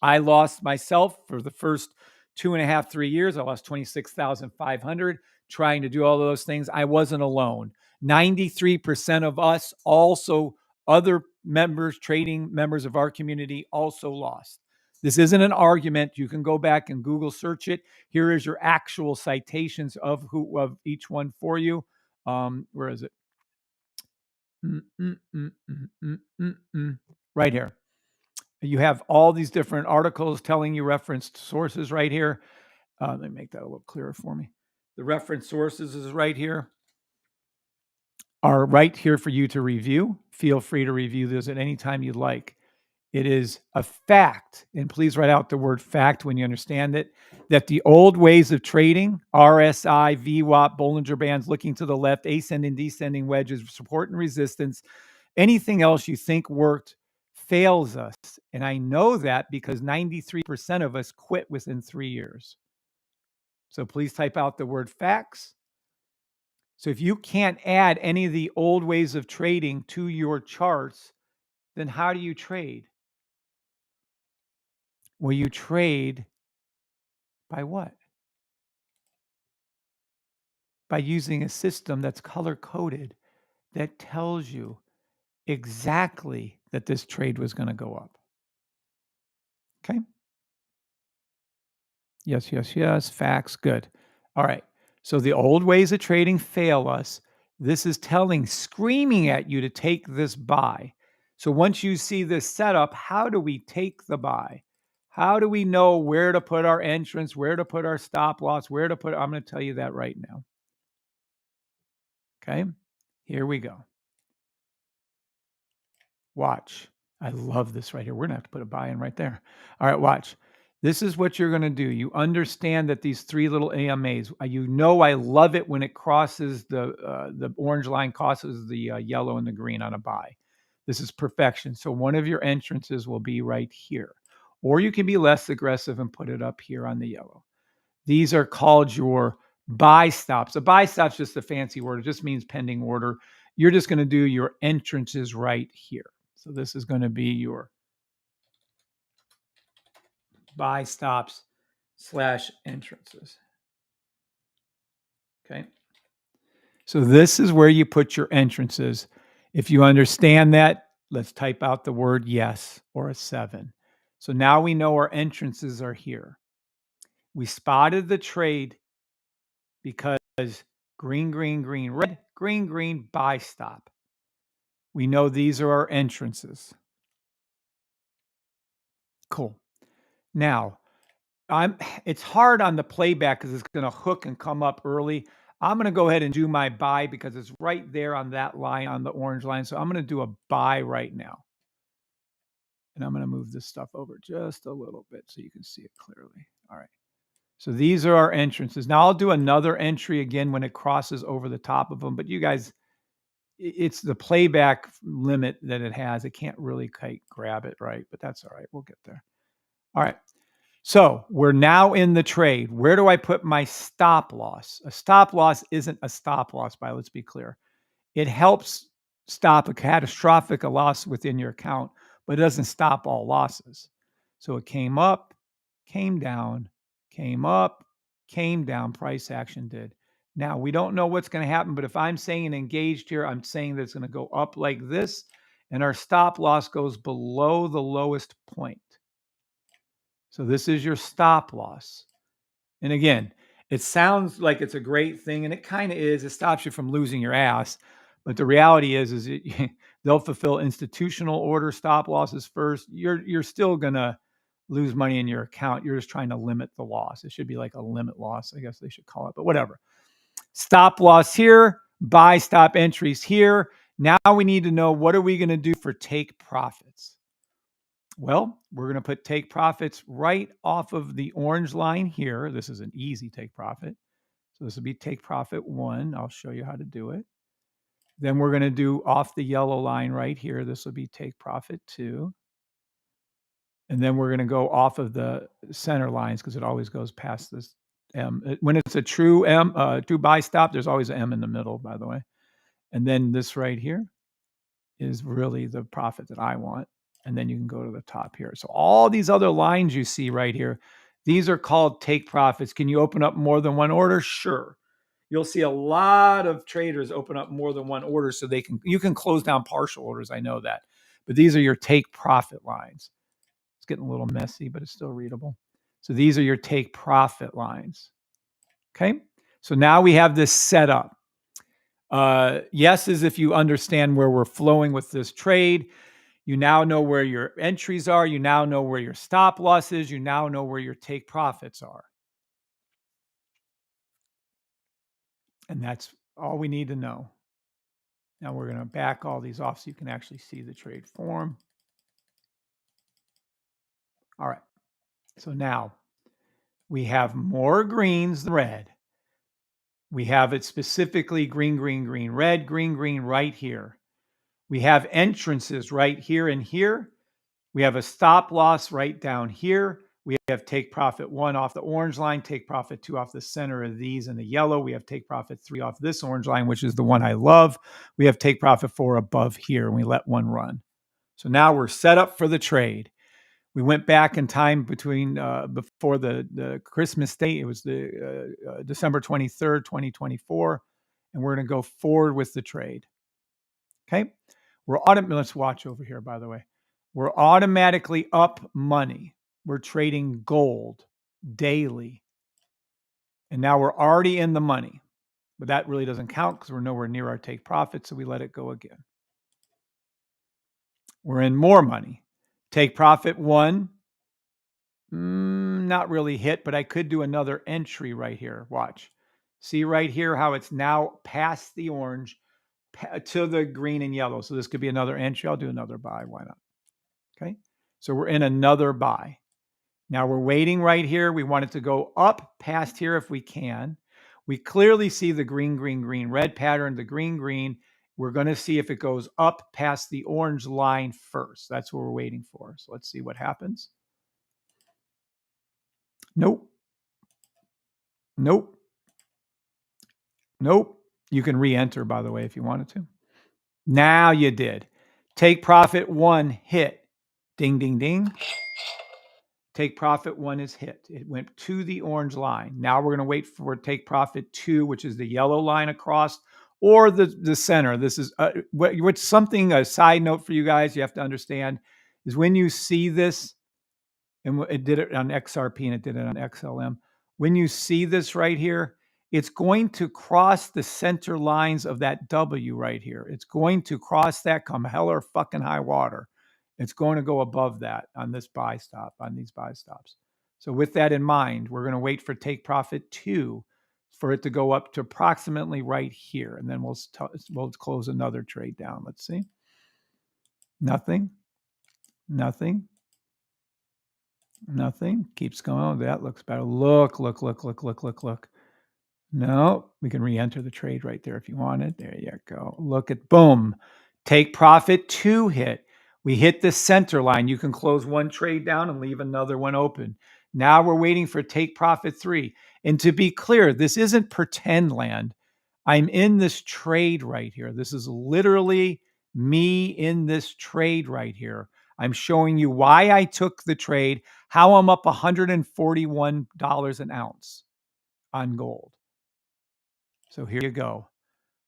I lost myself for the first 2.5, 3 years. I lost 26,500 trying to do all those things. I wasn't alone. 93% of us also, other members, trading members of our community, also lost. This isn't an argument. You can go back and Google search it. Here is your actual citations of each one for you. Where is it? Right here. You have all these different articles telling you referenced sources right here. Let me make that a little clearer for me. The reference sources is right here, are right here for you to review. Feel free to review this at any time you'd like. It is a fact, and please write out the word fact when you understand it, that the old ways of trading, RSI, VWAP, Bollinger Bands, looking to the left, ascending, descending wedges, support and resistance, anything else you think worked fails us. And I know that because 93% of us quit within 3 years. So please type out the word facts. So if you can't add any of the old ways of trading to your charts, then how do you trade? Well, you trade by what? By using a system that's color coded that tells you exactly that this trade was going to go up. Okay? Yes, yes, yes. Facts. Good. All right. So the old ways of trading fail us. This is screaming at you to take this buy. So once you see this setup, how do we take the buy? How do we know where to put our entrance, where to put our stop loss, where to put? I'm going to tell you that right now. Okay. Here we go. Watch. I love this right here. We're going to have to put a buy in right there. All right, watch. This is what you're going to do. You understand that these three little AMAs, you know, I love it when it crosses the orange line, crosses the yellow and the green on a buy. This is perfection. So one of your entrances will be right here. Or you can be less aggressive and put it up here on the yellow. These are called your buy stops. A buy stop's just a fancy word. It just means pending order. You're just going to do your entrances right here. So this is going to be your buy stops / entrances. Okay. So this is where you put your entrances. If you understand that, let's type out the word yes or a 7. So now we know our entrances are here. We spotted the trade because green, green, green, red, green, green, buy stop. We know these are our entrances. Cool. Now, it's hard on the playback because it's going to hook and come up early. I'm going to go ahead and do my buy because it's right there on that line, on the orange line. So I'm going to do a buy right now. And I'm going to move this stuff over just a little bit so you can see it clearly. All right. So these are our entrances. Now I'll do another entry again when it crosses over the top of them. But you guys, it's the playback limit that it has. It can't really quite grab it right, but that's all right. We'll get there. All right. So we're now in the trade. Where do I put my stop loss? A stop loss isn't a stop loss, let's be clear. It helps stop a catastrophic loss within your account, but it doesn't stop all losses. So it came up, came down, came up, came down, price action did. Now, we don't know what's going to happen, but if I'm saying engaged here, I'm saying that it's going to go up like this, and our stop loss goes below the lowest point. So this is your stop loss. And again, it sounds like it's a great thing, and it kind of is. It stops you from losing your ass. But the reality is they'll fulfill institutional order stop losses first. You're still gonna lose money in your account. You're just trying to limit the loss. It should be like a limit loss, I guess they should call it, but whatever. Stop loss here, buy stop entries here. Now we need to know, what are we going to do for take profits? Well, we're going to put take profits right off of the orange line here. This is an easy take profit. So this will be take profit 1. I'll show you how to do it. Then we're going to do off the yellow line right here. This will be take profit 2. And then we're going to go off of the center lines because it always goes past this M. When it's a true M, true buy stop, there's always an M in the middle, by the way. And then this right here is really the profit that I want. And then you can go to the top here. So all these other lines you see right here, these are called take profits. Can you open up more than one order? Sure. You'll see a lot of traders open up more than one order so you can close down partial orders. I know that. But these are your take profit lines. It's getting a little messy, but it's still readable. So these are your take profit lines. Okay. So now we have this set up. Yes, is if you understand where we're flowing with this trade. You now know where your entries are. You now know where your stop loss is. You now know where your take profits are. And that's all we need to know. Now we're going to back all these off so you can actually see the trade form. All right. So now we have more greens than red. We have it specifically green, green, green, red, green, green right here. We have entrances right here and here. We have a stop loss right down here. We have take profit 1 off the orange line, take profit 2 off the center of these in the yellow. We have take profit 3 off this orange line, which is the one I love. We have take profit 4 above here, and we let one run. So now we're set up for the trade. We went back in time between before the Christmas date. It was the December 23rd, 2024, and we're going to go forward with the trade. Okay, let's watch over here. By the way, we're automatically up money. We're trading gold. daily. And now we're already in the money, but that really doesn't count because we're nowhere near our take profit. So we let it go again. We're in more money. Take profit 1, not really hit, but I could do another entry right here. Watch. See right here how it's now past the orange to the green and yellow. So this could be another entry. I'll do another buy. Why not? Okay. So we're in another buy. Now we're waiting right here. We want it to go up past here if we can. We clearly see the green, green, green, red pattern, the green, green. We're going to see if it goes up past the orange line first. That's what we're waiting for. So let's see what happens. Nope. Nope. Nope. You can re-enter, by the way, if you wanted to. Now you did. Take profit 1 hit. Ding, ding, ding. Take profit 1 is hit. It went to the orange line. Now we're going to wait for take profit 2, which is the yellow line across, or the center. This is what's something, a side note for you guys you have to understand is when you see this, and it did it on XRP and it did it on XLM. When you see this right here, it's going to cross the center lines of that W right here. It's going to cross that come hell or fucking high water. It's going to go above that on this buy stop, on these buy stops. So with that in mind, we're going to wait for take profit 2 for it to go up to approximately right here. And then we'll close another trade down. Let's see. Nothing. Nothing. Nothing. Keeps going. Oh, that looks better. Look. No, we can re-enter the trade right there if you wanted. There you go. Look at, boom. Take profit 2 hit. We hit the center line. You can close one trade down and leave another one open. Now we're waiting for take profit 3. And to be clear, this isn't pretend land. I'm in this trade right here. This is literally me in this trade right here. I'm showing you why I took the trade, how I'm up $141 an ounce on gold. So here you go.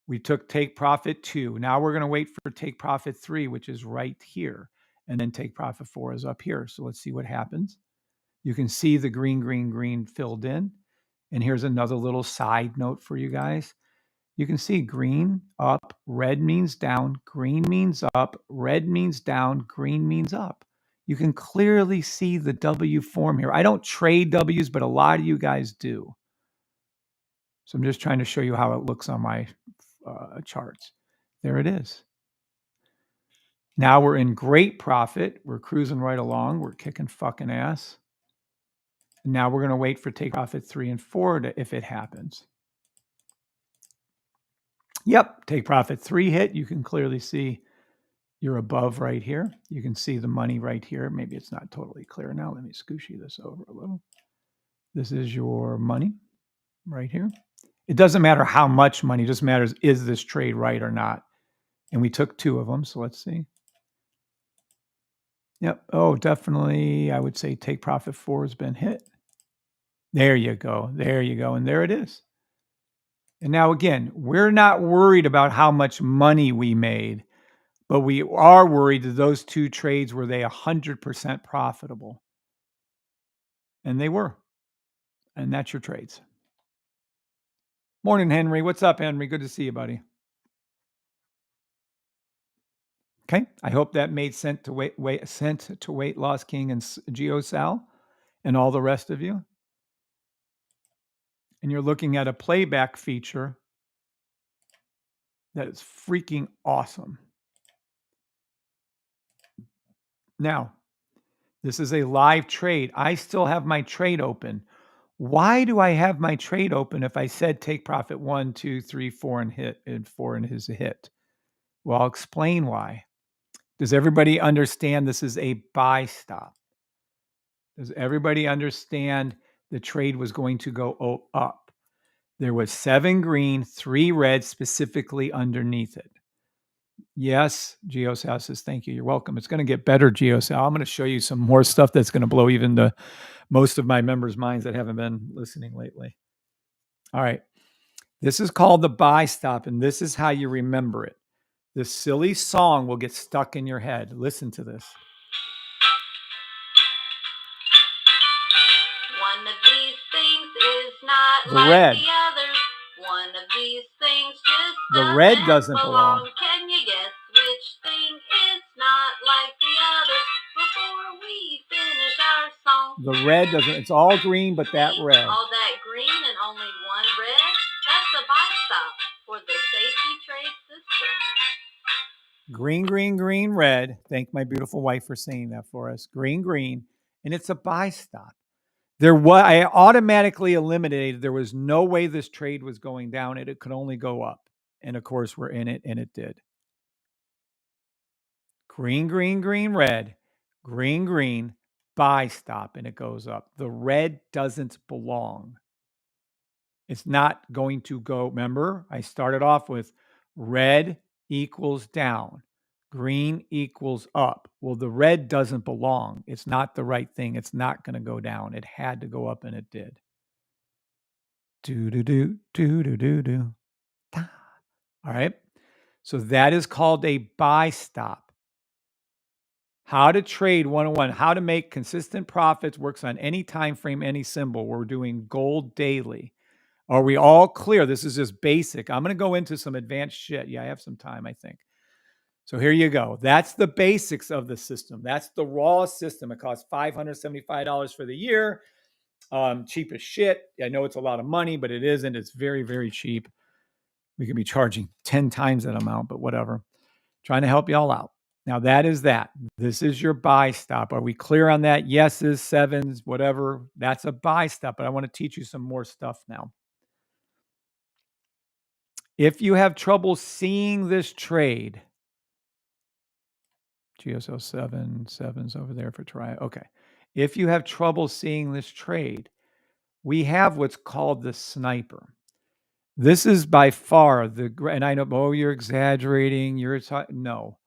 We took take profit 2. Now we're going to wait for take profit 3, which is right here. And then take profit 4 is up here. So let's see what happens. You can see the green, green, green filled in. And here's another little side note for you guys. You can see green up, red means down, green means up, red means down, green means up. You can clearly see the W form here. I don't trade W's, but a lot of you guys do. So I'm just trying to show you how it looks on my charts. There it is. Now we're in great profit. We're cruising right along. We're kicking fucking ass. And now we're going to wait for take profit 3 and 4 if it happens. Yep, take profit 3 hit. You can clearly see you're above right here. You can see the money right here. Maybe it's not totally clear now. Let me scooshy this over a little. This is your money right here. It doesn't matter how much money, it just matters, is this trade right or not? And we took 2 of them, so let's see. Yep. Oh, definitely, I would say take profit 4 has been hit. There you go. There you go. And there it is. And now, again, we're not worried about how much money we made, but we are worried that those 2 trades, were they 100% profitable? And they were. And that's your trades. Morning, Henry. What's up, Henry? Good to see you, buddy. Okay. I hope that made sense to Weight Loss King and GeoSal and all the rest of you. And you're looking at a playback feature that is freaking awesome. Now, this is a live trade. I still have my trade open. Why do I have my trade open if I said take profit 1, 2, 3, 4 and hit, and 4 and his hit? Well, I'll explain why. Does everybody understand this is a buy stop? Does everybody understand the trade was going to go up? There was 7 green, 3 red specifically underneath it. Yes, GeoSal says, thank you. You're welcome. It's going to get better, GeoSal. I'm going to show you some more stuff that's going to blow even the most of my members' minds that haven't been listening lately. All right. This is called the buy stop, and this is how you remember it. This silly song will get stuck in your head. Listen to this. One of the The red. The others. One of these things just The red doesn't belong. Can you guess which thing is not like the others before we finish our song? The red doesn't. It's all green, but that red. All that green and only one red? That's a buy stop for the safety trade system. Green, green, green, red. Thank my beautiful wife for saying that for us. Green, green. And it's a buy stop. I automatically eliminated. There was no way this trade was going down. It could only go up. And of course, we're in it, and it did. Green, green, green, red. Green, green. Buy stop, and it goes up. The red doesn't belong. It's not going to go. Remember, I started off with red equals down. Green equals up. Well, the red doesn't belong. It's not the right thing. It's not going to go down. It had to go up, and it did. Do. All right. So that is called a buy stop. How to trade 101, how to make consistent profits, works on any time frame, any symbol. We're doing gold daily. Are we all clear? This is just basic. I'm going to go into some advanced shit. Yeah, I have some time, I think. So here you go. That's the basics of the system. That's the raw system. It costs $575 for the year. Cheap as shit. I know it's a lot of money, but it isn't. It's very, very cheap. We could be charging 10 times that amount, but whatever. Trying to help y'all out. Now that is that. This is your buy stop. Are we clear on that? Yeses, sevens, whatever. That's a buy stop, but I want to teach you some more stuff now. If you have trouble seeing this trade, GSO 7's over there for try. Okay. If you have trouble seeing this trade, we have what's called the sniper. This is by far and I know, oh, you're exaggerating. No.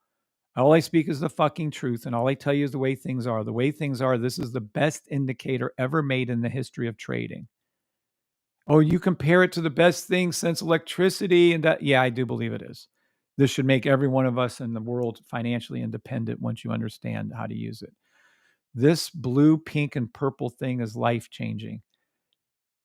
All I speak is the fucking truth, and all I tell you is the way things are. The way things are, this is the best indicator ever made in the history of trading. Oh, you compare it to the best thing since electricity and that? Yeah, I do believe it is. This should make every one of us in the world financially independent once you understand how to use it. This blue, pink, and purple thing is life-changing.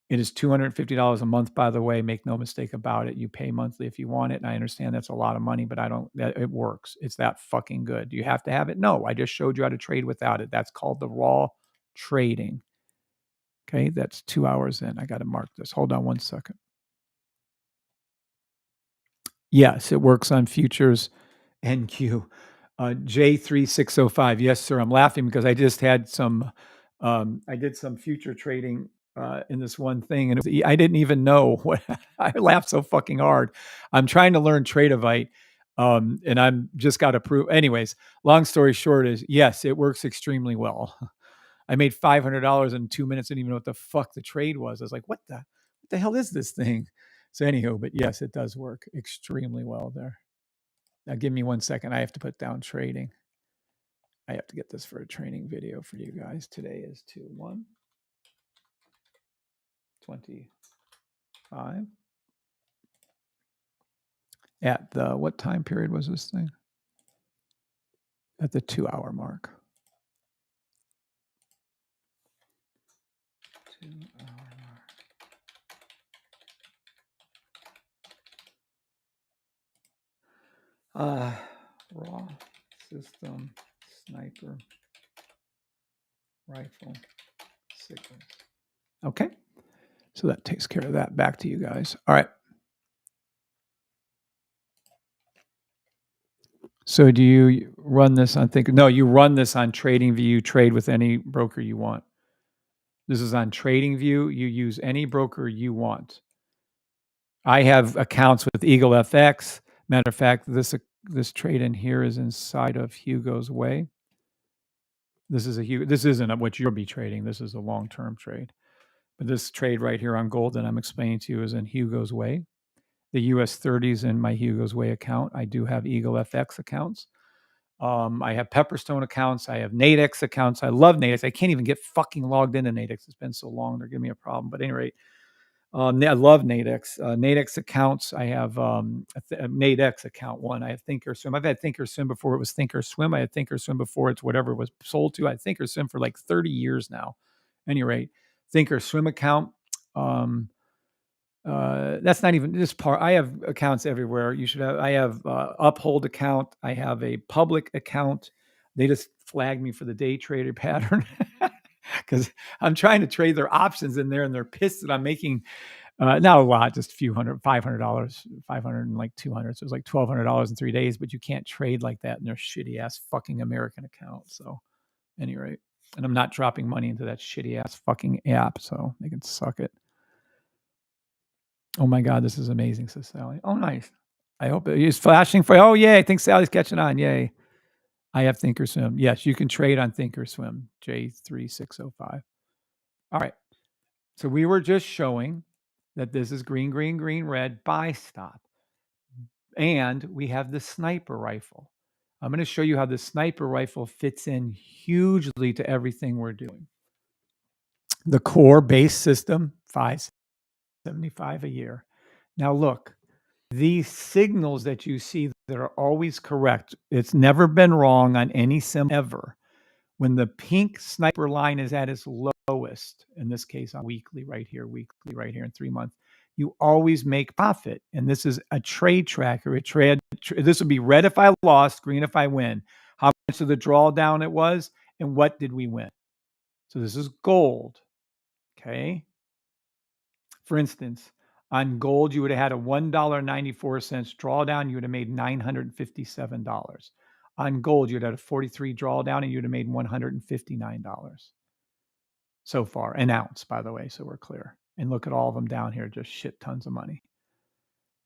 It is $250 a month, by the way. Make no mistake about it. You pay monthly if you want it. And I understand that's a lot of money, but it works. It's that fucking good. Do you have to have it? No, I just showed you how to trade without it. That's called the raw trading. Okay, that's 2 hours in. I got to mark this. Hold on one second. Yes, it works on futures NQ. J3605. Yes, sir. I'm laughing because I just had I did some future trading in this one thing, and I didn't even know what. I laughed so fucking hard. I'm trying to learn Tradevite, and I'm just got to prove. Anyways, long story short is yes, it works extremely well. I made $500 in 2 minutes. Didn't even know what the fuck the trade was. I was like, what the hell is this thing? So anyhow, but yes, it does work extremely well there. Now give me 1 second. I have to put down trading. I have to get this for a training video for you guys. Today is 2/1/25. At the, what time period was this thing? At the 2 hour mark. 2 hour mark. Raw system, sniper, rifle, signals. Okay. So that takes care of that. Back to you guys. All right. So do you run this on No, you run this on TradingView. You trade with any broker you want. This is on TradingView. You use any broker you want. I have accounts with Eagle FX. Matter of fact, this trade in here is inside of Hugo's Way. This isn't what you'll be trading. This is a long-term trade. But this trade right here on gold that I'm explaining to you is in Hugo's Way. The US 30s in my Hugo's Way account. I do have Eagle FX accounts. I have Pepperstone accounts. I have Nadex accounts. I love Nadex. I can't even get fucking logged into Nadex. It's been so long. They're giving me a problem. But at any rate, I love Nadex. Nadex accounts. I have a Nadex account one. I have Thinkorswim. I've had Thinkorswim before it was Thinkorswim. I had Thinkorswim before it's whatever it was sold to. I had Thinkorswim for like 30 years now. At any rate, Thinkorswim account. That's not even this part. I have accounts everywhere. You should have. I have Uphold account. I have a public account. They just flagged me for the day trader pattern because I'm trying to trade their options in there, and they're pissed that I'm making not a lot, just a few hundred, $500, 500 and like 200. So it was like $1,200 in 3 days, but you can't trade like that in their shitty ass fucking American account. So, at any rate, and I'm not dropping money into that shitty ass fucking app, so they can suck it. Oh my God, this is amazing, says Sally. Oh, nice. I hope it's flashing for. Oh, yay. I think Sally's catching on. Yay. I have Thinkorswim. Yes, you can trade on Thinkorswim, J3605. All right. So we were just showing that this is green, green, green, red, buy stop. And we have the sniper rifle. I'm going to show you how the sniper rifle fits in hugely to everything we're doing. The core base system, $575 a year. Now look, these signals that you see that are always correct, it's never been wrong on any sim ever. When the pink sniper line is at its lowest, in this case on weekly right here in 3 months, you always make profit. And this is a trade tracker. This would be red if I lost, green if I win. How much of the drawdown it was, and what did we win? So this is gold. Okay. For instance, on gold, you would have had a $1.94 drawdown. You would have made $957. On gold, you'd had a 43 drawdown and you'd have made $159 so far. An ounce, by the way, so we're clear. And look at all of them down here, just shit tons of money.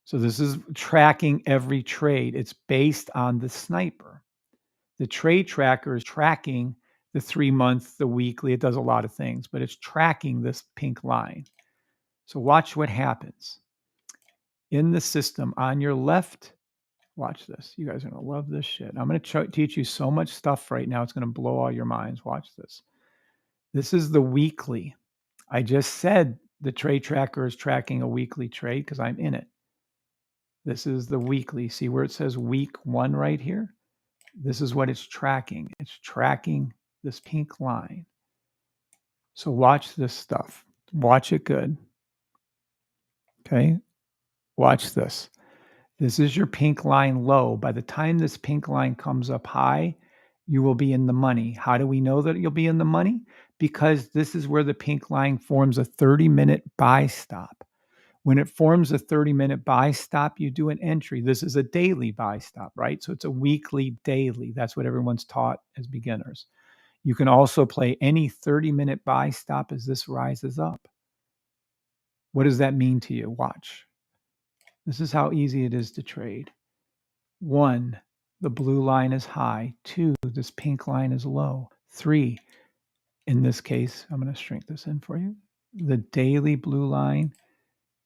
So this is tracking every trade. It's based on the sniper. The trade tracker is tracking the 3 month, the weekly. It does a lot of things, but it's tracking this pink line. So watch what happens. In the system on your left, watch this. You guys are going to love this shit. I'm going to teach you so much stuff right now. It's going to blow all your minds. Watch this. This is the weekly. I just said the trade tracker is tracking a weekly trade because I'm in it. This is the weekly. See where it says week 1 right here? This is what it's tracking. It's tracking this pink line. So watch this stuff. Watch it good. Okay, watch this. This is your pink line low. By the time this pink line comes up high, you will be in the money. How do we know that you'll be in the money? Because this is where the pink line forms a 30-minute buy stop. When it forms a 30-minute buy stop, you do an entry. This is a daily buy stop, right? So it's a weekly daily. That's what everyone's taught as beginners. You can also play any 30-minute buy stop as this rises up. What does that mean to you? Watch. This is how easy it is to trade. 1, the blue line is high. 2, this pink line is low. 3, in this case, I'm going to shrink this in for you. The daily blue line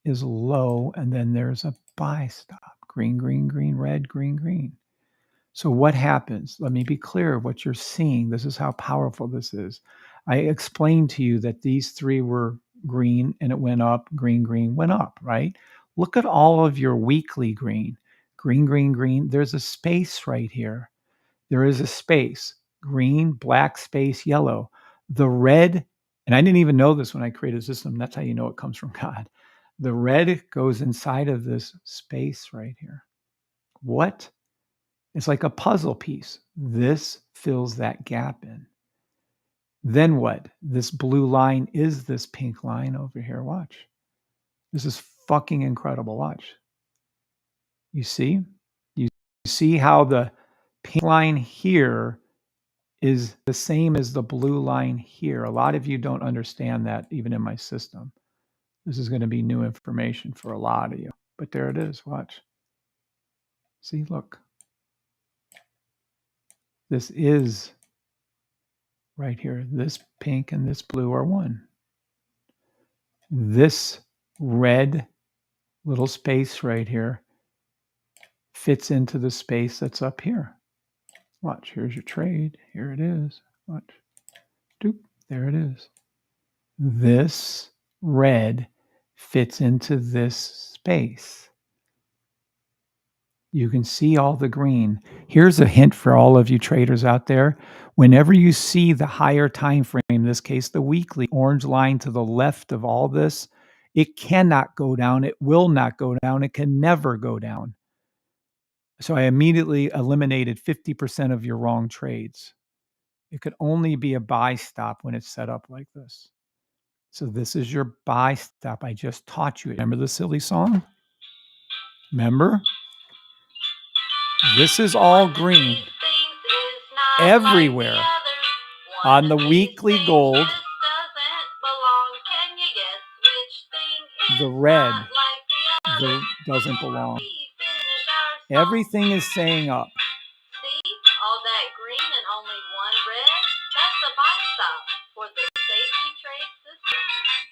is low, and then there's a buy stop. Green, green, green, red, green, green. So what happens? Let me be clear of what you're seeing. This is how powerful this is. I explained to you that these 3 were green and it went up, green, green, went up, right? Look at all of your weekly green. Green, green, green. There's a space right here. There is a space. Green, black space, yellow. The red, and I didn't even know this when I created a system. That's how you know it comes from God. The red goes inside of this space right here. What? It's like a puzzle piece. This fills that gap in. Then what? This blue line is this pink line over here. Watch. This is fucking incredible. Watch. You see? You see how the pink line here is the same as the blue line here. A lot of you don't understand that even in my system. This is going to be new information for a lot of you. But there it is. Watch. See, look. This is right here. This pink and this blue are one. This red little space right here fits into the space that's up here. Watch, here's your trade. Here it is. Watch. Doop, there it is. This red fits into this space. You can see all the green. Here's a hint for all of you traders out there. Whenever you see the higher time frame, in this case the weekly orange line to the left of all this, It cannot go down. It will not go down. It can never go down. So I immediately eliminated 50% of your wrong trades. It could only be a buy stop when it's set up like this. So this is your buy stop. I just taught you. Remember the silly song? Remember? This is all green everywhere on the weekly gold. The red doesn't belong. Everything is saying up. See all that green and only one red? That's a buy stop for the safety trade system.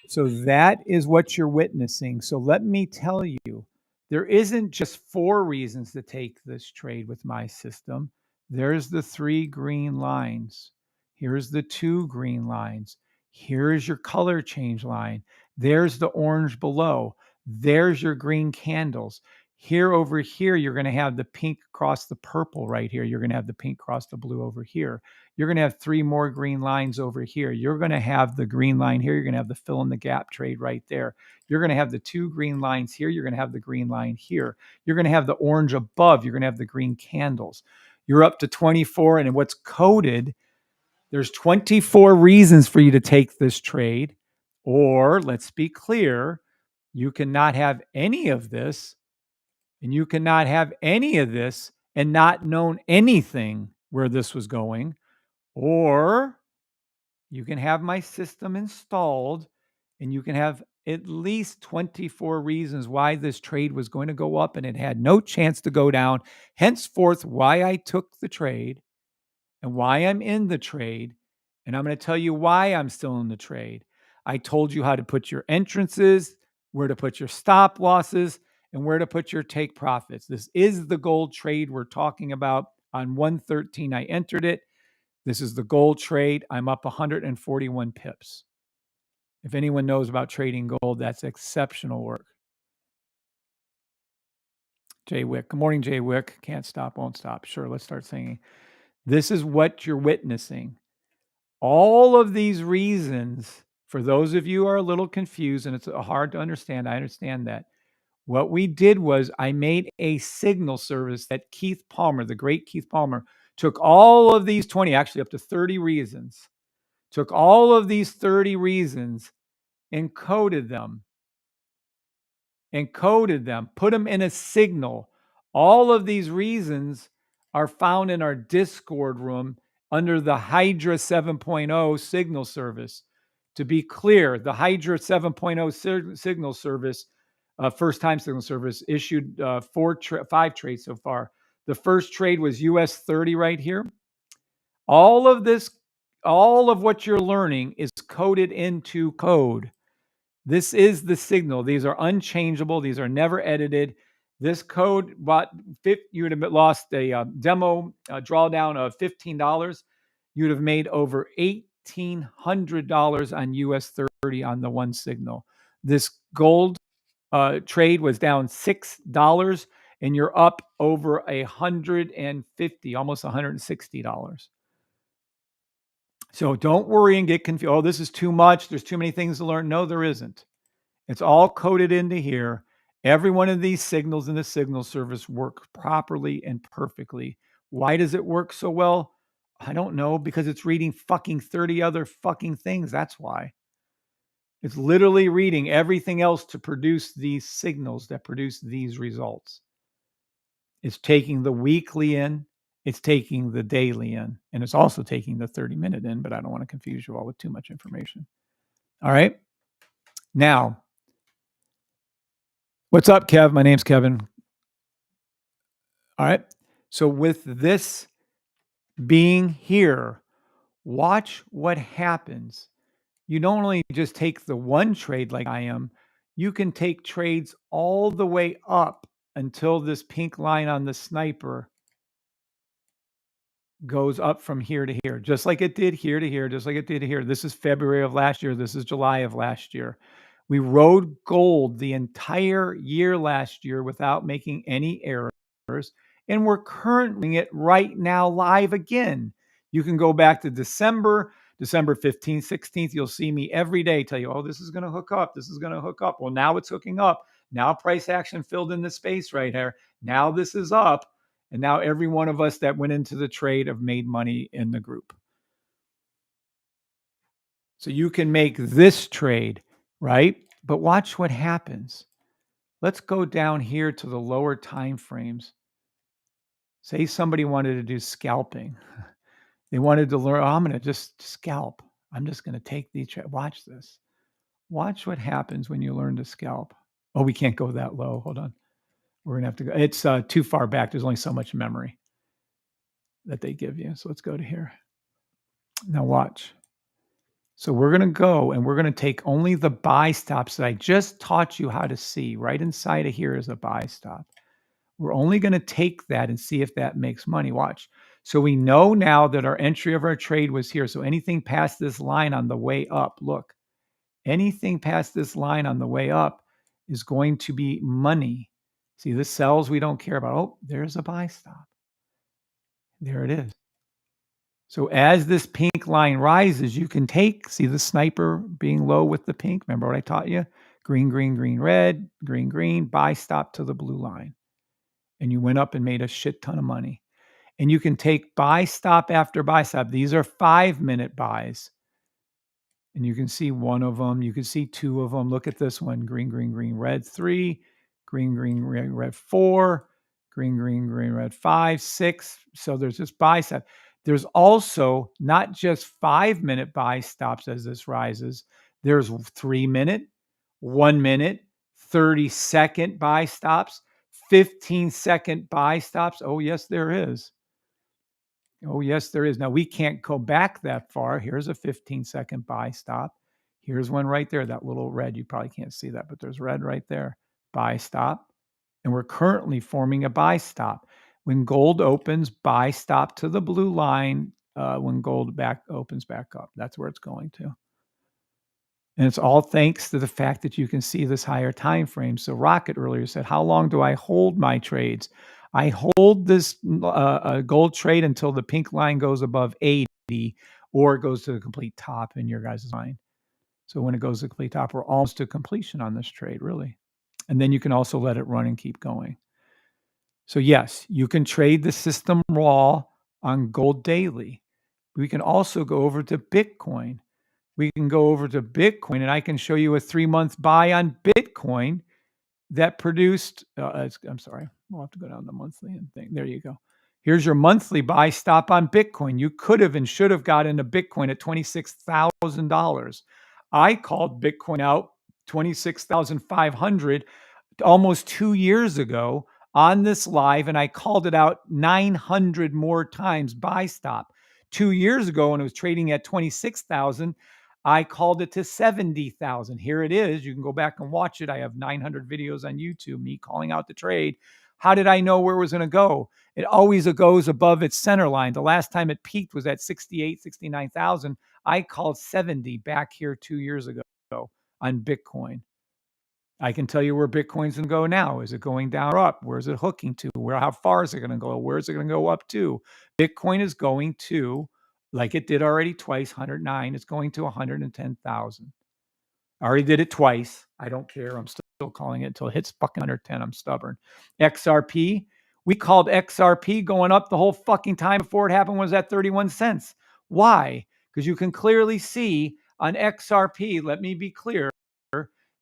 So that is what you're witnessing. So let me tell you, there isn't just 4 reasons to take this trade with my system. There's the 3 green lines. Here's the 2 green lines. Here's your color change line. There's the orange below. There's your green candles. Here over here, you're going to have the pink cross the purple right here. You're going to have the pink cross the blue over here. You're going to have 3 more green lines over here. You're going to have the green line here. You're going to have the fill in the gap trade right there. You're going to have the 2 green lines here. You're going to have the green line here. You're going to have the orange above. You're going to have the green candles. You're up to 24. And what's coded, there's 24 reasons for you to take this trade. Or let's be clear, you cannot have any of this. And you cannot have any of this and not known anything where this was going. Or you can have my system installed and you can have at least 24 reasons why this trade was going to go up and it had no chance to go down. Henceforth, why I took the trade and why I'm in the trade. And I'm going to tell you why I'm still in the trade. I told you how to put your entrances, where to put your stop losses, and where to put your take profits. This is the gold trade we're talking about. On 113, I entered it. This is the gold trade. I'm up 141 pips. If anyone knows about trading gold, that's exceptional work. Jay Wick. Good morning, Jay Wick. Can't stop, won't stop. Sure, let's start singing. This is what you're witnessing. All of these reasons, for those of you who are a little confused and it's hard to understand, I understand that. What we did was I made a signal service that Keith Palmer, the great Keith Palmer, took all of these 20, actually up to 30 reasons, took all of these 30 reasons, encoded them, put them in a signal. All of these reasons are found in our Discord room under the Hydra 7.0 signal service. To be clear, the Hydra 7.0 signal service, first time signal service, issued 5 trades so far. The first trade was US 30 right here. All of what you're learning is coded into code. This is the signal. These are unchangeable. These are never edited. This code, you would have lost a demo drawdown of $15. You'd have made over $1,800 on US 30 on the one signal. This gold trade was down $6, and you're up over $150, almost $160. So don't worry and get confused. Oh, this is too much. There's too many things to learn. No, there isn't. It's all coded into here. Every one of these signals in the signal service work properly and perfectly. Why does it work so well? I don't know, because it's reading fucking 30 other fucking things. That's why. It's literally reading everything else to produce these signals that produce these results. It's taking the weekly in. It's taking the daily in, and it's also taking the 30-minute in, but I don't want to confuse you all with too much information. All right. Now, what's up, Kev? My name's Kevin. All right. So with this being here, watch what happens. You don't only just take the one trade like I am, you can take trades all the way up until this pink line on the sniper goes up from here to here, just like it did here to here, just like it did here. This is February of last year. This is July of last year. We rode gold the entire year last year without making any errors, and we're currently it right now live again. You can go back to December December 15th, 16th, you'll see me every day tell you, oh, this is going to hook up. This is going to hook up. Well, now it's hooking up. Now price action filled in the space right here. Now this is up. And now every one of us that went into the trade have made money in the group. So you can make this trade, right? But watch what happens. Let's go down here to the lower time frames. Say somebody wanted to do scalping. They wanted to learn, oh, I'm going to just scalp. I'm just going to take these. Watch this. Watch what happens when you learn to scalp. Oh, we can't go that low. Hold on. We're going to have to go. It's too far back. There's only so much memory that they give you. So let's go to here. Now watch. So we're going to go and we're going to take only the buy stops that I just taught you how to see. Right inside of here is a buy stop. We're only going to take that and see if that makes money. Watch. So we know now that our entry of our trade was here. So anything past this line on the way up, look, anything past this line on the way up is going to be money. See, the sells we don't care about. Oh, there's a buy stop. There it is. So as this pink line rises, you can take, see the sniper being low with the pink. Remember what I taught you? Green, green, green, red, green, green, buy stop to the blue line. And you went up and made a shit ton of money. And you can take buy stop after buy stop. These are 5-minute buys. And you can see one of them. You can see two of them. Look at this one. Green, green, green, red 3. Green, green, red 4. Green, green, green, red 5, 6. So there's this buy stop. There's also not just 5-minute buy stops as this rises. There's 3-minute, 1 minute, 30-second buy stops, 15-second buy stops. Oh, yes, there is. Oh, yes, there is. Now, we can't go back that far. Here's a 15-second buy stop. Here's one right there, that little red. You probably can't see that, but there's red right there. Buy stop. And we're currently forming a buy stop. When gold opens, buy stop to the blue line. When gold opens back up, that's where it's going to. And it's all thanks to the fact that you can see this higher time frame. So Rocket earlier said, how long do I hold my trades? I hold this gold trade until the pink line goes above 80 or it goes to the complete top in your guys' mind. So when it goes to the complete top, we're almost to completion on this trade, really. And then you can also let it run and keep going. So yes, you can trade the system raw on gold daily. We can also go over to Bitcoin. We can go over to Bitcoin and I can show you a 3-month buy on Bitcoin that produced, I'm sorry, we'll have to go down the monthly thing. There you go. Here's your monthly buy stop on Bitcoin. You could have and should have got into Bitcoin at $26,000. I called Bitcoin out $26,500 almost 2 years ago on this live, and I called it out 900 more times buy stop. 2 years ago when it was trading at 26,000, I called it to 70,000. Here it is. You can go back and watch it. I have 900 videos on YouTube, me calling out the trade. How did I know where it was going to go? It always goes above its center line. The last time it peaked was at 68, 69,000. I called 70 back here 2 years ago on Bitcoin. I can tell you where Bitcoin's going to go now. Is it going down or up? Where is it hooking to? How far is it going to go? Where is it going to go up to? Bitcoin is going to, like it did already twice, 109. It's going to 110,000. I already did it twice. I don't care. I'm still calling it until it hits fucking 110. I'm stubborn. XRP, we called XRP going up the whole fucking time before it happened was at 31 cents. Why? Because you can clearly see on XRP, let me be clear,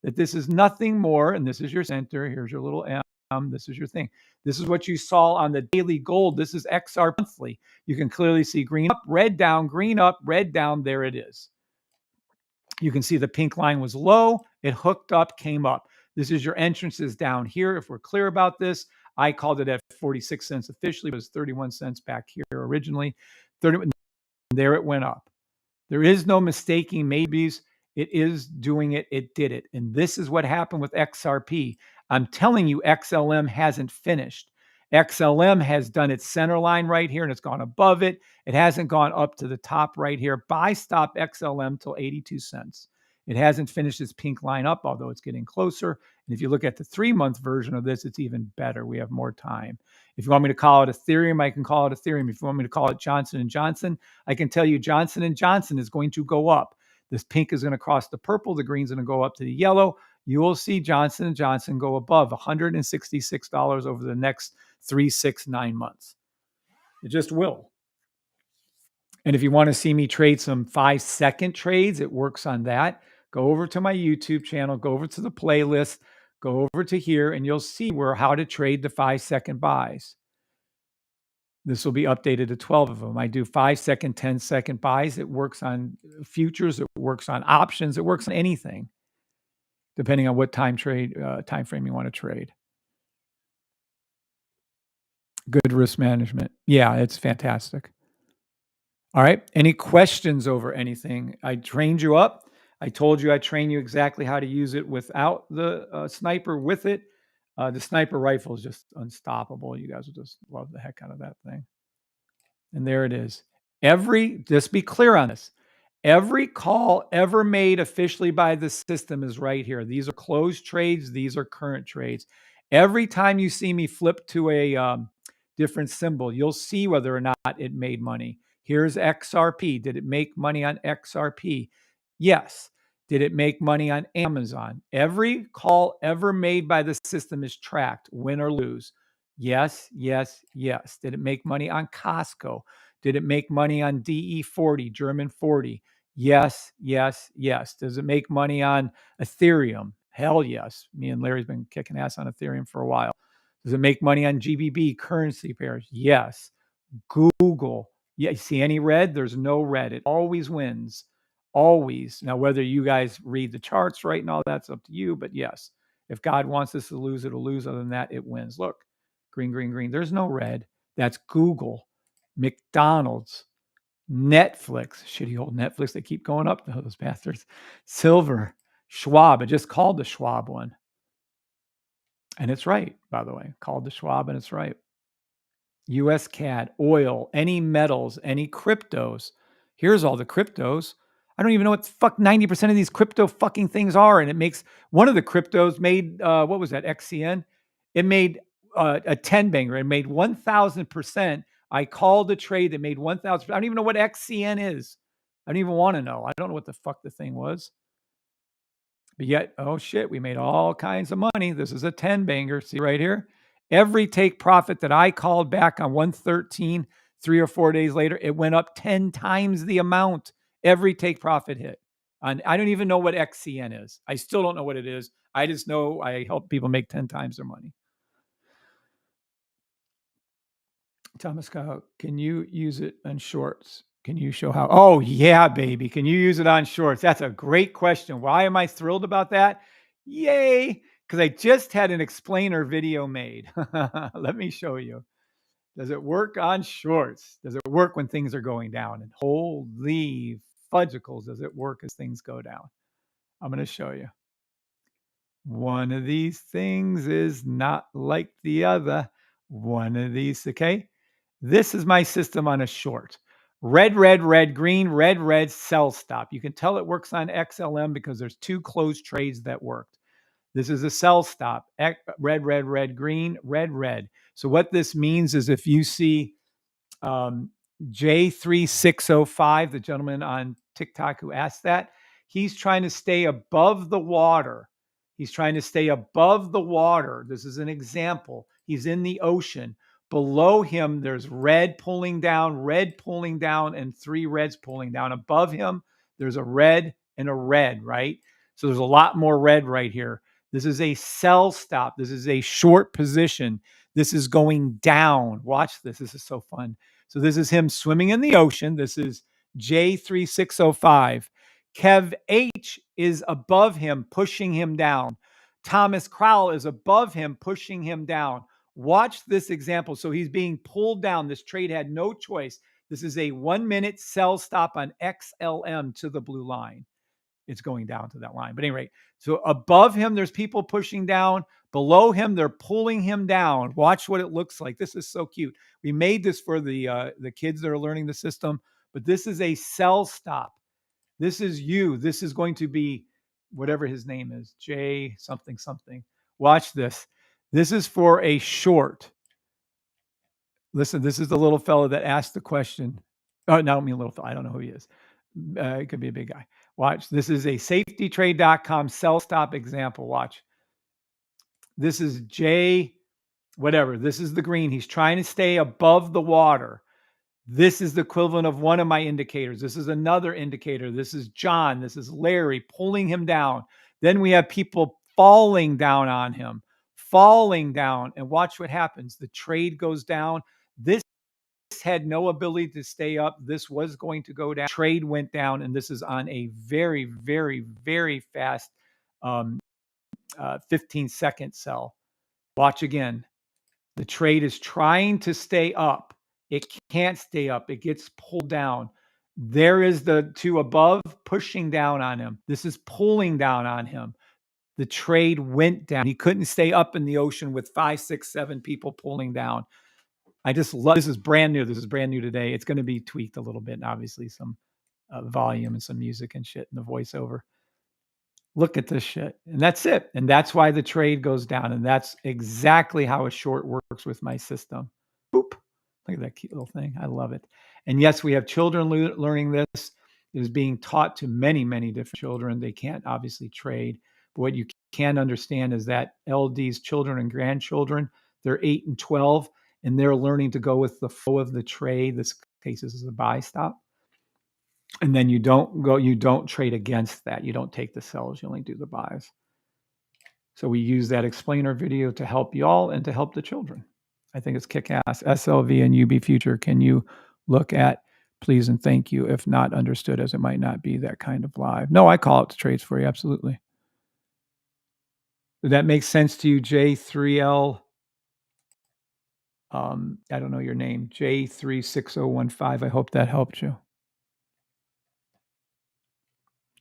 that this is nothing more, and this is your center, here's your little M, this is your thing. This is what you saw on the daily gold. This is XR monthly. You can clearly see green up, red down, green up, red down. There it is. You can see the pink line was low. It hooked up, came up. This is your entrances down here. If we're clear about this, I called it at 46 cents officially. It was 31 cents back here originally. There it went up. There is no mistaking maybes. It is doing it. It did it. And this is what happened with XRP. I'm telling you, XLM hasn't finished. XLM has done its center line right here and it's gone above it. It hasn't gone up to the top right here. Buy stop XLM till 82 cents. It hasn't finished its pink line up, although it's getting closer. And if you look at the 3-month version of this, it's even better. We have more time. If you want me to call it Ethereum, I can call it Ethereum. If you want me to call it Johnson & Johnson, I can tell you Johnson & Johnson is going to go up. This pink is going to cross the purple. The green's going to go up to the yellow. You will see Johnson & Johnson go above $166 over the next 3, 6, 9 months. It just will. And if you want to see me trade some 5-second trades, it works on that. Go over to my YouTube channel, go over to the playlist, go over to here, and you'll see how to trade the 5-second buys. This will be updated to 12 of them. I do 5-second, 10-second buys. It works on futures. It works on options. It works on anything, depending on what time frame you want to trade. Good risk management. Yeah, it's fantastic. All right. Any questions over anything? I trained you up. I told you I train you exactly how to use it without the sniper. With it, the sniper rifle is just unstoppable. You guys will just love the heck out of that thing. And there it is. Just be clear on this. Every call ever made officially by the system is right here. These are closed trades. These are current trades. Every time you see me flip to a different symbol, you'll see whether or not it made money. Here's XRP. Did it make money on XRP? Yes. Did it make money on Amazon? Every call ever made by the system is tracked, win or lose. Yes, yes, yes. Did it make money on Costco? Did it make money on DE40, German 40? Yes, yes, yes. Does it make money on Ethereum? Hell yes. Me and Larry's been kicking ass on Ethereum for a while. Does it make money on GBP currency pairs? Yes. Google. Yeah, you see any red? There's no red. It always wins. Always. Now, whether you guys read the charts right and all that's up to you, but yes, if God wants us to lose, it'll lose. Other than that, it wins. Look, green, green, green. There's no red. That's Google, McDonald's, Netflix, shitty old Netflix. They keep going up, those bastards. Silver, Schwab. I just called the Schwab one. And it's right, by the way. Called the Schwab and it's right. US CAD, oil, any metals, any cryptos. Here's all the cryptos. I don't even know what the fuck 90% of these crypto fucking things are. And it makes one of the cryptos made, what was that, XCN? It made a 10 banger. It made 1,000%. I called the trade that made 1,000. I don't even know what XCN is. I don't even want to know. I don't know what the fuck the thing was. But yet, oh shit, we made all kinds of money. This is a 10 banger. See right here? Every take profit that I called back on 113, 3 or 4 days later, it went up 10 times the amount. Every take profit hit. And I don't even know what XCN is. I still don't know what it is. I just know I help people make 10 times their money. Thomas Kyle, can you use it on shorts? Can you show how? Oh, yeah, baby. Can you use it on shorts? That's a great question. Why am I thrilled about that? Yay. Because I just had an explainer video made. Let me show you. Does it work on shorts? Does it work when things are going down? And holy fudgicles, does it work as things go down? I'm going to show you. One of these things is not like the other. One of these, okay? This is my system on a short. Red, red, red, green, red, red, sell stop. You can tell it works on XLM because there's 2 closed trades that worked. This is a sell stop. Red, red, red, green, red, red. So what this means is if you see J3605, the gentleman on TikTok who asked that, he's trying to stay above the water. He's trying to stay above the water. This is an example. He's in the ocean. Below him, there's red pulling down, and 3 reds pulling down. Above him, there's a red and a red, right? So there's a lot more red right here. This is a sell stop. This is a short position. This is going down. Watch this. This is so fun. So this is him swimming in the ocean. This is J3605. Kev H is above him, pushing him down. Thomas Crowell is above him, pushing him down. Watch this example. So he's being pulled down. This trade had no choice. This is a 1-minute sell stop on XLM to the blue line. It's going down to that line. But anyway, so above him, there's people pushing down. Below him, they're pulling him down. Watch what it looks like. This is so cute. We made this for the kids that are learning the system, but this is a sell stop. This is you. This is going to be whatever his name is, J something something. Watch this. This is for a short. Listen, this is the little fellow that asked the question. Oh, no, I mean little fellow. I don't know who he is. It could be a big guy. Watch. This is a safetytrade.com sell stop example. Watch. This is J whatever. This is the green. He's trying to stay above the water. This is the equivalent of one of my indicators. This is another indicator. This is John. This is Larry pulling him down. Then we have people falling down on him, falling down. And watch what happens. The trade goes down. This had no ability to stay up. This was going to go down. Trade went down. And this is on a very, very, very fast 15-second sell. Watch again. The trade is trying to stay up. It can't stay up. It gets pulled down. There is the two above pushing down on him. This is pulling down on him. The trade went down. He couldn't stay up in the ocean with 5, 6, 7 people pulling down. I just love, this is brand new. This is brand new today. It's going to be tweaked a little bit, and obviously some volume and some music and shit in the voiceover. Look at this shit. And that's it. And that's why the trade goes down. And that's exactly how a short works with my system. Boop. Look at that cute little thing. I love it. And yes, we have children learning this. It is being taught to many, many different children. They can't obviously trade. But what you can understand is that LD's children and grandchildren, they're 8 and 12, and they're learning to go with the flow of the trade. This case is a buy stop. And then you don't trade against that. You don't take the sells, you only do the buys. So we use that explainer video to help you all and to help the children. I think it's kick-ass. SLV and UB Future, can you look at, please and thank you, if not understood, as it might not be that kind of live. No, I call out the trades for you, absolutely. Did that make sense to you, J3L? I don't know your name, J36015. I hope that helped you.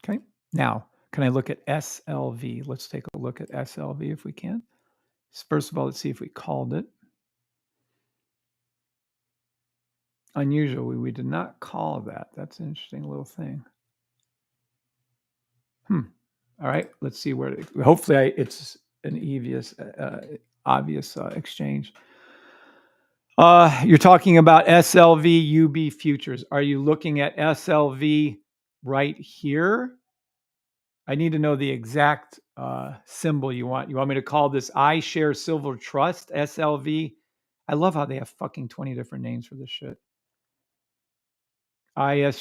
Okay, now, can I look at SLV? Let's take a look at SLV if we can. First of all, let's see if we called it. Unusual, we did not call that. That's an interesting little thing. All right, let's see where, hopefully it's an obvious exchange. You're talking about SLV UB futures. Are you looking at SLV right here? I need to know the exact symbol you want. You want me to call this iShares Silver Trust, SLV? I love how they have fucking 20 different names for this shit. I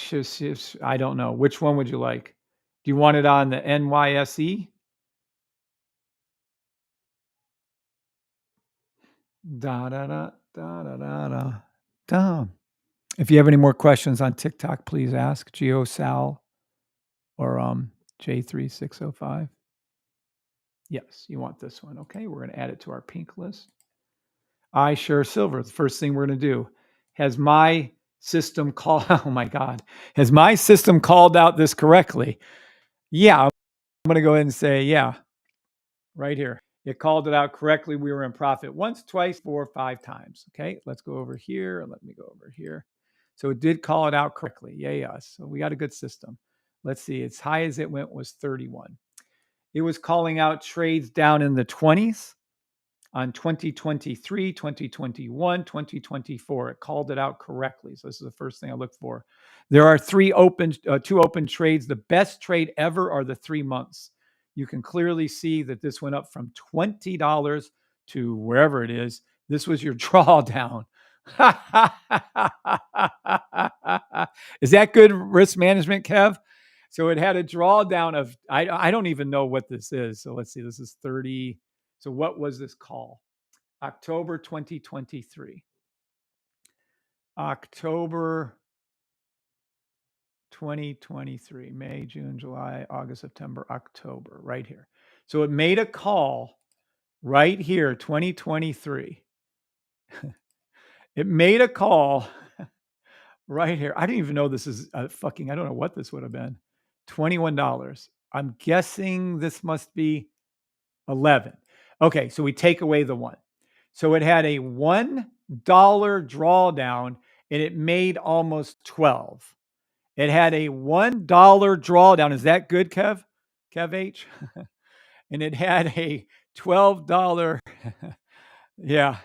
don't know. Which one would you like? Do you want it on the NYSE? If you have any more questions on TikTok, please ask GeoSal or J3605. Yes, you want this one. Okay, we're going to add it to our pink list. iShares Silver. The first thing we're going to do. Has my system called? Oh my God. Has my system called out this correctly? Yeah, I'm going to go ahead and say, yeah, right here. It called it out correctly. We were in profit once, twice, 4, 5 times. Okay, let's go over here and let me go over here. So it did call it out correctly. Yeah. So we got a good system. Let's see. As high as it went was 31. It was calling out trades down in the 20s on 2023, 2021, 2024. It called it out correctly. So this is the first thing I look for. There are 2 open trades. The best trade ever are the 3 months. You can clearly see that this went up from $20 to wherever it is. This was your drawdown. Is that good risk management, Kev? So it had a drawdown of, I don't even know what this is. So let's see, this is 30. So what was this call? October 2023. October 2023, May, June, July, August, September, October, right here. So it made a call right here, 2023. It made a call right here. I didn't even know this is I don't know what this would have been. $21. I'm guessing this must be 11. Okay, so we take away the 1. So it had a $1 drawdown and it made almost 12. It had a $1 drawdown. Is that good, Kev? Kev H. And it had a $12. Yeah.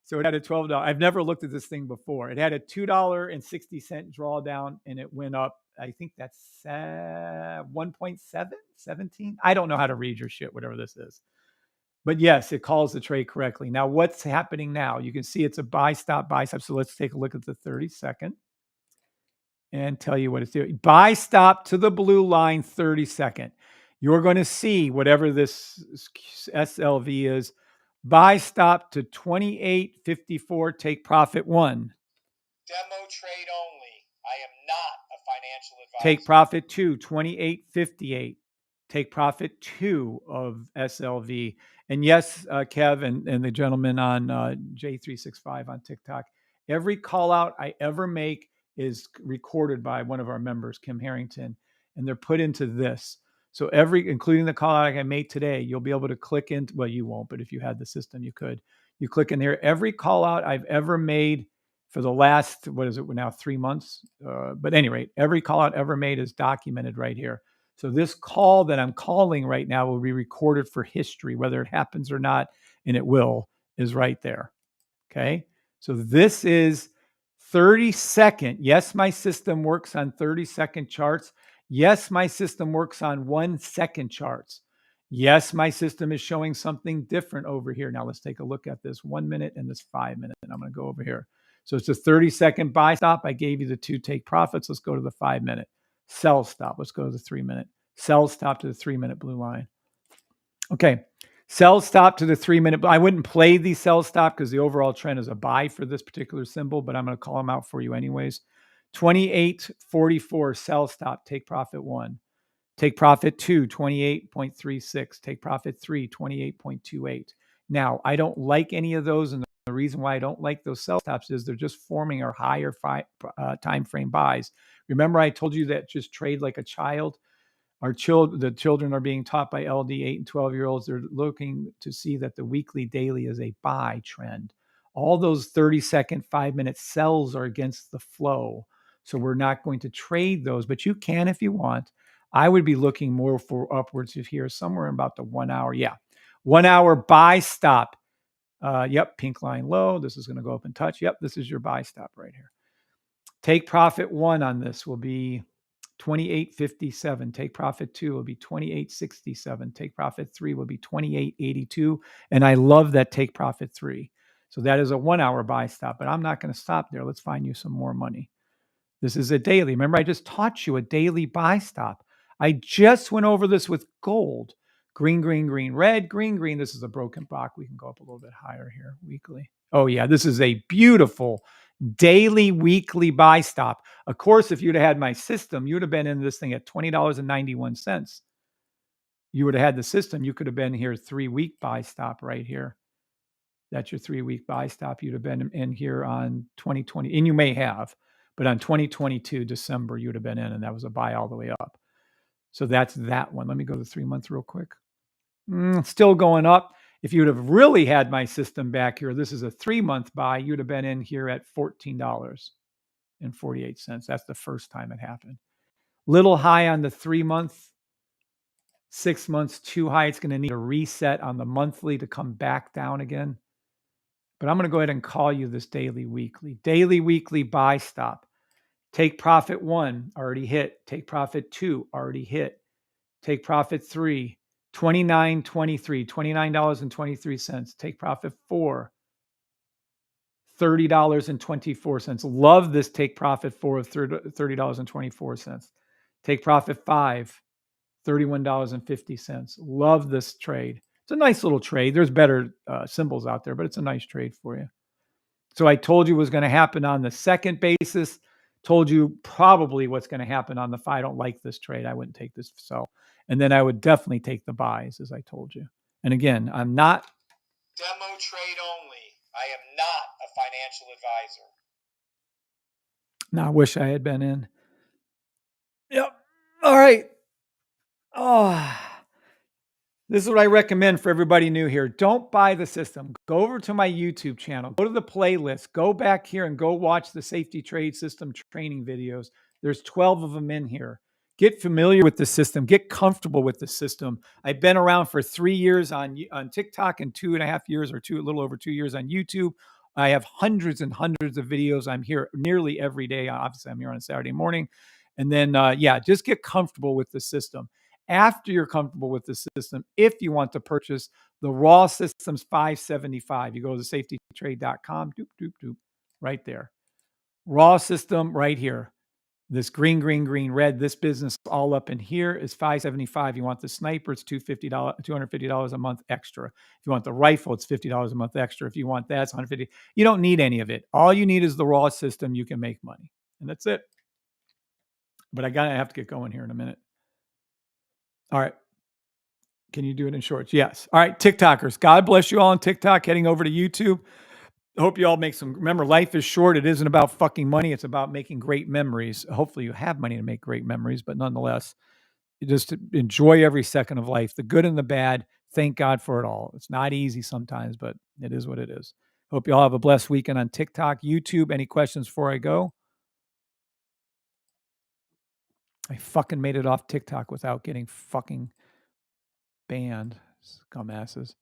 So it had a $12. I've never looked at this thing before. It had a $2.60 drawdown and it went up. I think that's 1.7, 17. I don't know how to read your shit, whatever this is. But yes, it calls the trade correctly. Now, what's happening now? You can see it's a buy stop, buy stop. So let's take a look at the 30-second and tell you what it's doing. Buy stop to the blue line, 30-second. You're going to see whatever this SLV is. Buy stop to 28.54. Take profit 1. Demo trade only. I am not a financial advisor. Take profit 2, 28.58. Take profit 2 of SLV. And yes, Kev and the gentleman on J365 on TikTok, every call out I ever make is recorded by one of our members, Kim Harrington, and they're put into this. So including the call out I made today, you'll be able to click into, well, you won't, but if you had the system, you could. You click in there. Every call out I've ever made for the last, what is it, we're now 3 months. But at any rate, every call out ever made is documented right here. So this call that I'm calling right now will be recorded for history, whether it happens or not, and it will, is right there. Okay. So this is 30-second. Yes, my system works on 30-second charts. Yes, my system works on 1-second charts. Yes, my system is showing something different over here. Now let's take a look at this 1 minute and this 5 minute. And I'm going to go over here. So it's a 30-second buy stop. I gave you the 2 take profits. Let's go to the 5 minute. Sell stop. Let's go to the 3 minute. Sell stop to the 3 minute blue line. Okay. Sell stop to the 3 minute. I wouldn't play the sell stop because the overall trend is a buy for this particular symbol, but I'm going to call them out for you anyways. 28.44 sell stop. Take profit 1. Take profit 2, 28.36. Take profit 3, 28.28. Now, I don't like any of those, and the reason why I don't like those sell stops is they're just forming our higher time frame buys. Remember, I told you that just trade like a child. The children are being taught by LD 8 and 12-year-olds. They're looking to see that the weekly, daily is a buy trend. All those 30-second, 5-minute sells are against the flow. So we're not going to trade those, but you can if you want. I would be looking more for upwards of here, somewhere in about the 1 hour. Yeah. 1 hour buy stop. Yep. Pink line low. This is going to go up and touch. Yep. This is your buy stop right here. Take profit 1 on this will be 28.57. Take profit 2 will be 28.67. Take profit 3 will be 28.82. And I love that take profit 3. So that is a 1 hour buy stop, but I'm not going to stop there. Let's find you some more money. This is a daily. Remember, I just taught you a daily buy stop. I just went over this with gold. Green, green, green, red, green, green. This is a broken block. We can go up a little bit higher here weekly. Oh, yeah. This is a beautiful daily, weekly buy stop. Of course, if you'd have had my system, you'd have been in this thing at $20.91. You would have had the system. You could have been here 3-week buy stop right here. That's your 3-week buy stop. You'd have been in here on 2020, and you may have, but on 2022 December, you'd have been in, and that was a buy all the way up. So that's that one. Let me go to 3 months real quick. Still going up. If you would have really had my system back here, this is a 3-month buy, you'd have been in here at $14.48. That's the first time it happened. Little high on the 3 month, 6 months too high. It's going to need a reset on the monthly to come back down again. But I'm going to go ahead and call you this daily, weekly. Daily, weekly buy stop. Take profit 1, already hit. Take profit 2, already hit. Take profit 3, $29.23, $29.23. Take profit 4, $30.24. Love this take profit 4 of $30.24. Take profit 5, $31.50. Love this trade. It's a nice little trade. There's better symbols out there, but it's a nice trade for you. So I told you what was going to happen on the second basis. Told you probably what's going to happen on the 5. I don't like this trade. I wouldn't take this sell. And then I would definitely take the buys, as I told you. And again, I'm not. Demo trade only. I am not a financial advisor. Now, I wish I had been in. Yep. All right. Oh, this is what I recommend for everybody new here. Don't buy the system. Go over to my YouTube channel. Go to the playlist. Go back here and go watch the Safety Trade System training videos. There's 12 of them in here. Get familiar with the system. Get comfortable with the system. I've been around for 3 years on TikTok and 2.5 years or a little over 2 years on YouTube. I have hundreds and hundreds of videos. I'm here nearly every day. Obviously, I'm here on a Saturday morning. And then, just get comfortable with the system. After you're comfortable with the system, if you want to purchase the raw systems, $575. You go to safetytrade.com, doop, doop, doop, right there. Raw system right here. This green, red, this business all up in here is $575. You want the sniper, it's $250 a month extra. If you want the rifle, it's $50 a month extra. If you want that, it's $150. You don't need any of it. All you need is the raw system. You can make money. And that's it. But I have to get going here in a minute. All right. Can you do it in shorts? Yes. All right, TikTokers. God bless you all on TikTok, heading over to YouTube. I hope you all make some. Remember, life is short. It isn't about fucking money. It's about making great memories. Hopefully you have money to make great memories, but nonetheless, you just enjoy every second of life, the good and the bad. Thank God for it all. It's not easy sometimes, but it is what it is. Hope you all have a blessed weekend on TikTok, YouTube. Any questions before I go? I fucking made it off TikTok without getting fucking banned. Scumasses.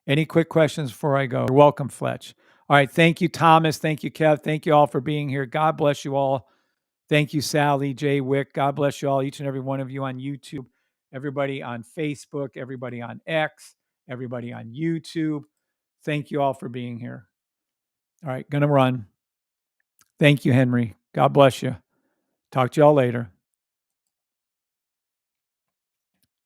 Any quick questions before I go? You're welcome, Fletch. All right. Thank you, Thomas. Thank you, Kev. Thank you all for being here. God bless you all. Thank you, Sally, Jay, Wick. God bless you all, each and every one of you on YouTube, everybody on Facebook, everybody on X, everybody on YouTube. Thank you all for being here. All right. Going to run. Thank you, Henry. God bless you. Talk to y'all later.